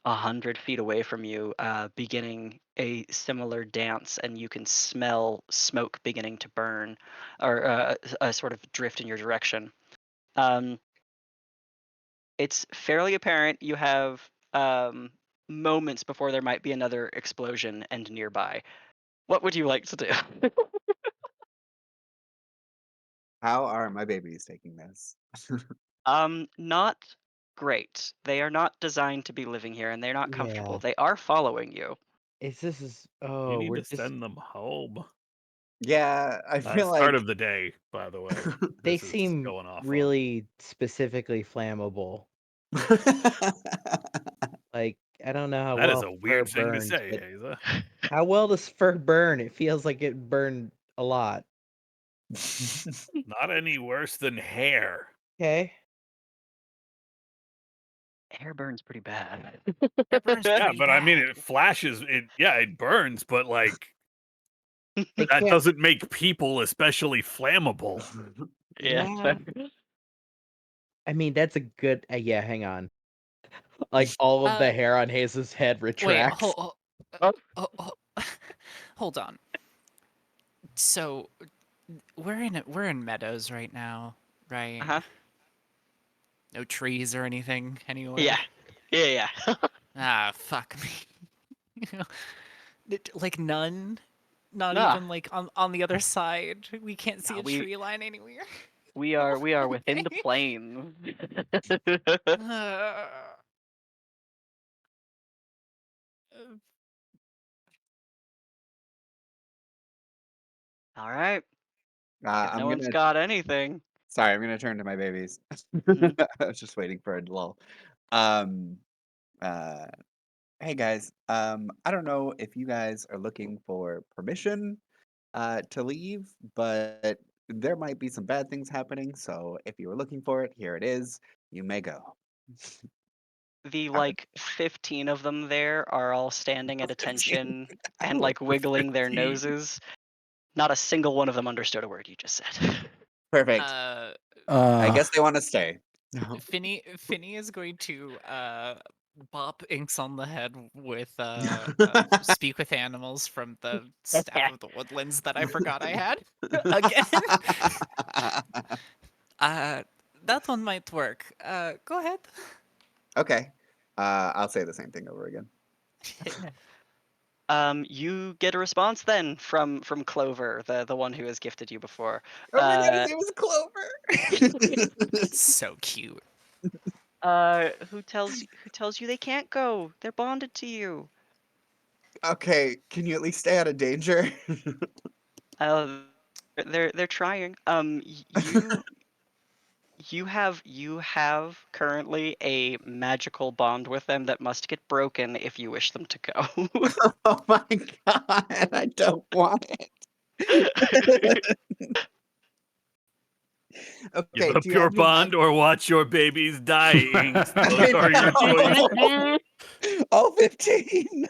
100 feet away from you, beginning a similar dance, and you can smell smoke beginning to burn or sort of drift in your direction. Um, it's fairly apparent you have moments before there might be another explosion and nearby. What would you like to do? How are my babies taking this? Not great. They are not designed to be living here, and they're not comfortable. Yeah. They are following you. You Oh, need we're to just send them home. Yeah, I feel Start like of the day, by the way. they This is seem going off on. really specifically flammable. Like, I don't know how That is well a fur weird thing to burns, say, but Haza. how well does fur burn? It feels like it burned a lot. Not any worse than hair. Okay. Hair burns pretty bad. It burns Yeah, pretty but I mean, bad. it flashes. It burns, but like They that can't. doesn't make people especially flammable. Yeah. Yeah. I mean, that's a good. Yeah, hang on. Like all of the hair on Haze's head Wait, retracts. hold on. So we're in meadows right now, right? Uh-huh. No trees or anything anywhere. Yeah. Yeah. Ah, fuck me. Like none. Not Nah. even like on the other side. We can't see Nah, a we- tree line anywhere. We are within the Okay. plains. Uh, All right. If I'm no one's gonna. got anything. Sorry, I'm gonna turn to my babies. Mhm. I was just waiting for a lull. Um. Hey guys. I don't know if you guys are looking for permission to leave, but there might be some bad things happening. So if you were looking for it, here it is. You may go. The Alright. like 15 of them there are all standing at 15. attention I and love like the wiggling their 15. noses. Not a single one of them understood a word you just said. Perfect. I guess they want to stay. Finny is going to bop Inks on the head with speak with animals from the staff of the woodlands that I forgot I had again. That one might work. Go ahead. Okay. I'll say the same thing over again. You get a response then from Clover, the one who has gifted you before. Oh my god, his name was Clover. That's so cute. Who tells you they can't go? They're bonded to you. Okay, can you at least stay out of danger? Uh, they're trying. You have currently a magical bond with them that must get broken if you wish them to go. Oh my god, I don't want it. Okay, Give up do you your have any bond or watch your babies dying. I Those are your choices. know. All 15.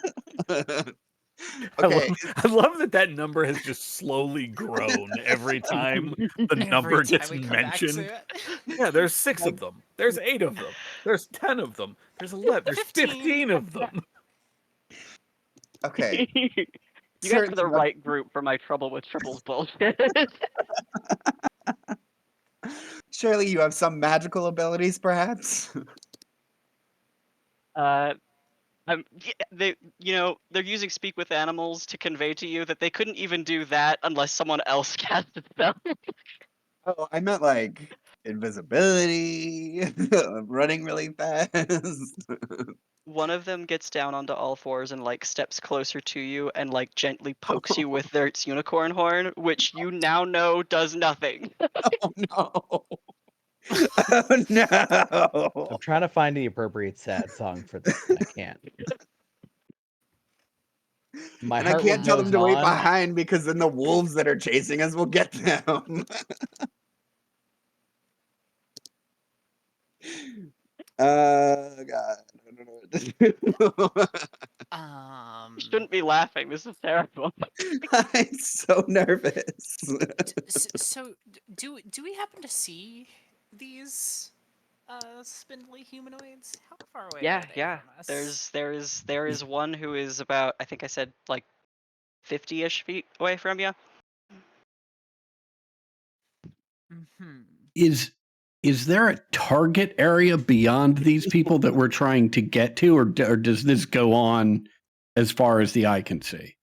Okay, I love that number has just slowly grown every time the number Every time gets we come back to mentioned. it. Yeah, there's 6 of them. There's 8 of them. There's 10 of them. There's 11. There's 15 of them. okay. You guys are Certain the of- right group for my trouble with triples bullshit. Surely you have some magical abilities, perhaps? They're using speak with animals to convey to you that they couldn't even do that unless someone else cast a spell. Oh, I meant like invisibility, running really fast. One of them gets down onto all fours and like steps closer to you and like gently pokes you with their unicorn horn, which you now know does nothing. Oh no. Oh no. I'm trying to find the appropriate sad song for this, and I can't. My And I heart can't will tell them to wait goes on. behind because then the wolves that are chasing us will get them. God. I don't know what to do. Shouldn't be laughing. This is terrible. I'm so nervous. So do we happen to see these spindly humanoids? How far away are they Yeah. from us? There is one who is about, I think I said like 50-ish feet away from you. Mm-hmm. Is there a target area beyond these people that we're trying to get to, or does this go on as far as the eye can see?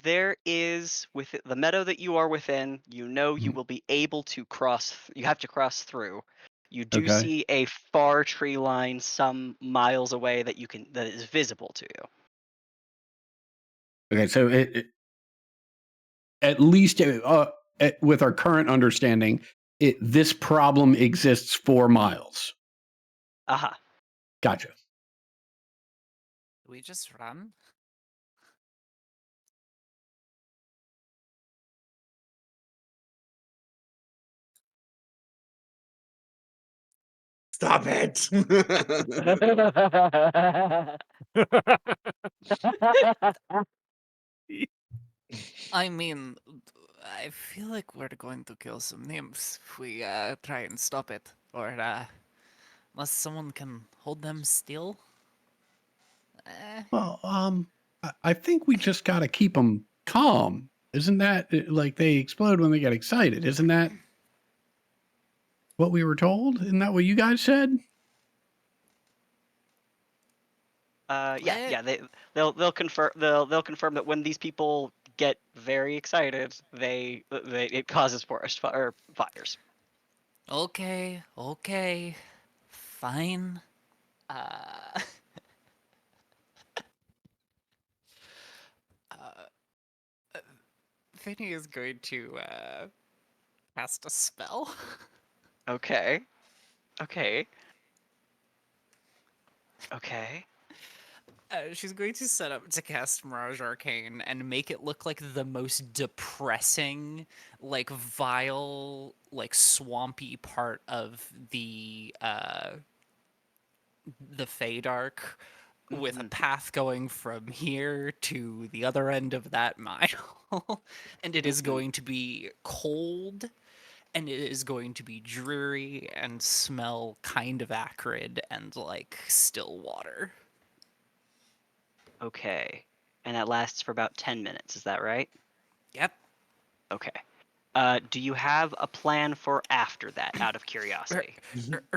There is with the meadow that you are within. You will be able to cross. You have to cross through. You do Okay. see a far tree line some miles away that is visible to you. Okay, so at least with our current understanding, this problem exists 4 miles. Aha. Gotcha. Do we just run? Stop it. I mean, I feel like we're going to kill some nymphs if we try and stop it, or unless someone can hold them still. Well, I think we just got to keep them calm. Isn't that like they explode when they get excited? Isn't that what we were told? Isn't that what you guys said? Yeah. They'll confirm they'll confirm that when these people get very excited, they it causes forest fires. Okay, fine. Uh, Finny is going to cast a spell. Okay. Okay. She's going to set up to cast Mirage Arcane and make it look like the most depressing, like vile, like swampy part of the Feydark, with a path going from here to the other end of that mile. And it is going to be cold, and it is going to be dreary and smell kind of acrid and like still water. Okay. And that lasts for about 10 minutes, is that right? Yep. Okay. Do you have a plan for after that, out of curiosity?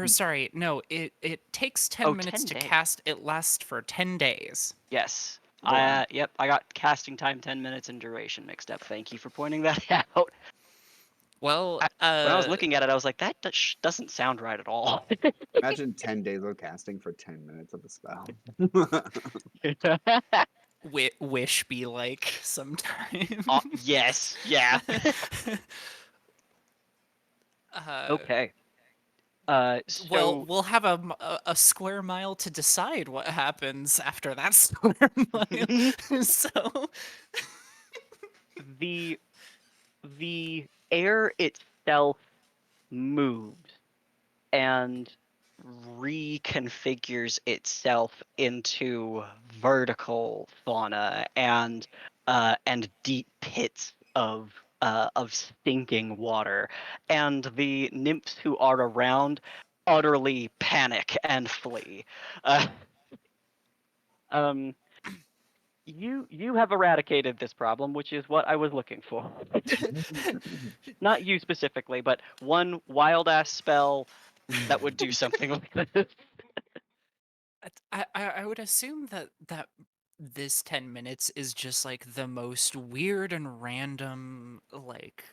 Sorry, no, it takes 10 Oh, minutes 10 to days. cast. It lasts for 10 days. Yes. Wow. Yep, I got casting time 10 minutes and duration mixed up. Thank you for pointing that out. Well, When I was looking at it, I was like, that doesn't sound right at all. Imagine 10 days of casting for 10 minutes of a spell. wish be like sometime. Yes, yeah. Okay. Well, So we'll have a square mile to decide what happens after that square mile. So the air itself moves and reconfigures itself into vertical fauna and deep pits of stinking water, and the nymphs who are around utterly panic and flee. Uh, um, you have eradicated this problem, which is what I was looking for. Not you specifically, but one wild ass spell that would do something like this. I would assume that this 10 minutes is just like the most weird and random like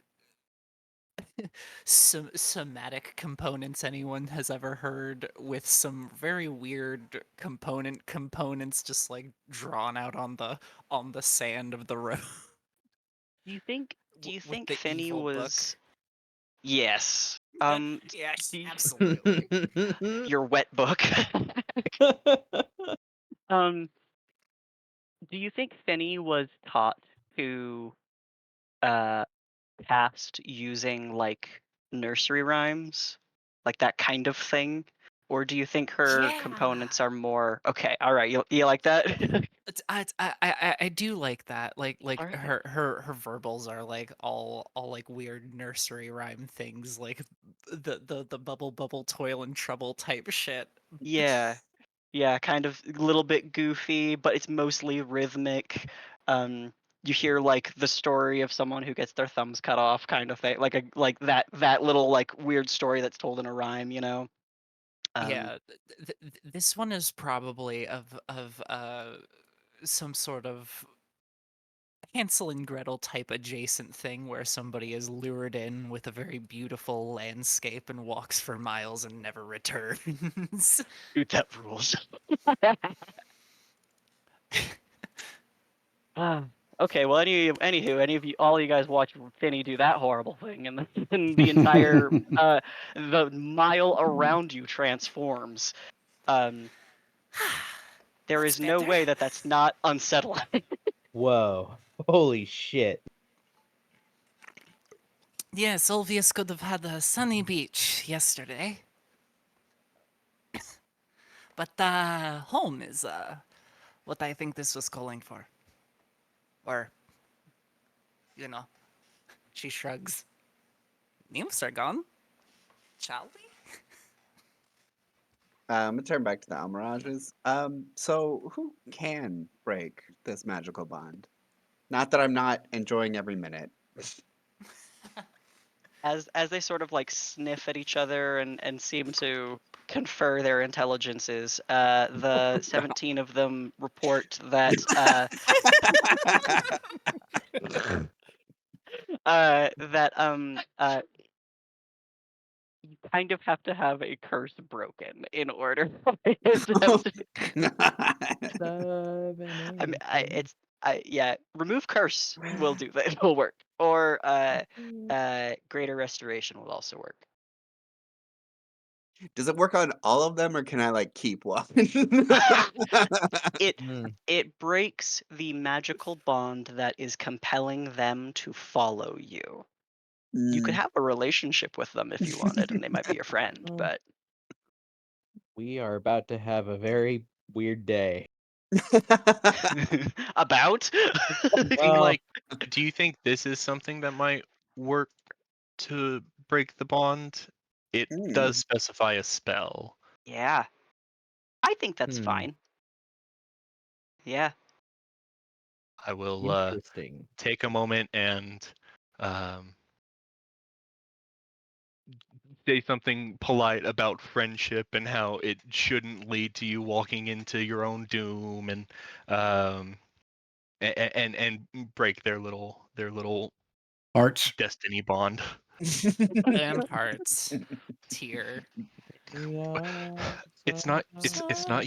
somatic components anyone has ever heard, with some very weird components just like drawn out on the sand of the road. Do you think With the Finny evil book. was? Yes. Yes, do you- absolutely. your wet book. um, do you think Finny was taught to cast using like nursery rhymes, like that kind of thing? Or do you think her components are more okay? All right, you like that? I do like that. Like Alright. her verbals are like all like weird nursery rhyme things, like the bubble toil and trouble type shit. Yeah, kind of a little bit goofy, but it's mostly rhythmic. You hear like the story of someone who gets their thumbs cut off, kind of thing, like that little like weird story that's told in a rhyme, you know. Yeah, this one is probably of some sort of Hansel and Gretel type adjacent thing where somebody is lured in with a very beautiful landscape and walks for miles and never returns. Dude, that rules. Okay, well, anywho, any of you, all you guys watch Finny do that horrible thing, and then the entire the mile around you transforms. There That's is no way that that's not unsettling. Whoa. Holy shit. Yes, Ulvius could have had a sunny beach yesterday. But home is what I think this was calling for. Or, you know, she shrugs. Nymphs are gone. Shall we? I'm gonna turn back to the Almirages. So who can break this magical bond? Not that I'm not enjoying every minute. As they sort of like sniff at each other and seem to confer their intelligences, the 17 of them report that you kind of have to have a curse broken in order for it Oh, to- God. yeah, remove curse will do that. It'll work. Or greater restoration will also work. Does it work on all of them, or can I like keep one? It Hmm. it breaks the magical bond that is compelling them to follow you. You could Mm. have a relationship with them if you wanted, and they might be your friend, Oh. but We are about to have a very weird day. about Thinking, Well- like, do you think this is something that might work to break the bond? It does specify a spell. yeah. I think that's Hmm. fine. Yeah. I will Interesting. take a moment and say something polite about friendship and how it shouldn't lead to you walking into your own doom, and break their little Arts. destiny bond. And hearts. Tear. It's not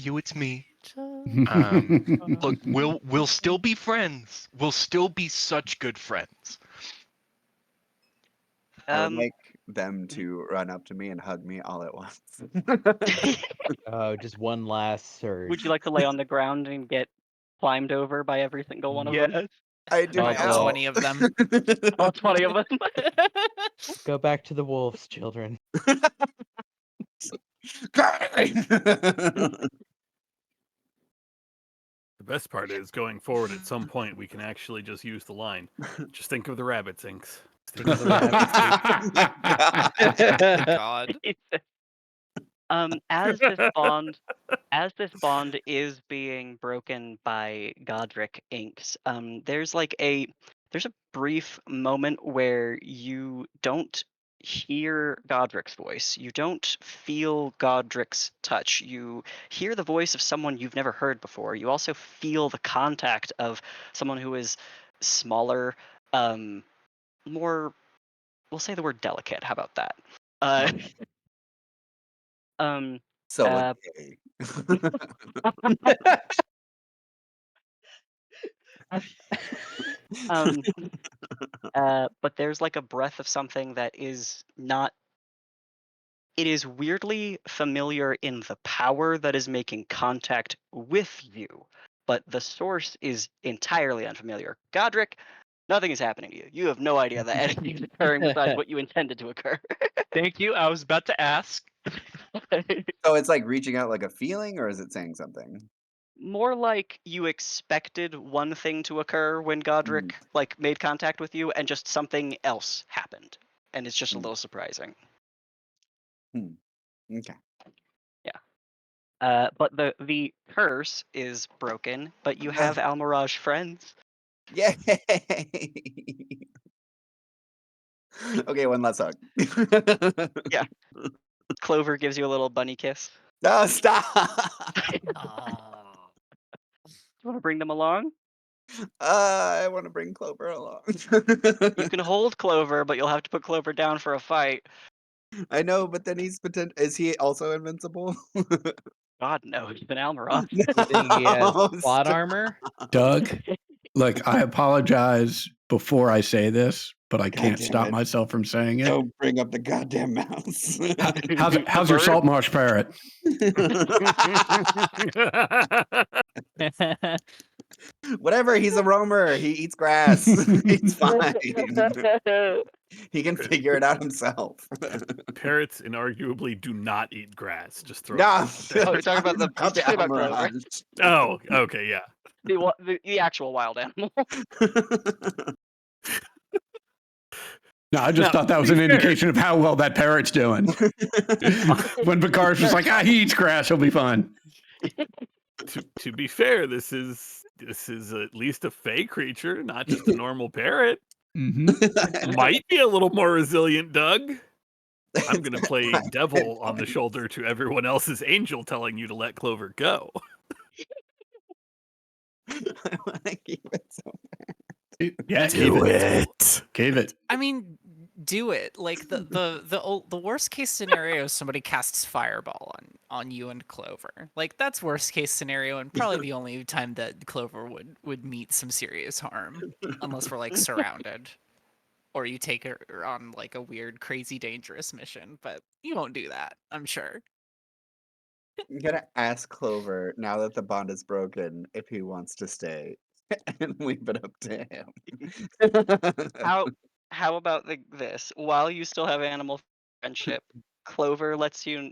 you, it's me. Um, Look, we'll still be friends. We'll still be such good friends. I would like them to run up to me and hug me all at once. Oh, just one last surge. Would you like to lay on the ground and get climbed over by every single one of them? Yes. I do Oh, now. well. 20 of them. All 20 of them. Go back to the wolves, children. The best part is going forward at some point we can actually just use the line. Just think of the rabbit sinks. Think of the rabbit sinks. God. As this bond is being broken by Godric Inks, there's a brief moment where you don't hear Godric's voice. You don't feel Godric's touch. You hear the voice of someone you've never heard before. You also feel the contact of someone who is smaller, more, we'll say the word delicate. How about that? So Uh, okay. but there's like a breath of something that is not. It is weirdly familiar in the power that is making contact with you, but the source is entirely unfamiliar. Godric, nothing is happening to you. You have no idea that anything is occurring besides what you intended to occur. Thank you. I was about to ask. So it's like reaching out like a feeling, or is it saying something? More like you expected one thing to occur when Godric like made contact with you, and just something else happened, and it's just a little surprising. Okay. But the curse is broken, but you have Almirage friends. Yay! Okay, one last hug. Yeah. Clover gives you a little bunny kiss. No, stop! You want to bring them along? I want to bring Clover along. You can hold Clover, but you'll have to put Clover down for a fight. I know, but then he's is he also invincible? God, no, he's an Almirage. You think he has No, plot stop. armor? Doug, like I apologize before I say this, but I can't damn stop it. myself from saying it. Don't bring up the goddamn mouse. How's your bird? salt marsh parrot? Whatever, he's a roamer. He eats grass. He's fine. He can figure it out himself. Parrots inarguably do not eat grass. Just throw. No, Oh, you're talking about the about the you're talking about Clover. Almirage. Oh, okay, yeah. The actual wild animal. No, I just No, thought that was to an be fair- indication of how well that parrot's doing. When Picard's just like, he eats grass, he'll be fine. To be fair, this is at least a fey creature, not just a normal parrot. Might be a little more resilient, Doug. I'm gonna play devil on the shoulder to everyone else's angel telling you to let Clover go. I want to keep it so Yeah, Do give it. Give it. I mean, do it. Like the worst case scenario is somebody casts fireball on you and Clover. Like that's worst case scenario, and probably the only time that Clover would meet some serious harm, unless we're like surrounded, or you take her on like a weird, crazy, dangerous mission. But you won't do that, I'm sure. I'm gonna ask Clover now that the bond is broken if he wants to stay, and leave it up to him. How about this? While you still have animal friendship, Clover lets you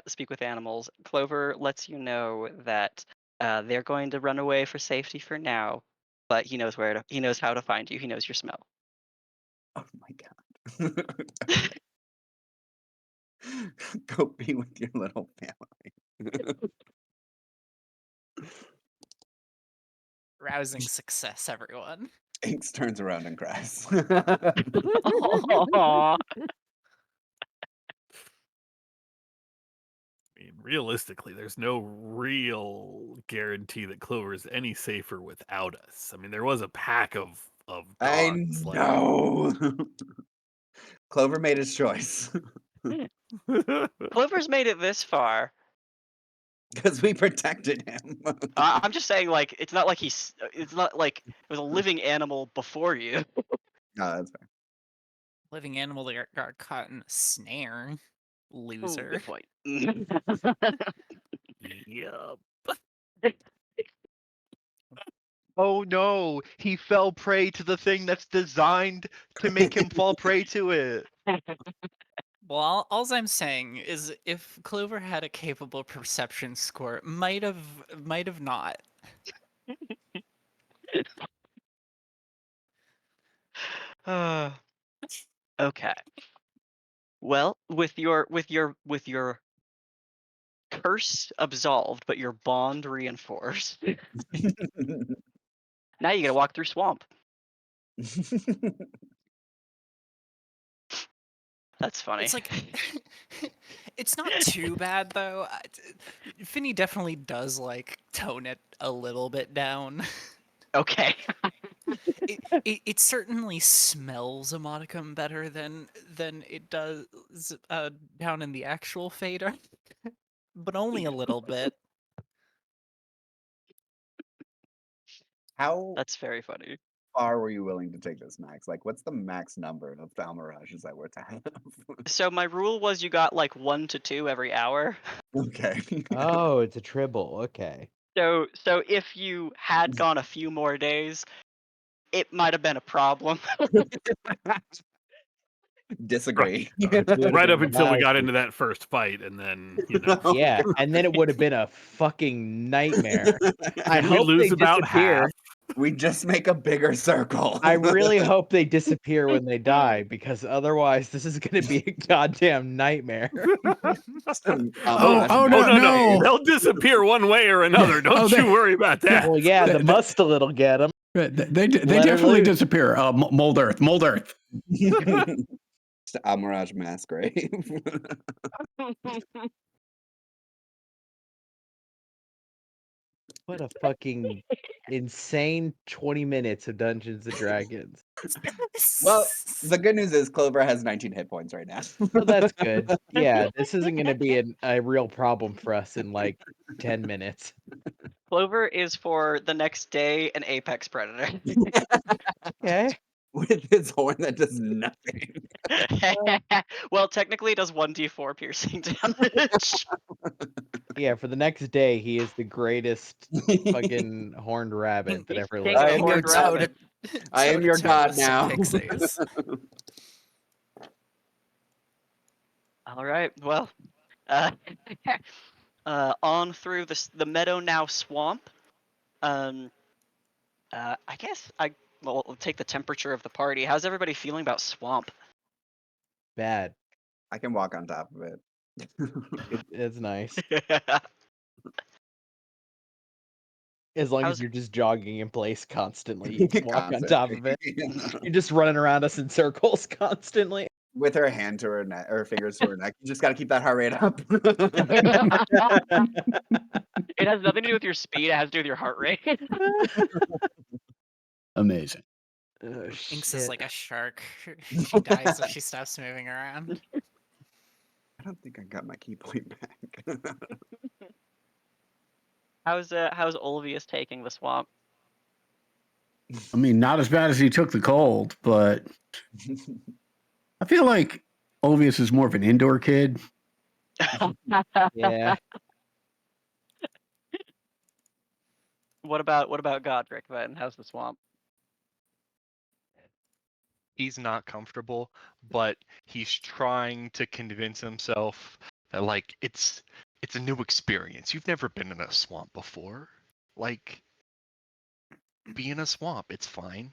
speak with animals. Clover lets you know that they're going to run away for safety for now, but he knows he knows how to find you. He knows your smell. Oh my god. Go be with your little family. Rousing success, everyone. Inks turns around and cries. Aw. I mean, realistically, there's no real guarantee that Clover is any safer without us. I mean, there was a pack of I dogs. know. Clover made his choice Clover's made it this far. because we protected him. I'm just saying, like, it's not like it's not like it was a living animal before you. No, that's fair. Living animal that got caught in a snare. Ooh, Loser. good point. Yup. Oh no, he fell prey to the thing that's designed to make him fall prey to it. Well, all I'm saying is if Clover had a capable perception score, might have not. Okay. Well, with your curse absolved, but your bond reinforced. Now you gotta walk through swamp. That's funny. It's like it's not too bad though. Finny definitely does like tone it a little bit down. Okay. It certainly smells a modicum better than it does down in the actual fader, but only a little bit. How That's very funny. far were you willing to take this, Max? Like, what's the max number of Almirages that were to have? So my rule was you got like 1 to 2 every hour. Okay. Oh, it's a tribble. Okay. So if you had gone a few more days, it might have been a problem. Disagree. Right up until we got into that first fight, and then Yeah, and then it would have been a fucking nightmare. I we hope lose they about disappear. half. We just make a bigger circle. I really hope they disappear when they die, because otherwise this is going to be a goddamn nightmare. Oh, no. They'll disappear one way or another. Don't you worry about that. Well, yeah, the Musta will get them. They definitely disappear. Mold Earth. Just Almirage mass grave. What a fucking insane 20 minutes of Dungeons and Dragons. Well, the good news is Clover has 19 hit points right now. Well, that's good. Yeah, this isn't going to be a real problem for us in like 10 minutes. Clover is for the next day an apex predator. Okay. With his horn that does nothing. Well, technically it does 1d4 piercing damage. Yeah, for the next day, he is the greatest fucking horned rabbit that ever King lived. of the horned rabbit. I am your god now. All right. Well, uh, on through the meadow now swamp. I guess we'll take the temperature of the party. How's everybody feeling about swamp? Bad. I can walk on top of it. It's nice. As long How's- as you're just jogging in place constantly, you can walk on top of it. Constantly. You're just running around us in circles constantly. With her hand to her neck, or fingers to her neck. You just got to keep that heart rate up. It has nothing to do with your speed. It has to do with your heart rate. Amazing. Oh, Inks is shit. like a shark. She dies if she stops moving around. I don't think I got my key point back. How's Olvius taking the swamp? I mean, not as bad as he took the cold, but I feel like Olvius is more of an indoor kid. Yeah. What about Godric then? How's the swamp? He's not comfortable, but he's trying to convince himself that like it's a new experience. You've never been in a swamp before. Like, be in a swamp. It's fine.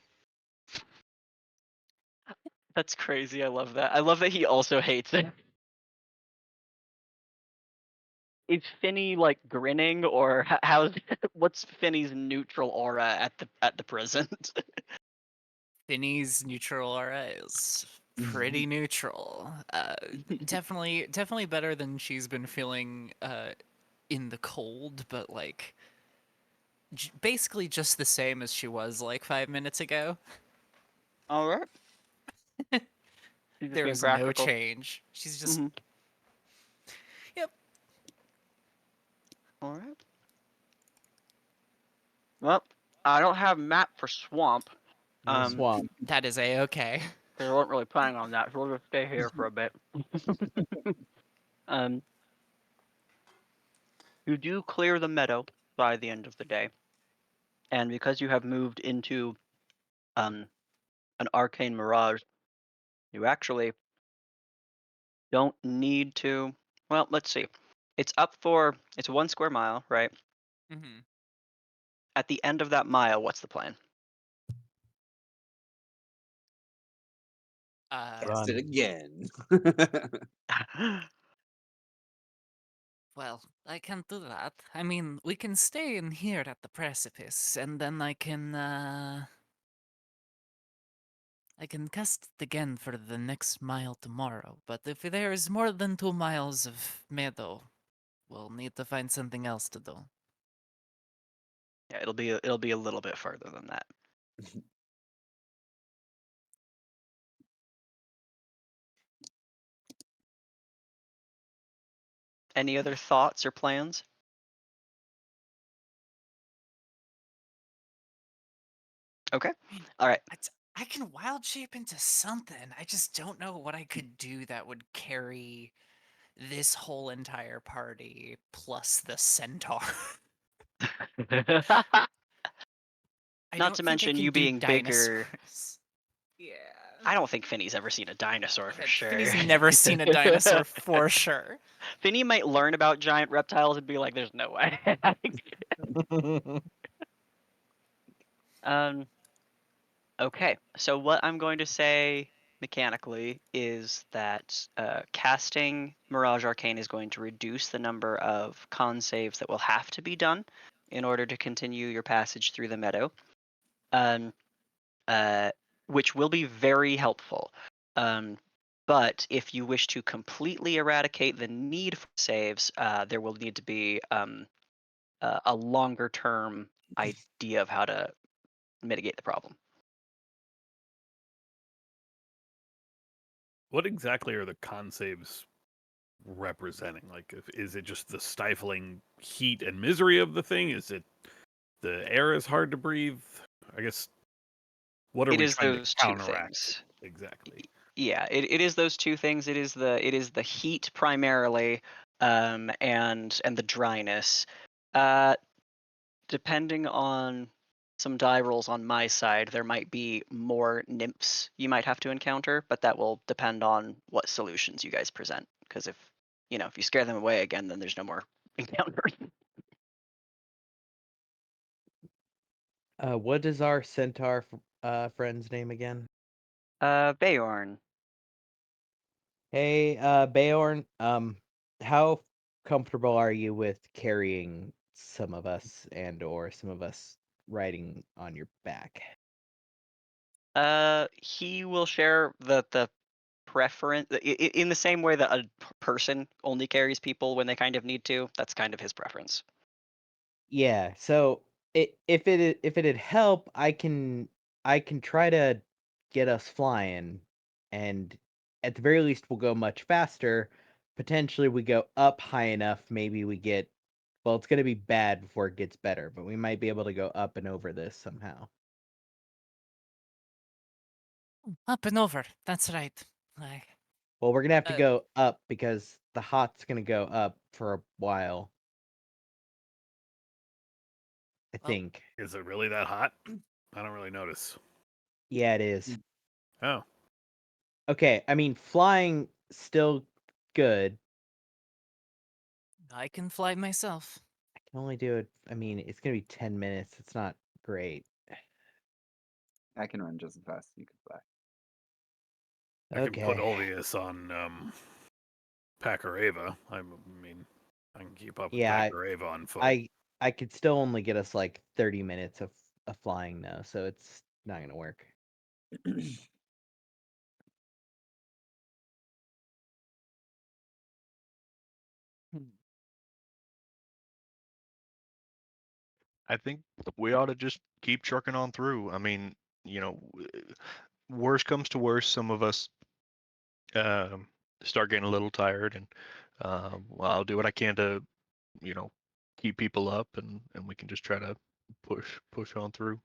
That's crazy. I love that. I love that he also hates it. Is Finny like grinning, or how's what's Finny's neutral aura at the present? Finny's neutral aura is pretty neutral. Definitely better than she's been feeling in the cold, but like basically just the same as she was like 5 minutes ago. All right. There is no change. She's just Yep. All right. Well, I don't have map for swamp. Swamp. That is a-okay. They weren't really planning on that, so we'll just stay here for a bit. You do clear the meadow by the end of the day, and because you have moved into an arcane mirage, you actually don't need to. Well, let's see. It's 1 square mile, right? Mm-hmm. At the end of that mile, what's the plan? Cast it again. Well, I can't do that. I mean, we can stay in here at the precipice, and then I can cast it again for the next mile tomorrow. But if there is more than 2 miles of meadow, we'll need to find something else to do. Yeah, it'll be a little bit further than that. Any other thoughts or plans? Okay. All right. I can wild shape into something. I just don't know what I could do that would carry this whole entire party plus the centaur. Not to mention you being bigger. Yeah. I don't think Finny's ever seen a dinosaur for sure. Finny's never seen a dinosaur for sure. Finny might learn about giant reptiles and be like, "There's no way." Okay, so what I'm going to say mechanically is that casting Mirage Arcane is going to reduce the number of con saves that will have to be done in order to continue your passage through the meadow, which will be very helpful. But if you wish to completely eradicate the need for saves, there will need to be a longer term idea of how to mitigate the problem. What exactly are the con saves representing? Like, is it just the stifling heat and misery of the thing? Is it the air is hard to breathe? I guess. What are we trying to counteract? Exactly. Yeah, it is those two things. It is the heat primarily, and the dryness. Depending on some die rolls on my side, there might be more nymphs you might have to encounter, but that will depend on what solutions you guys present. because if you scare them away again, then there's no more encounters. What is our centaur friend's name again? Bayorn. Hey, Bayorn, how comfortable are you with carrying some of us or some of us riding on your back? He will share the preference in the same way that a person only carries people when they kind of need to. That's kind of his preference. Yeah, so if it'd help, I can try to get us flying, and at the very least we'll go much faster. Potentially we go up high enough, maybe we get, well, it's gonna be bad before it gets better, but we might be able to go up and over this somehow. Up and over. That's right. Like, Well, we're gonna have to Uh, go up because the hot's gonna go up for a while. I Well- think. Is it really that hot? I don't really notice. Yeah, it is. Oh, Okay, I mean flying still good. I can fly myself. I can only do it. I mean, it's gonna be 10 minutes. It's not great. I can run just as fast as you can fly. I can put Okay. Ulvius on Pacareva. I mean, I can keep up with Yeah, Pacareva on foot. I could still only get us like 30 minutes of flying though, so it's not gonna work. I think we ought to just keep trucking on through. I mean, worst comes to worst, some of us um, start getting a little tired, and well, I'll do what I can to, you know, keep people up, and we can just try to push on through.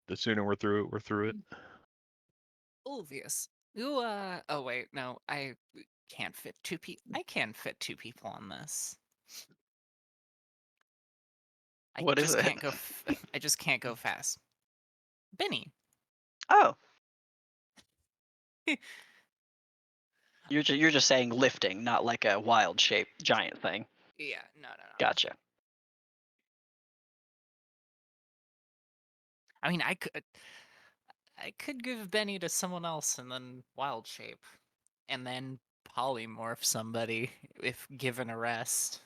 The sooner we're through it, we're through it. Ulvius. You, oh wait, no, I can't fit two people. I can fit two people on this. I What is just it? can't go. I just can't go fast. Benny. Oh. You're just saying lifting, not like a wild shape giant thing. Yeah, no. Gotcha. I mean, I could give Benny to someone else and then wild shape, and then polymorph somebody if given a rest.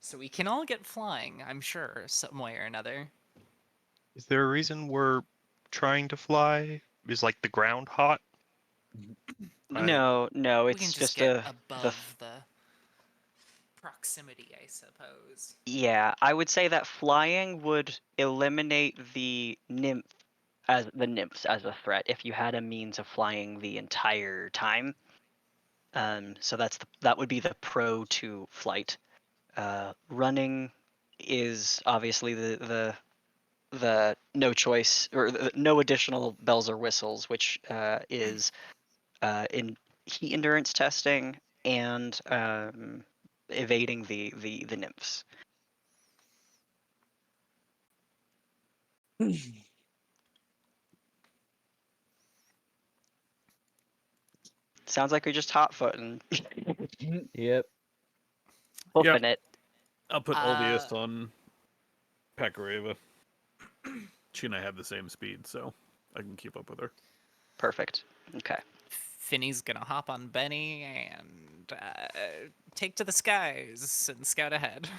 So we can all get flying, I'm sure, some way or another. Is there a reason we're trying to fly? Is like the ground hot? No, We it's can just just get the above the proximity, I suppose. yeah. I would say that flying would eliminate the nymphs as a threat if you had a means of flying the entire time. So that would be the pro to flight. Running is obviously the no choice or no additional bells or whistles, which is in heat endurance testing and evading the nymphs. Sounds like you're just hot footing, Yep. hoofing it. I'll put Uh, Ulvius on Pacareva. She and I have the same speed, so I can keep up with her. Perfect. Okay. Finny's gonna hop on Benny and take to the skies and scout ahead.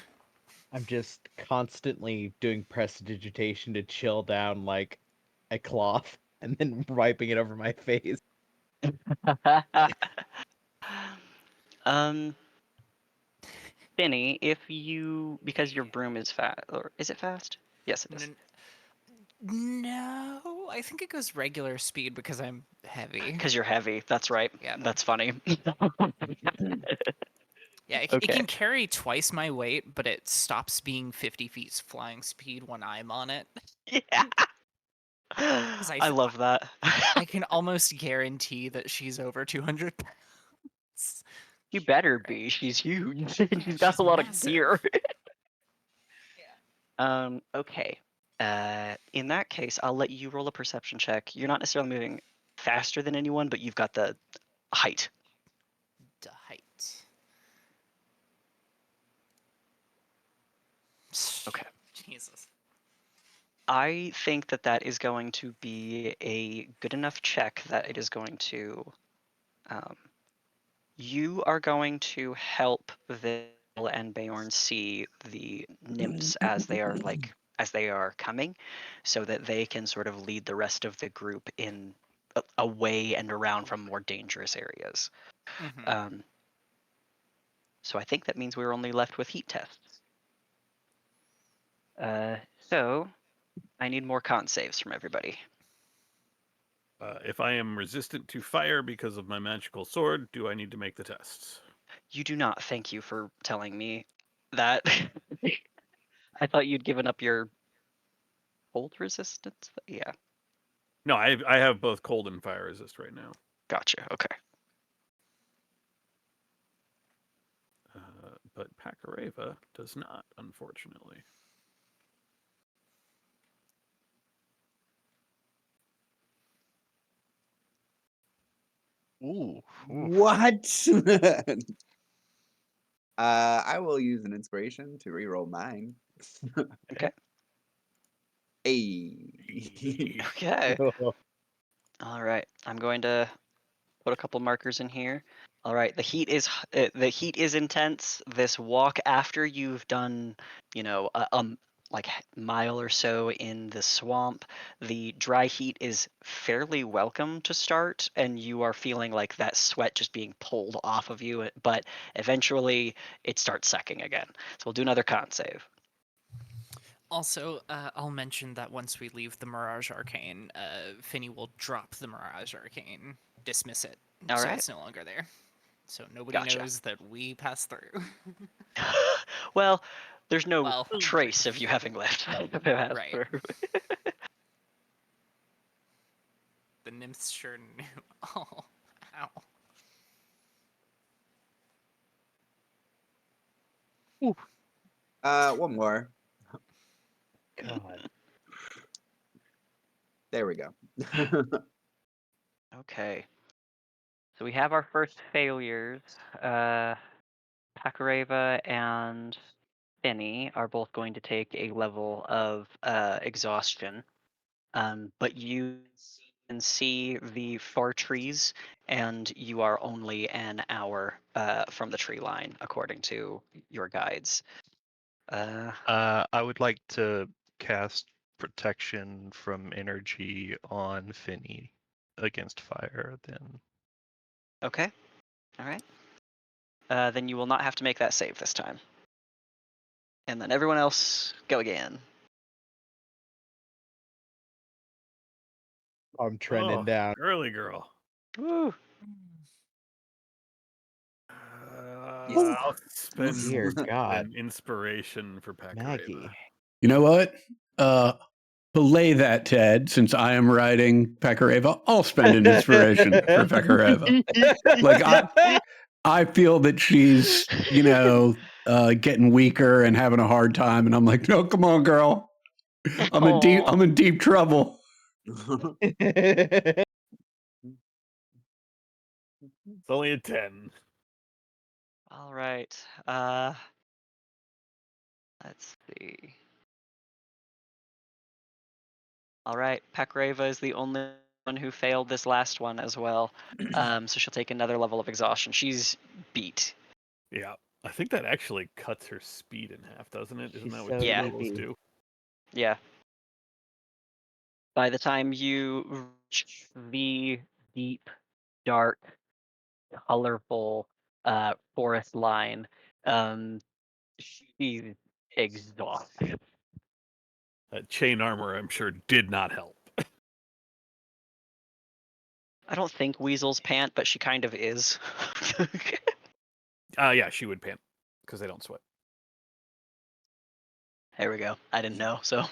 I'm just constantly doing prestidigitation to chill down like a cloth and then wiping it over my face. Finny, because your broom is fast, or is it fast? Yes, it is. No, I think it goes regular speed because I'm heavy. Because you're heavy. That's right. Yeah. That's funny. Yeah, it Okay. can carry twice my weight, but it stops being 50 feet flying speed when I'm on it. Yeah. I I love that. I can almost guarantee that she's over 200 pounds. You better Right. be. She's huge. She's got She's a lot massive. of gear. Yeah. Okay. In that case, I'll let you roll a perception check. You're not necessarily moving faster than anyone, but you've got the height. I think that that is going to be a good enough check that it is going to. You are going to help Vil and Beorn see the nymphs as they are coming, so that they can sort of lead the rest of the group in away and around from more dangerous areas. Mhm. So I think that means we're only left with heat tests. So I need more con saves from everybody. If I am resistant to fire because of my magical sword, do I need to make the tests? You do not. Thank you for telling me that. I thought you'd given up your cold resistance. Yeah, No, I have both cold and fire resist right now. gotcha. Okay. But Pakareva does not, unfortunately. Ooh. What? I will use an inspiration to reroll mine. Okay. Hey. Okay. All right. I'm going to put a couple markers in here. All right. The heat is intense. This walk after you've done, like mile or so in the swamp, the dry heat is fairly welcome to start, and you are feeling like that sweat just being pulled off of you. But eventually, it starts sucking again. So we'll do another con save. Also, I'll mention that once we leave the Mirage Arcane, Finny will drop the Mirage Arcane, dismiss it, All so right. it's no longer there. So nobody Gotcha. knows that we passed through. Well, there's no Well, trace of you having left. Right. The nymphs sure knew. Oh, ow. One more. God. There we go. Okay. So we have our first failures. Pakareva and Finny are both going to take a level of exhaustion. But you can see the far trees, and you are only an hour from the tree line, according to your guides. I would like to cast protection from energy on Finny against fire. Then Okay. All right. Then you will not have to make that save this time. And then everyone else, go again. I'm trending down. Girly girl. Woo. I'll spend Dear God. an inspiration for Pakareva. Maggie. You know what? Belay that, Ted, since I am writing Pakareva, I'll spend an inspiration for Pakareva. Like, I feel that she's, getting weaker and having a hard time, and I'm like, no, come on, girl. I'm in deep trouble. It's only a 10. All right. Let's see. All right. Pakreva is the only one who failed this last one as well. So she'll take another level of exhaustion. She's beat. Yeah. I think that actually cuts her speed in half, doesn't it? Isn't She's that what so two Yeah. levels easy. do? Yeah. By the time you reach the deep, dark, colorful forest line, she's exhausted. That chain armor, I'm sure, did not help. I don't think weasels pant, but she kind of is. Yeah, she would pant because they don't sweat. There we go. I didn't know, so.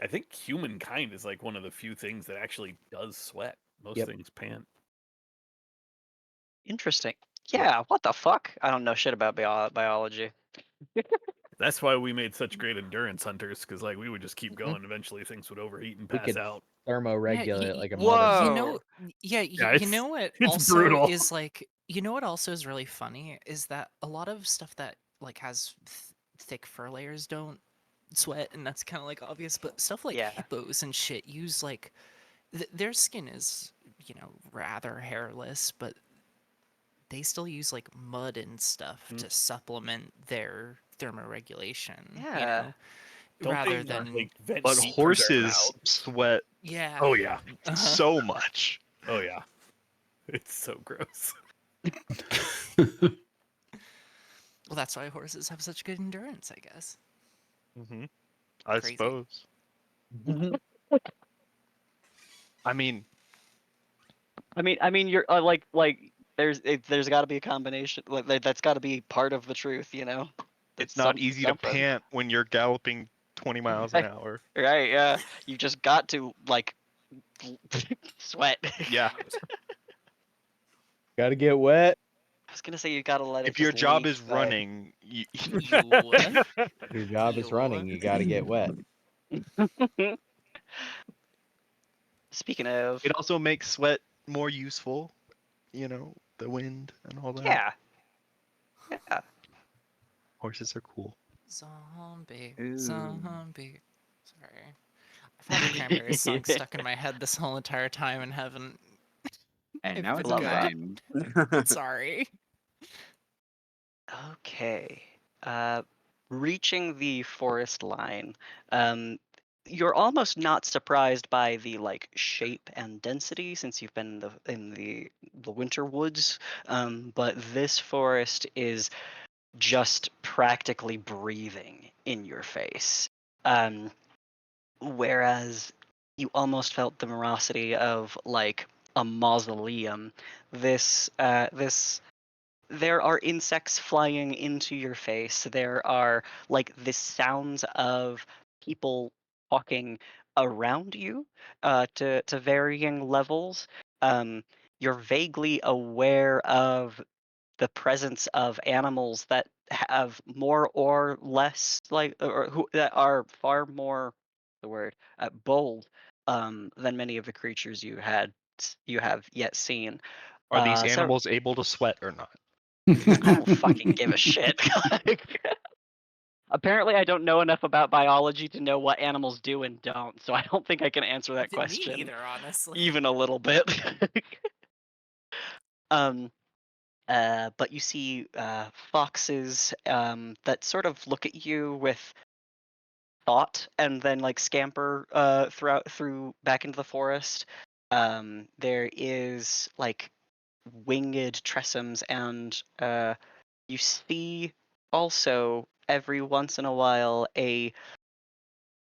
I think humankind is like one of the few things that actually does sweat. Most Yep. things pant. Interesting. Yeah, what the fuck? I don't know shit about biology. That's why we made such great endurance hunters, because like we would just keep going. Eventually, things would overheat and We pass could out. thermoregulate like a Whoa. mother. You know, yeah, Yeah, you know what it's also brutal. is like, you know what also is really funny is that a lot of stuff that like has thick fur layers don't sweat, and that's kind of like obvious. But stuff like Yeah. hippos and shit use like their skin is, you know, rather hairless, but they still use like mud and stuff Mm. to supplement their thermoregulation. You Yeah. know, Don't rather they, than like, vent But heat from their horses mouths? sweat yeah. Oh yeah. Uh-huh. so much. Oh yeah. It's so gross. Well, that's why horses have such good endurance, I guess. Hmm I Crazy. suppose. I mean, I mean, you're like there's got to be a combination. That's got to be part of the truth, you know. it's That's not easy to something. pant when you're galloping 20 miles an hour. Right? Yeah. You just got to like sweat. Yeah. Gotta get wet. I was gonna say you gotta let it. If your just job leak, is but- running, You. Your job is running. You gotta get wet. Speaking of, it also makes sweat more useful. You know, the wind and all that. yeah, yeah. Horses are cool. Zombie. Ooh. Zombie. Sorry. I've had the Cranberries song stuck in my head this whole entire time and haven't. And If now it's it's good. mine. Sorry. Okay. Reaching the forest line. You're almost not surprised by the like shape and density since you've been in the winter woods. But this forest is just practically breathing in your face. Whereas you almost felt the morosity of like a mausoleum. This there are insects flying into your face. There are like the sounds of people talking around you to varying levels. You're vaguely aware of the presence of animals that have more or less like or who that are far more the word bold than many of the creatures you have yet seen. Are these So animals able to sweat or not? I don't fucking give a shit. Apparently, I don't know enough about biology to know what animals do and don't, so I don't think I can answer that Me question neither, honestly. even a little bit. um, but you see foxes that sort of look at you with thought and then like scamper through back into the forest. There is like winged tressums, and you see also every once in a while a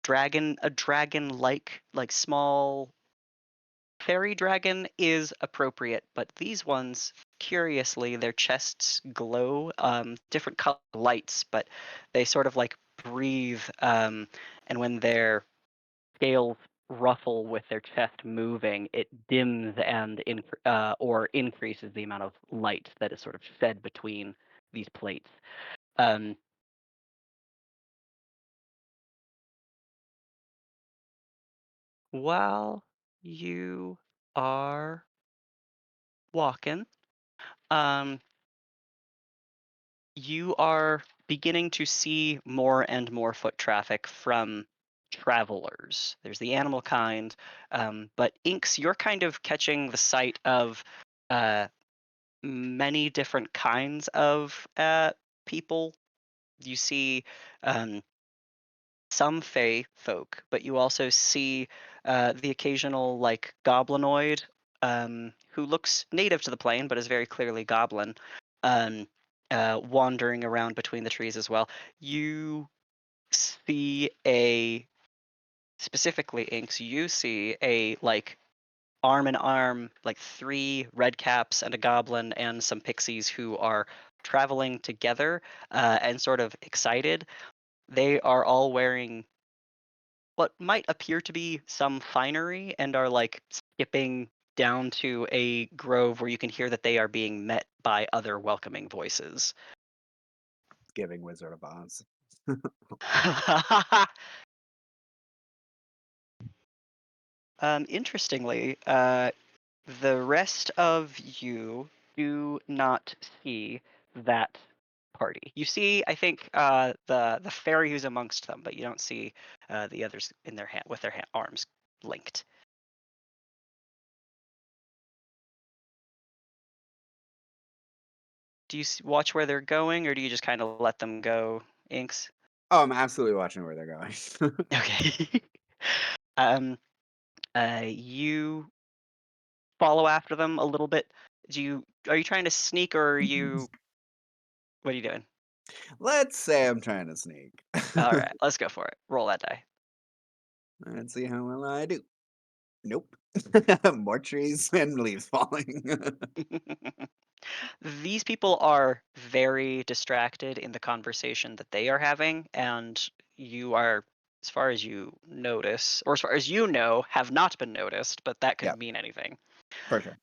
dragon like small fairy dragon is appropriate, but these ones, curiously, their chests glow different color lights, but they sort of like breathe, and when their scales ruffle with their chest moving, it dims and or increases the amount of light that is sort of shed between these plates. Um, while you are walking, um, you are beginning to see more and more foot traffic from travelers. There's the animal kind, but Inks, you're kind of catching the sight of uh, many different kinds of people. You see some Fey folk, but you also see the occasional like goblinoid who looks native to the plane but is very clearly goblin, um, wandering around between the trees as well. You see specifically Inks, you see a like arm in arm, like 3 red caps and a goblin and some pixies who are traveling together and sort of excited. They are all wearing what might appear to be some finery and are like skipping down to a grove where you can hear that they are being met by other welcoming voices. Giving Wizard of Oz. Interestingly, the rest of you do not see that party. You see, I think the fairy who's amongst them, but you don't see the others in their hand with their arms linked. Do you watch where they're going, or do you just kind of let them go, Inks? Oh, I'm absolutely watching where they're going. Okay. um, you follow after them a little bit. Are you trying to sneak, or are you? What are you doing? Let's say I'm trying to sneak. All right, let's go for it. Roll that die. Let's see how well I do. Nope. More trees and leaves falling. These people are very distracted in the conversation that they are having, and you are, as far as you notice, or as far as you know, have not been noticed, but that could Yep. mean anything. For sure.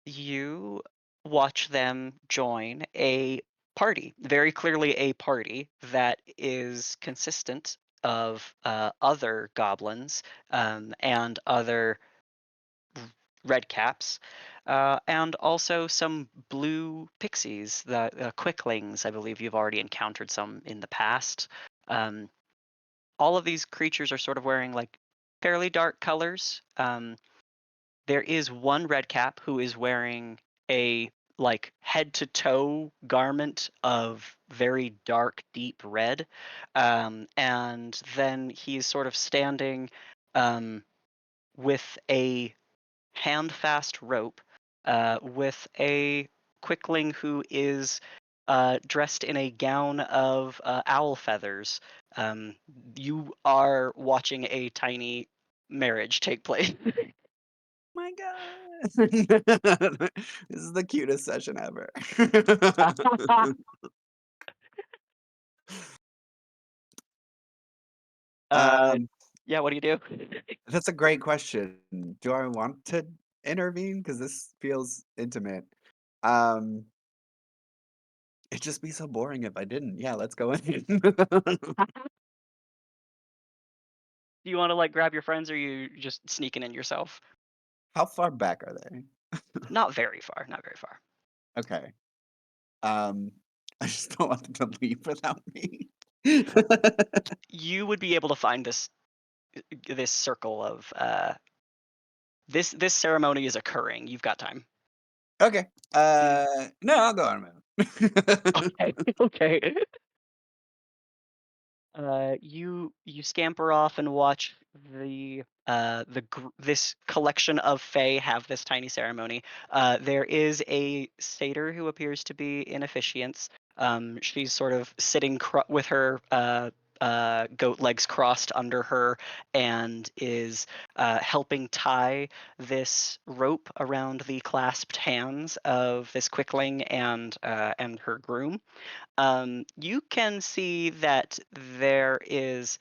You watch them join a party, very clearly a party that is consistent of other goblins and other red caps, and also some blue pixies, the quicklings. I believe you've already encountered some in the past. Um, all of these creatures are sort of wearing like fairly dark colors. There is one red cap who is wearing a like head to toe garment of very dark, deep red, and then he's sort of standing with a handfast rope with a quickling who is dressed in a gown of owl feathers. You are watching a tiny marriage take place. My God. This is the cutest session ever. uh, um, yeah, what do you do? that's a great question. Do I want to intervene? Because this feels intimate. Um, it'd just be so boring if I didn't. Yeah, let's go in. Do you want to like grab your friends, or are you just sneaking in yourself? How far back are they? Not very far. Not very far. Okay. I just don't want them to leave without me. You would be able to find this circle of this ceremony is occurring. You've got time. Okay. No, I'll go on my own. Okay. Okay. You scamper off and watch this collection of fae have this tiny ceremony. There is a satyr who appears to be in officiance. She's sort of sitting with her goat legs crossed under her and is helping tie this rope around the clasped hands of this quickling and her groom. You can see that there is,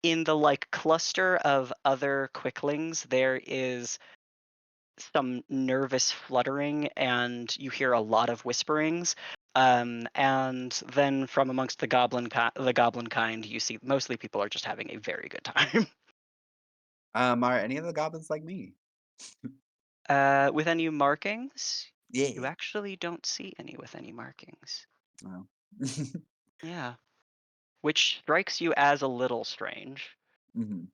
in the like cluster of other quicklings, there is some nervous fluttering, and you hear a lot of whisperings. And then from amongst the goblin kind, you see mostly people are just having a very good time. Are any of the goblins like me? With any markings, you Yeah. actually don't see any with any markings. Oh. Yeah, which strikes you as a little strange. hmm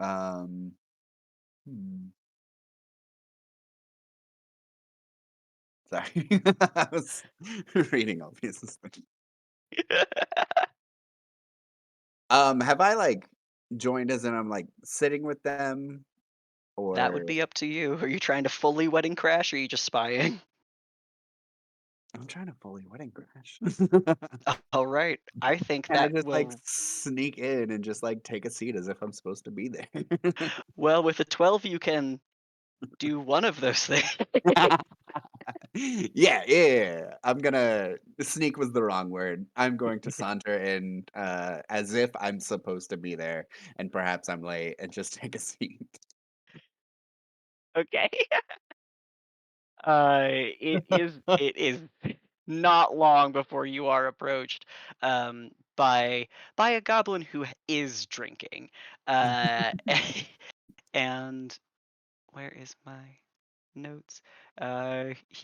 Um. hmm. Sorry, I was reading all pieces. Have I like joined as in I'm like sitting with them, That or would be up to you. Are you trying to fully wedding crash, or are you just spying? I'm trying to fully wedding crash? All right. I think Can I that just like will. sneak in and just like take a seat as if I'm supposed to be there? Well, with a 12, you can do one of those things. Yeah. I'm gonna sneak was the wrong word. I'm going to saunter in as if I'm supposed to be there, and perhaps I'm late, and just take a seat. Okay. It is not long before you are approached by a goblin who is drinking. Uh, and where is my? notes.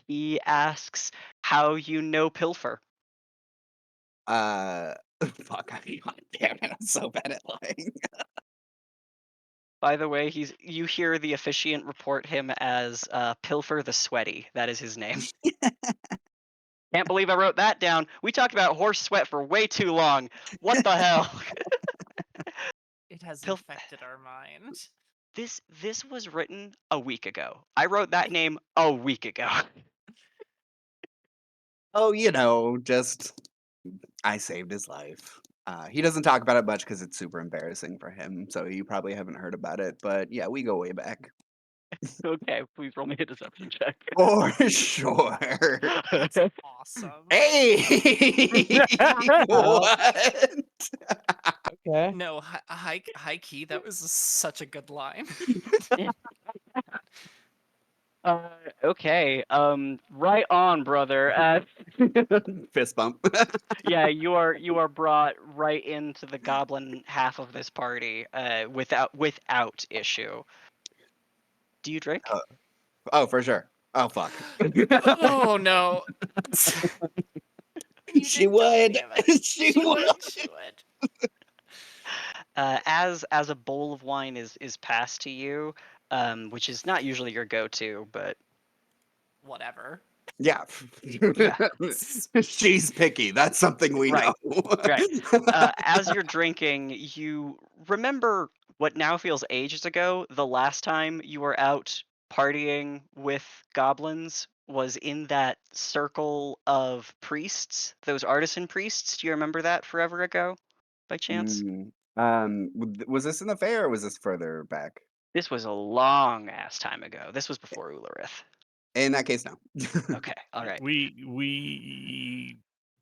He asks how you know Pilfer. Fuck, God damn it, I'm so bad at lying. By the way, you hear the officiant report him as Pilfer the Sweaty. That is his name. Can't believe I wrote that down. We talked about horse sweat for way too long. What the hell? It has Pil- infected our mind. This was written a week ago. I wrote that name a week ago. Oh, just I saved his life. He doesn't talk about it much because it's super embarrassing for him, so you probably haven't heard about it. But yeah, we go way back. Okay, please roll me a deception check. For sure. That's awesome. Hey! What? Okay. No, high key. That was such a good line. Okay. Right on, brother. Fist bump. Yeah, you are brought right into the goblin half of this party, without issue. Do you drink? Oh, for sure. Oh, fuck. Oh no. You She didn't tell would. me of it. She would. She would. As a bowl of wine is passed to you, which is not usually your go-to, but Whatever. Yeah. Yeah. She's picky. That's something we Right. know. Right. As you're drinking, you remember what now feels ages ago. The last time you were out partying with goblins was in that circle of priests, those artisan priests. Do you remember that forever ago, by chance? Was this in the fair or was this further back? This was a long ass time ago. This was before Ularith. In that case, no. Okay, all right.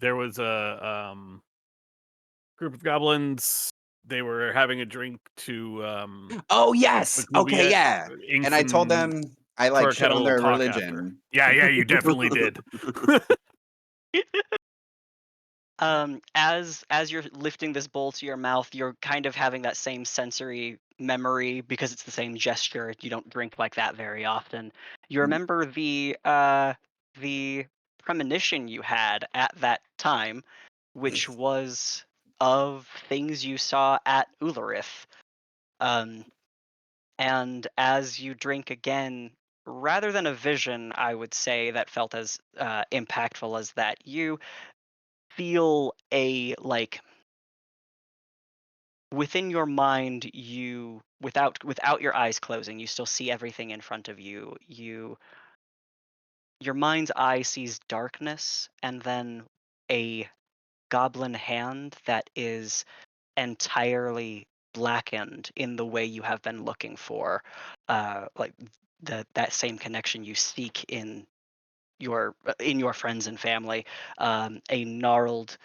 There was a group of goblins. They were having a drink to Oh yes. with Okay, Lubia, yeah. ink And I told some- them I for a shit on kettle their talk religion. after. Yeah, you definitely did. As you're lifting this bowl to your mouth, you're kind of having that same sensory memory because it's the same gesture. You don't drink like that very often. You Mhm. remember the premonition you had at that time, which was of things you saw at Ularith. And as you drink again, rather than a vision, I would say that felt as impactful as that, you feel a within your mind, you without your eyes closing, you still see everything in front of you. Your mind's eye sees darkness and then a goblin hand that is entirely blackened in the way you have been looking for, like that same connection you seek in your friends and family. A gnarled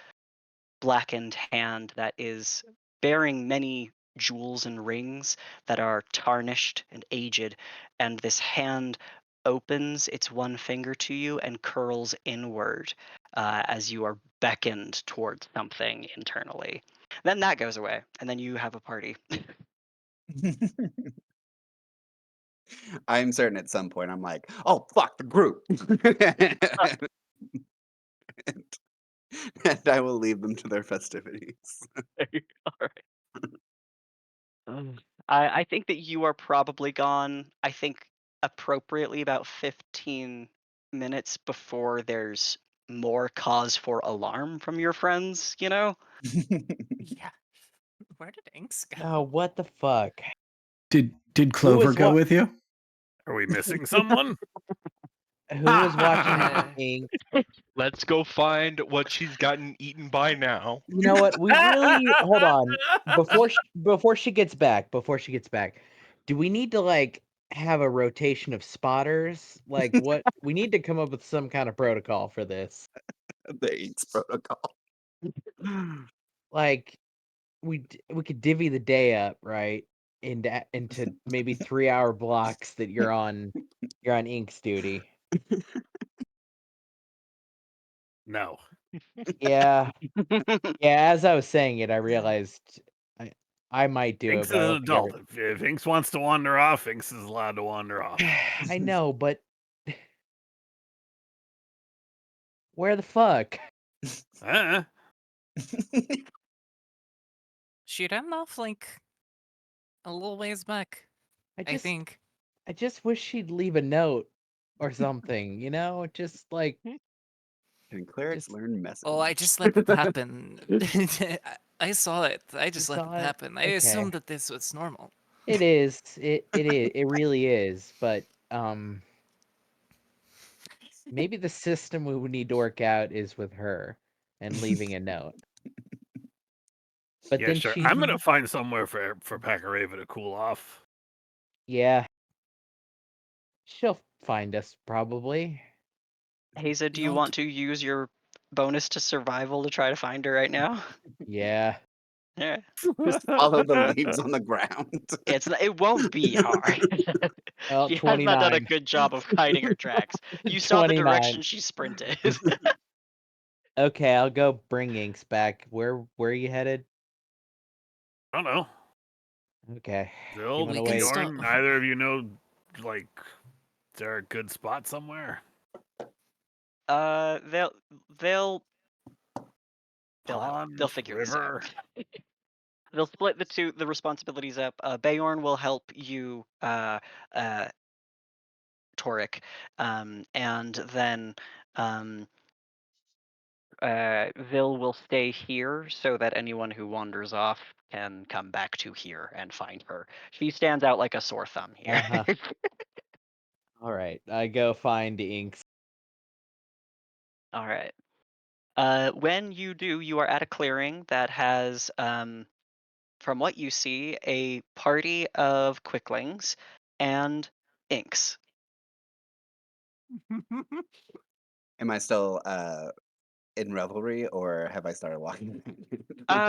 blackened hand that is bearing many jewels and rings that are tarnished and aged, and this hand opens its one finger to you and curls inward as you are beckoned towards something internally. Then that goes away, and then you have a party. I'm certain at some point I'm like, oh fuck the group. and I will leave them to their festivities. All right. I think that you are probably gone. I think appropriately about 15 minutes before there's more cause for alarm from your friends, you know? Yeah. Where did Inks go? Oh, what the fuck? Did Clover was go wa- with you? Are we missing someone? Who was watching Uh, Ink? Let's go find what she's gotten eaten by now. You know what? We really hold on before she gets back. Do we need to have a rotation of spotters? Like what? We need to come up with some kind of protocol for this. The Inks protocol. Like we could divvy the day up, right? Into maybe 3-hour blocks that you're on Ink's duty. No. Yeah. Yeah, as I was saying it, I realized I might do Inks it, is but I an don't think adult. If Inks wants to wander off, Inks is allowed to wander off. I know, but Where the fuck? Uh, She ran off like a little ways back, I I just think. I just wish she'd leave a note or something, you know? Just like Can clerics just learn message? Oh, I just let it happen. I saw it. I just let it saw it? happen. I Okay. assumed that this was normal. It is. It is. It really is. But maybe the system we would need to work out is with her and leaving a note. But yeah, then sure. she I'm gonna find somewhere for Packaraven to cool off. yeah. She'll find us probably. Haza, do you Don't- want to use your bonus to survival to try to find her right now? Yeah. Yeah. Just follow the leaves on the ground. It won't be hard. Well, She has not done a 29. good job of hiding her tracks. You saw the 29. direction she sprinted. Okay, I'll go bring Inks back. Where are you headed? I don't know. Okay. Bill, wanna We can wait? stop- Bjorn, neither of you know, like, is there a good spot somewhere? They'll Pond, figure river. this out. They'll split the responsibilities up. Bayorn will help you, Toric, and then Vil will stay here so that anyone who wanders off can come back to here and find her. She stands out like a sore thumb here. Uh-huh. All right. I go find Inks. All right. When you do, you are at a clearing that has, from what you see, a party of quicklings and inks. Am I still in revelry, or have I started walking?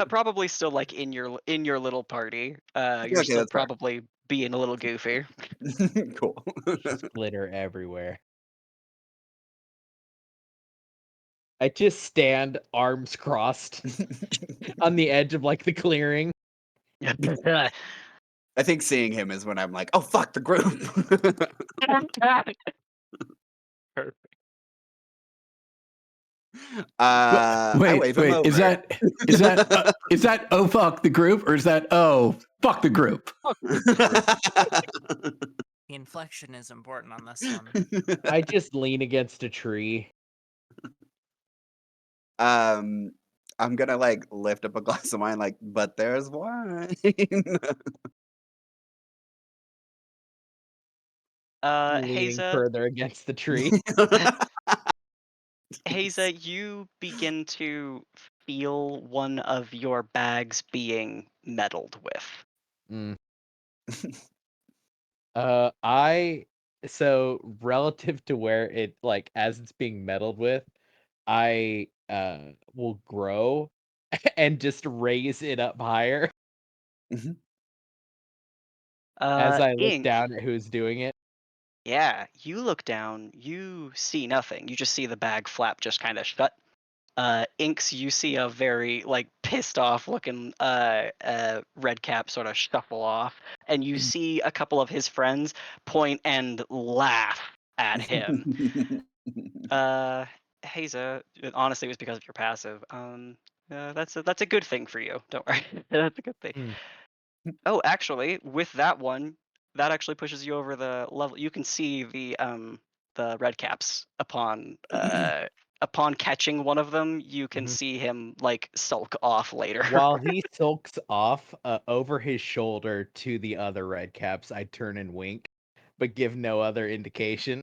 Probably still like in your little party. You're Okay, still that's fair. probably being a little goofy. Cool. Just glitter everywhere. I just stand arms crossed on the edge of like the clearing. I think seeing him is when I'm like, oh fuck the group. I wave him over. Is that oh fuck the group, or is that oh fuck the group? The inflection is important on this one. I just lean against a tree. I'm gonna like lift up a glass of wine, like, but there's wine. Leaning Haza, further against the tree. Haza, you begin to feel one of your bags being meddled with. Mm. So relative to where it like as it's being meddled with, I will grow and just raise it up higher as I look Ink, down at who's doing it. yeah, you look down, you see nothing. You just see the bag flap just kind of shut. Inks, you see a very like pissed off looking Redcap sort of shuffle off, and you see a couple of his friends point and laugh at him. Haza, honestly, it was because of your passive. That's a good thing for you. Don't worry, that's a good thing. Hmm. Oh, actually, with that one, that actually pushes you over the level. You can see the red caps upon catching one of them. You can Mhm. see him like sulk off later. While he sulks off over his shoulder to the other red caps, I turn and wink, but give no other indication.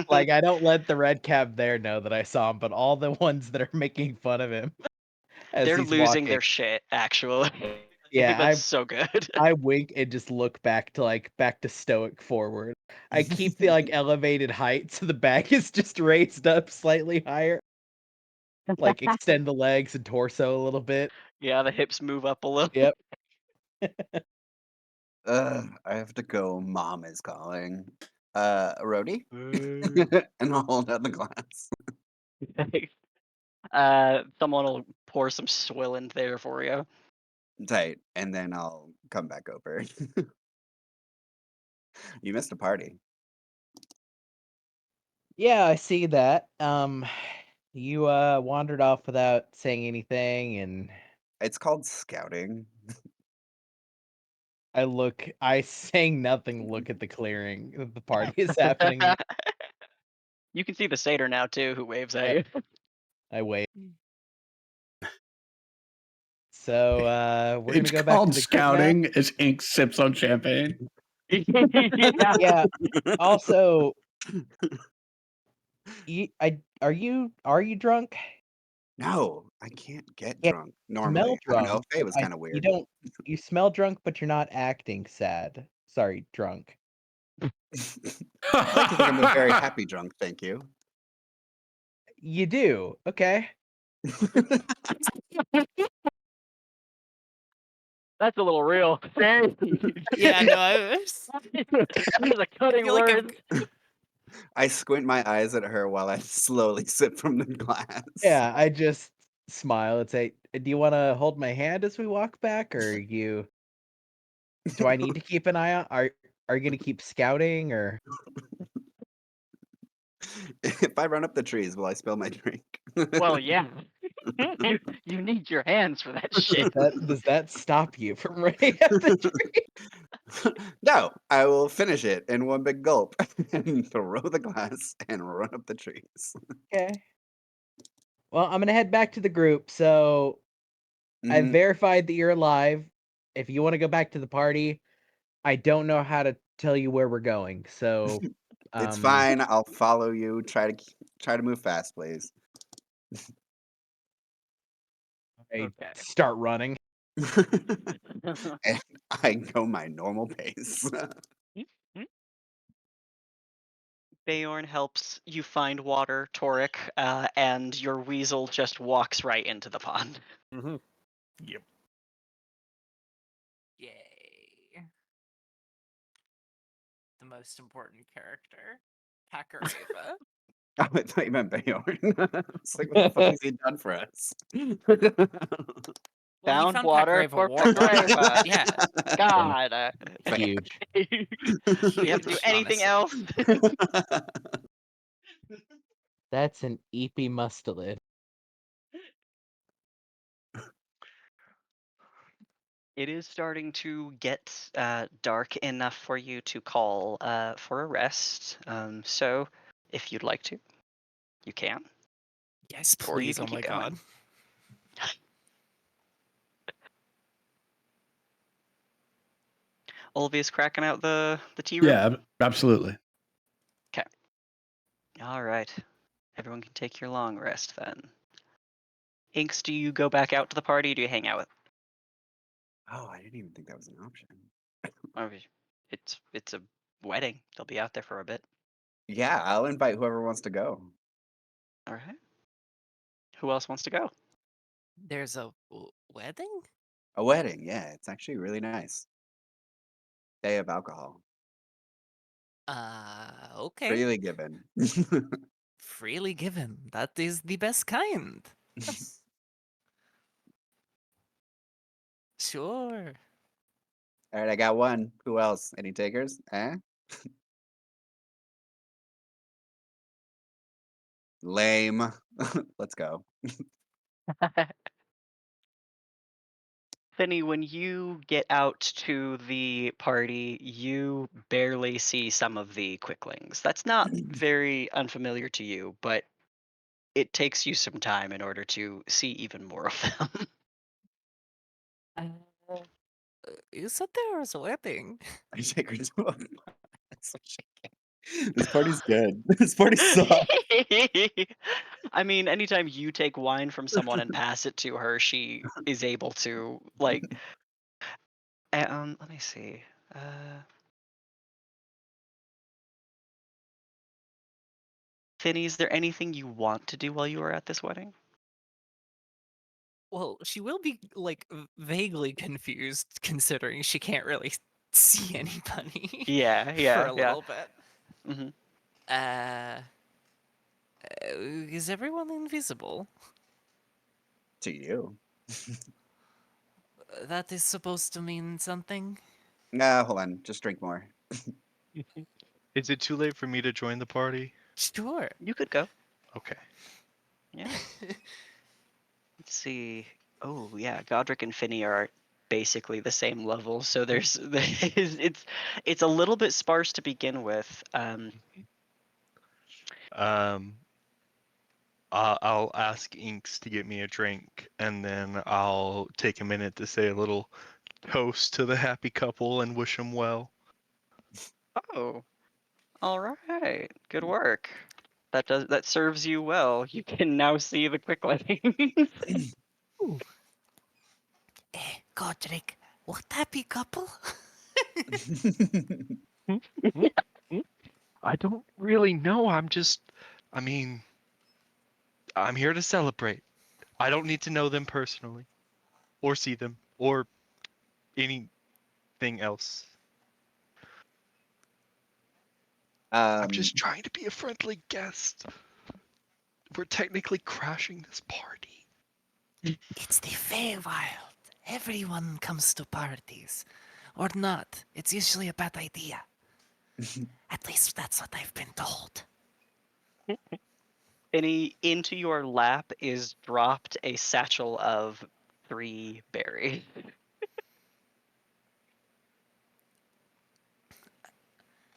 Like I don't let the red cap there know that I saw him, but all the ones that are making fun of him as They're he's losing walking. their shit. Actually, Yeah, that's so good. I wink and just look back to stoic forward. I keep the like elevated height so the bag is just raised up slightly higher. Like extend the legs and torso a little bit. Yeah, the hips move up a little. Yep. I have to go. Mom is calling. Rhodey? And I'll hold out the glass. Someone will pour some swill in there for you. Tight. And then I'll come back over. You missed a party. Yeah, I see that. You wandered off without saying anything, and It's called scouting. I saying nothing. Look at the clearing that the party is happening. in. You can see the satyr now too, who waves at Yeah. you. I wait. So we're It's gonna go back called to the group now? scouting as Ink sips on champagne. Yeah. Also, are you drunk? No, I can't get Yeah, drunk Smell normally. I don't know. drunk. Faye was but kind of You weird. don't. You smell drunk, but you're not acting sad. Sorry, drunk. I'd like to think I'm a very happy drunk. Thank you. You do. Okay. That's a little real. Yeah, no, I was. That is a I cutting feel like word. I squint my eyes at her while I slowly sip from the glass. Yeah, I just smile and say, "Do you want to hold my hand as we walk back, or you? Do I need to keep an eye on? Are you gonna keep scouting, or If I run up the trees, will I spill my drink? Well, yeah. You need your hands for that shit. does that stop you from running up the tree?" No, I will finish it in one big gulp and throw the glass and run up the trees. Okay. Well, I'm gonna head back to the group. So I Mhm. verified that you're alive. If you want to go back to the party, I don't know how to tell you where we're going. So, It's fine. I'll follow you. Try to move fast, please. I Okay. start running. And I go my normal pace. Bayorn helps you find water, Toric, and your weasel just walks right into the pond. Mm-hmm. Yep. Yay. The most important character, Pakareva. Oh, I thought you meant Bayorn. It's like, what the fuck has he done for us? Well, you Found found water Pakareva for water. Pakareva. Yeah. God. Huge. We have to do anything honestly. else? That's an eepy mustelid. It is starting to get dark enough for you to call for a rest. So, if you'd like to, you can. Yes, Or you please. can Oh my keep going. god. Olvia's cracking out the tea room? Yeah, absolutely. All right. Everyone can take your long rest then. Inks, do you go back out to the party or do you hang out with? Oh, I didn't even think that was an option. Oh, it's a wedding. They'll be out there for a bit. Yeah, I'll invite whoever wants to go. All right. Who else wants to go? There's a wedding? A wedding, yeah, it's actually really nice. They have alcohol. Okay. Freely given. Freely given. That is the best kind. Sure. All right, I got one. Who else? Any takers? Eh? Lame. Let's go. Finny, when you get out to the party, you barely see some of the quicklings. That's not very unfamiliar to you, but it takes you some time in order to see even more of them. You said there was a wedding. I take her to a That's what she can. This party's good. This party sucks. I mean, anytime you take wine from someone and pass it to her, she is able to like. Let me see. Finny, is there anything you want to do while you are at this wedding? Well, she will be like vaguely confused considering she can't really see anybody Yeah, for yeah, a yeah. little bit. hmm Is everyone invisible? To you. That is supposed to mean something. Nah, hold on. Just drink more. Is it too late for me to join the party? Sure. You could go. Okay. Yeah. Let's see. Oh yeah, Godric and Finny are basically the same level. So it's a little bit sparse to begin with. Um, I'll ask Inks to get me a drink, and then I'll take a minute to say a little toast to the happy couple and wish them well. Oh, all right. Good work. That serves you well. You can now see the quicklings. Godric, what happy couple? I don't really know. I mean, I'm here to celebrate. I don't need to know them personally, or see them, or anything else. I'm just trying to be a friendly guest. We're technically crashing this party. It's the Feywild. Everyone comes to parties. Or not. It's usually a bad idea. At least that's what I've been told. Into your lap is dropped a satchel of 3 berries.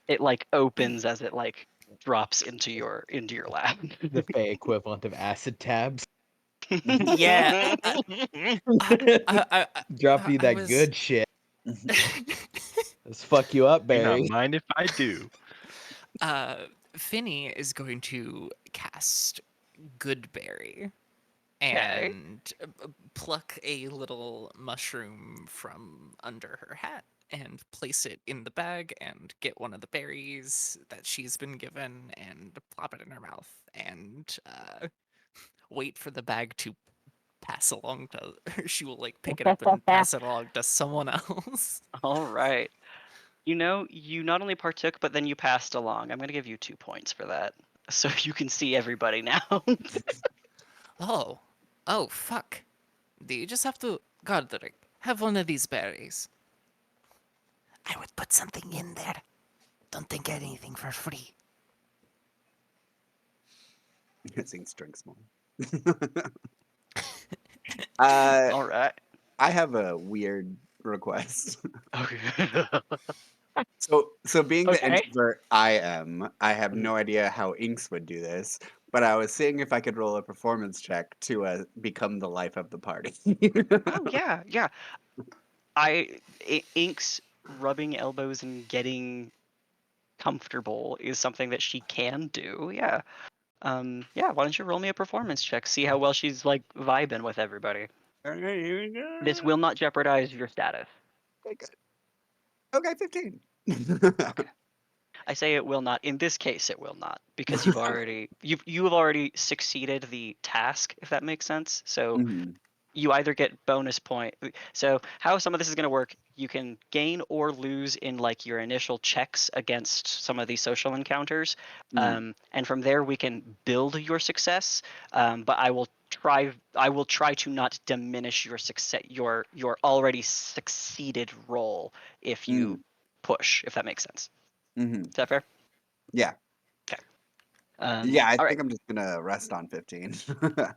It like opens as it like drops into your lap. The Fey equivalent of acid tabs. Yeah. Drop you that good shit. Let's fuck you up, Do not Barry. mind if I do. Finny is going to cast Goodberry Okay. and pluck a little mushroom from under her hat and place it in the bag and get one of the berries that she's been given and plop it in her mouth and wait for the bag to pass along to she will like pick it up and pass it along to someone else. All right. You know, you not only partook, but then you passed along. I'm going to give you 2 points for that. So you can see everybody now. Oh, fuck. Do you just have to, Godric, have one of these berries? I would put something in there. Don't think anything for free. Zinx drinks more. All right. I have a weird request. Okay. So being the Okay. introvert I am, I have Mhm. no idea how Inks would do this, but I was seeing if I could roll a performance check to become the life of the party. Oh yeah, yeah. Ink's rubbing elbows and getting comfortable is something that she can do. Yeah. Yeah, why don't you roll me a performance check? See how well she's like vibing with everybody. Okay, here we go. This will not jeopardize your status. Okay, good. Okay, 15. I say it will not. In this case, it will not because you have already succeeded the task, if that makes sense. So Mhm. you either get bonus point. So how some of this is going to work, you can gain or lose in like your initial checks against some of these social encounters, and from there we can build your success. But I will try to not diminish your success, your already succeeded roll if you push, if that makes sense. Mhm. Is that fair? Yeah. Okay. Yeah, I all right. think I'm just gonna rest on 15.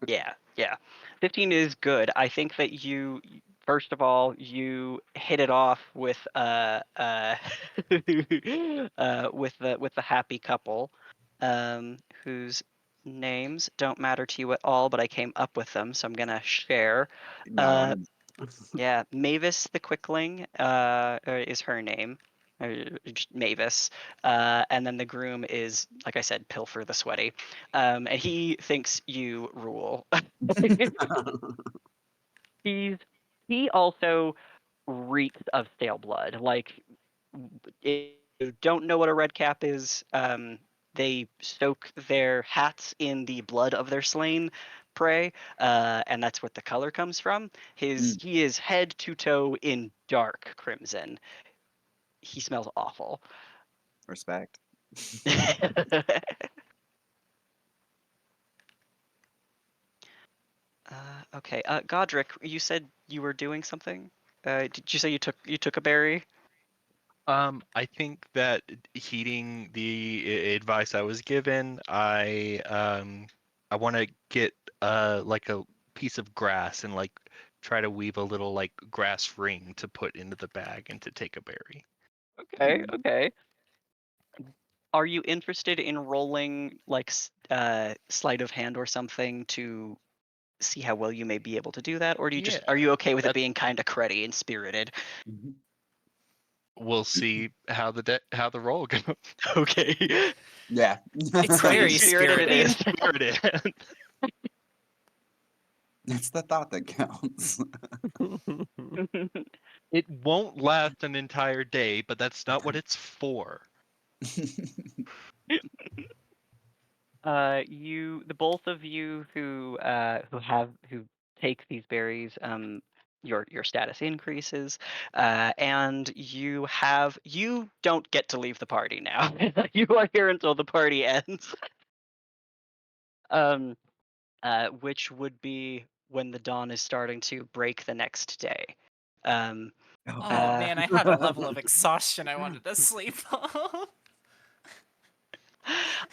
Yeah, yeah. 15 is good. I think that you first of all, you hit it off with with the happy couple, whose names don't matter to you at all, but I came up with them, so I'm gonna share. Not on. Yeah, Mavis the Quickling is her name. Just Mavis. And then the groom is, like I said, Pilfer the Sweaty. And he thinks you rule. He also reeks of stale blood. Like, if you don't know what a red cap is, they soak their hats in the blood of their slain prey, and that's what the color comes from. He is head to toe in dark crimson. He smells awful. Respect. Okay, Godric, you said you were doing something. Did you say you took a berry? I think that heeding the advice I was given, I want to get like a piece of grass and like try to weave a little like grass ring to put into the bag and to take a berry. Okay, Hmm. okay. Are you interested in rolling like sleight of hand or something to see how well you may be able to do that, or do you just Yeah, are you okay with it that's- being kind of cruddy and spirited? We'll see how how the roll goes. Okay. Yeah. It's Cruddy very spirited it is. Spirited. It's the thought that counts. It won't last an entire day, but that's not what it's for. The both of you who take these berries, your status increases, and you don't get to leave the party now. You are here until the party ends. Um, which would be when the dawn is starting to break the next day. Um, Oh Uh, man, I had a level of exhaustion I wanted to sleep off.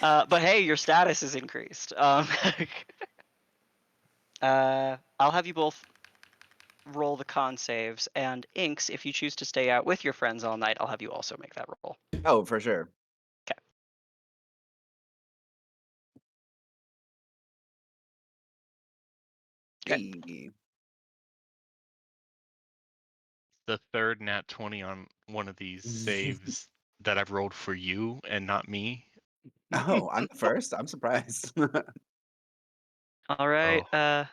but hey, your status is increased. I'll have you both roll the con saves, and Inks, if you choose to stay out with your friends all night, I'll have you also make that roll. Oh, for sure. Okay. Hey. The third nat 20 on one of these saves that I've rolled for you and not me. Oh, I'm the first. I'm surprised. All right. Oh.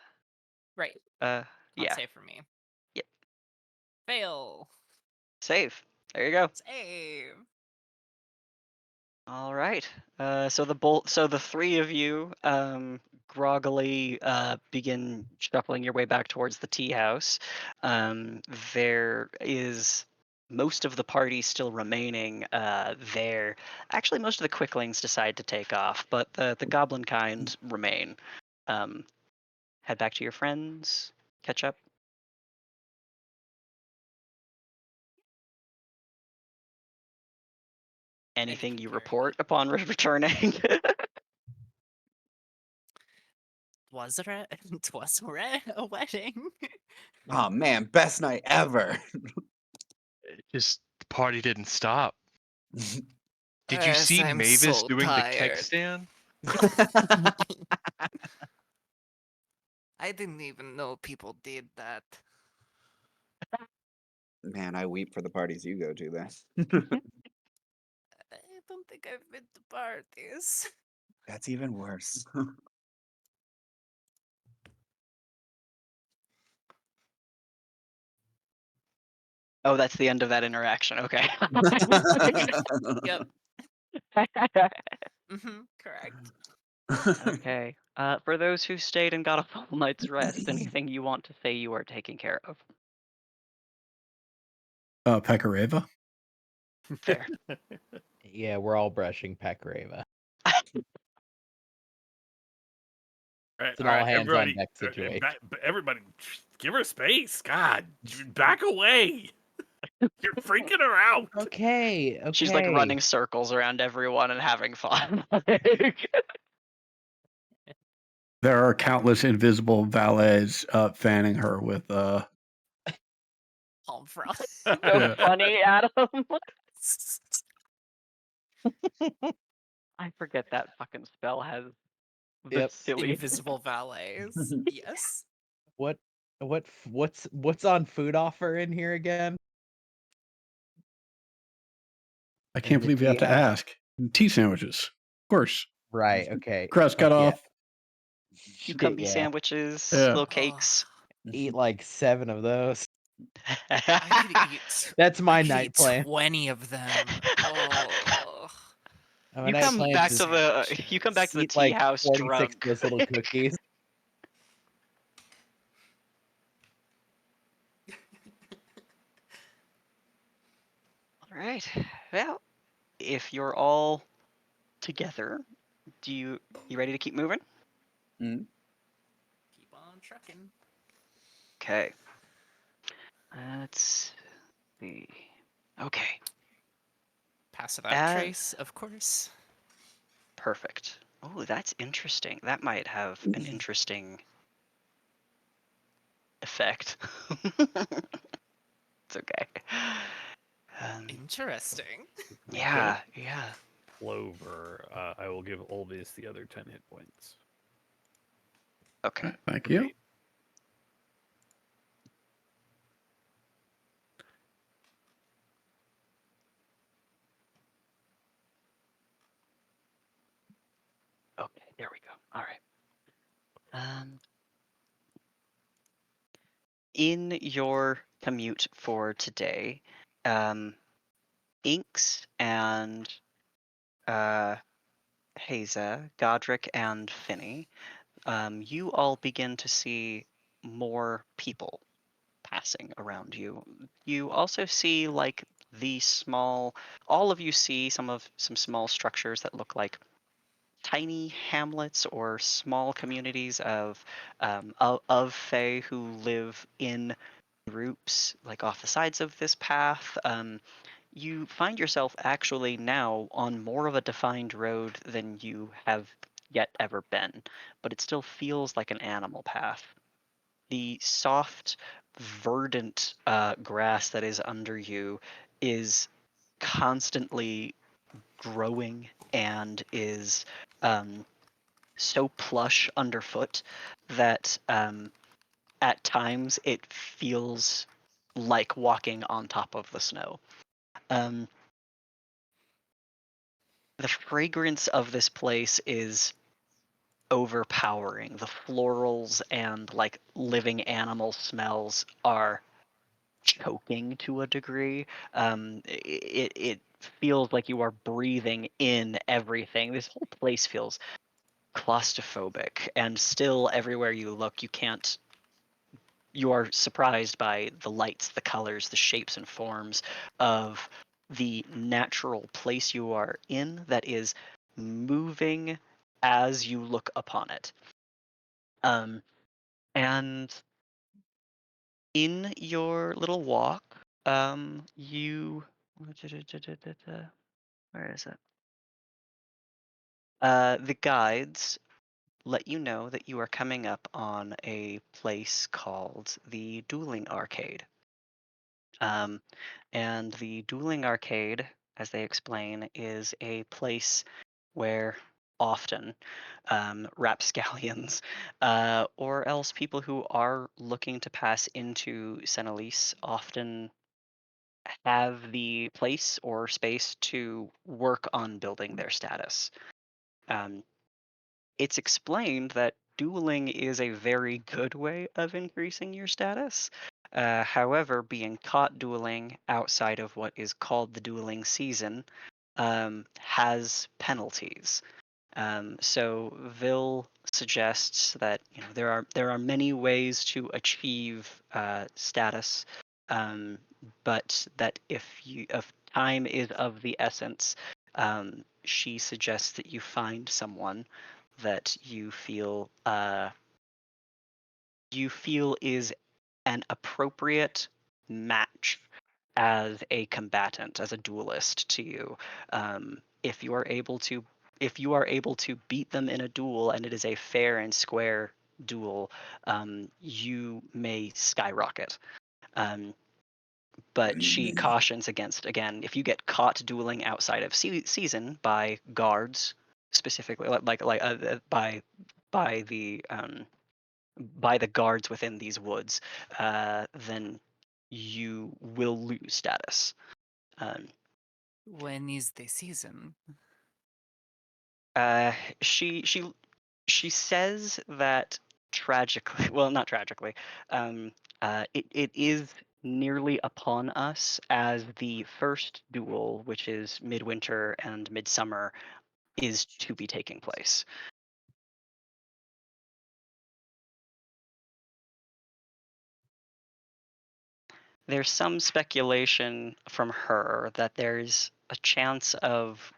Right. Yeah. Save for me. Yep. Fail. Save. There you go. Save. All right. So the three of you groggily begin shuffling your way back towards the tea house. There is most of the party still remaining there. Actually, most of the quicklings decide to take off, but the goblin kind remain. Head back to your friends. Catch up. Anything you concurring. report upon returning? Was it a wedding? Oh man, best night ever. Just the party didn't stop. Did you see I'm Mavis so doing the keg tired. stand? I didn't even know people did that. Man, I weep for the parties you go to then. I don't think I've been to parties. That's even worse. Oh, that's the end of that interaction. Okay. Yep. Correct. Okay. For those who stayed and got a full night's rest, anything you want to say you are taking care of? Pecoreva. Fair. Yeah, we're all brushing Pecoreva. It's an all hands on deck situation. Everybody, give her space. God, back away. You're freaking her out. Okay, okay. She's like running circles around everyone and having fun. There are countless invisible valets fanning her with Palm frost. So Yeah. funny, Adam. I forget that fucking spell has the Yep. silly. Invisible valets. Yes. What's on food offer in here again? I can't the believe you have tea to house? ask. Tea sandwiches, of course. Right, okay. Crust cut Heck yeah. off. Cucumber Yeah. sandwiches, Yeah. little cakes. Eat like 7 of those. I could eat. That's my I could night eat plan. 20 of them. Oh. My You night come plan back is to the eat tea like house 46 drunk. of those little cookies. All right. Well, if you're all together, you ready to keep moving? Keep on trucking. Okay. Let's see. Okay. Pass without Uh, trace, of course. Perfect. Oh, that's interesting. That might have an interesting effect. It's okay. Interesting. Yeah, yeah. Clover, I will give Olvis the other 10 hit points. Okay. Thank you. Great. Okay, there we go. All right. In your commute for today, Inks and Haza, Godric, and Finny, you all begin to see more people passing around you. You also see like all of you see some small structures that look like tiny hamlets or small communities of Fae who live in groups like off the sides of this path. You find yourself actually now on more of a defined road than you have yet ever been, but it still feels like an animal path. The soft, verdant grass that is under you is constantly growing and is so plush underfoot that at times it feels like walking on top of the snow. Um, the fragrance of this place is overpowering. The florals and like living animal smells are choking to a degree. It feels like you are breathing in everything. This whole place feels claustrophobic, and still everywhere you look, you are surprised by the lights, the colors, the shapes and forms of the natural place you are in that is moving as you look upon it. And in your little walk, you where is it? The guides let you know that you are coming up on a place called the Dueling Arcade. And the Dueling Arcade, as they explain, is a place where often rapscallions or else people who are looking to pass into Senelise often have the place or space to work on building their status. Um, it's explained that dueling is a very good way of increasing your status. However, being caught dueling outside of what is called the dueling season has penalties. So Vil suggests that there are many ways to achieve status, but that if time is of the essence, she suggests that you find someone that you feel is an appropriate match as a combatant, as a duelist to you. If you are able to beat them in a duel and it is a fair and square duel, you may skyrocket. But she cautions against, again, if you get caught dueling outside of season by guards, specifically by the by the guards within these woods, then you will lose status. Um, When is the season? uh, she she she says that tragically, well, not tragically, it is nearly upon us as the first duel, which is midwinter and midsummer, is to be taking place. There's some speculation from her that there's a chance of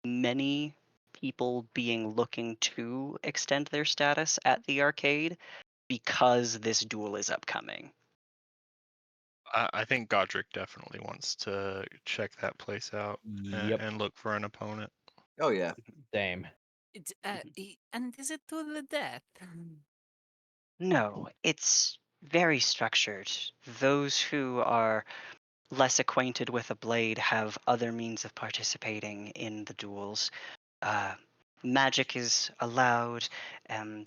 many people being looking to extend their status at the arcade because this duel is upcoming. I think Godric definitely wants to check that place out Yep. and look for an opponent. Oh yeah. Same. And is it to the death? No, it's very structured. Those who are less acquainted with a blade have other means of participating in the duels. Magic is allowed.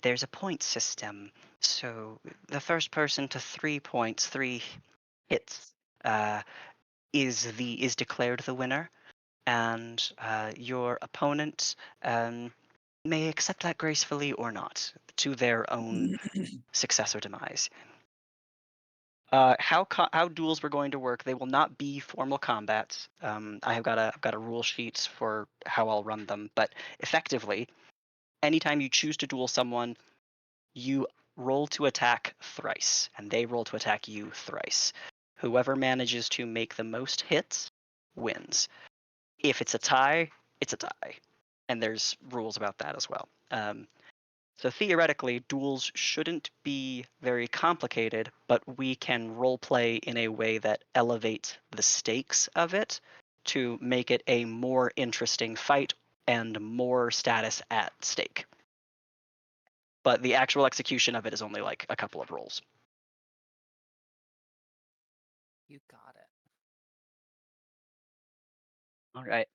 There's a point system. So the first person to 3 points, 3 hits, is declared the winner, and your opponent may accept that gracefully or not, to their own success or demise. How duels were going to work? They will not be formal combats. I've got a rule sheet for how I'll run them, but effectively, anytime you choose to duel someone, you roll to attack thrice, and they roll to attack you thrice. Whoever manages to make the most hits wins. If it's a tie, it's a tie, and there's rules about that as well. So theoretically, duels shouldn't be very complicated, but we can role play in a way that elevates the stakes of it to make it a more interesting fight and more status at stake. But the actual execution of it is only like a couple of rolls. You got it. All right.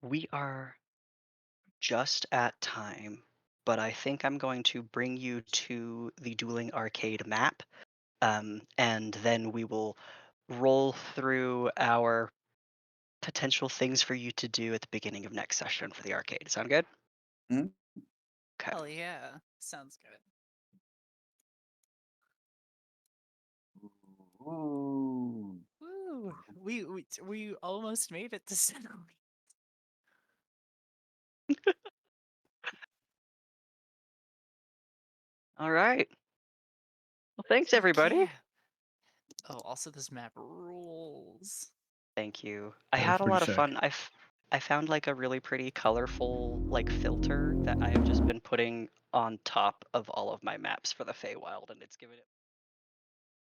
We are just at time, but I think I'm going to bring you to the Dueling Arcade map, and then we will roll through our potential things for you to do at the beginning of next session for the arcade. Sound good? Mhm. Okay. Hell yeah. Sounds good. Ooh. Woo! We almost made it to Senoi. All right. Well, thanks Fuck everybody. yeah. Oh, also this map rules. Thank you. I That was had a pretty lot of sick. fun. I found like a really pretty colorful like filter that I have just been putting on top of all of my maps for the Feywild, and it's given it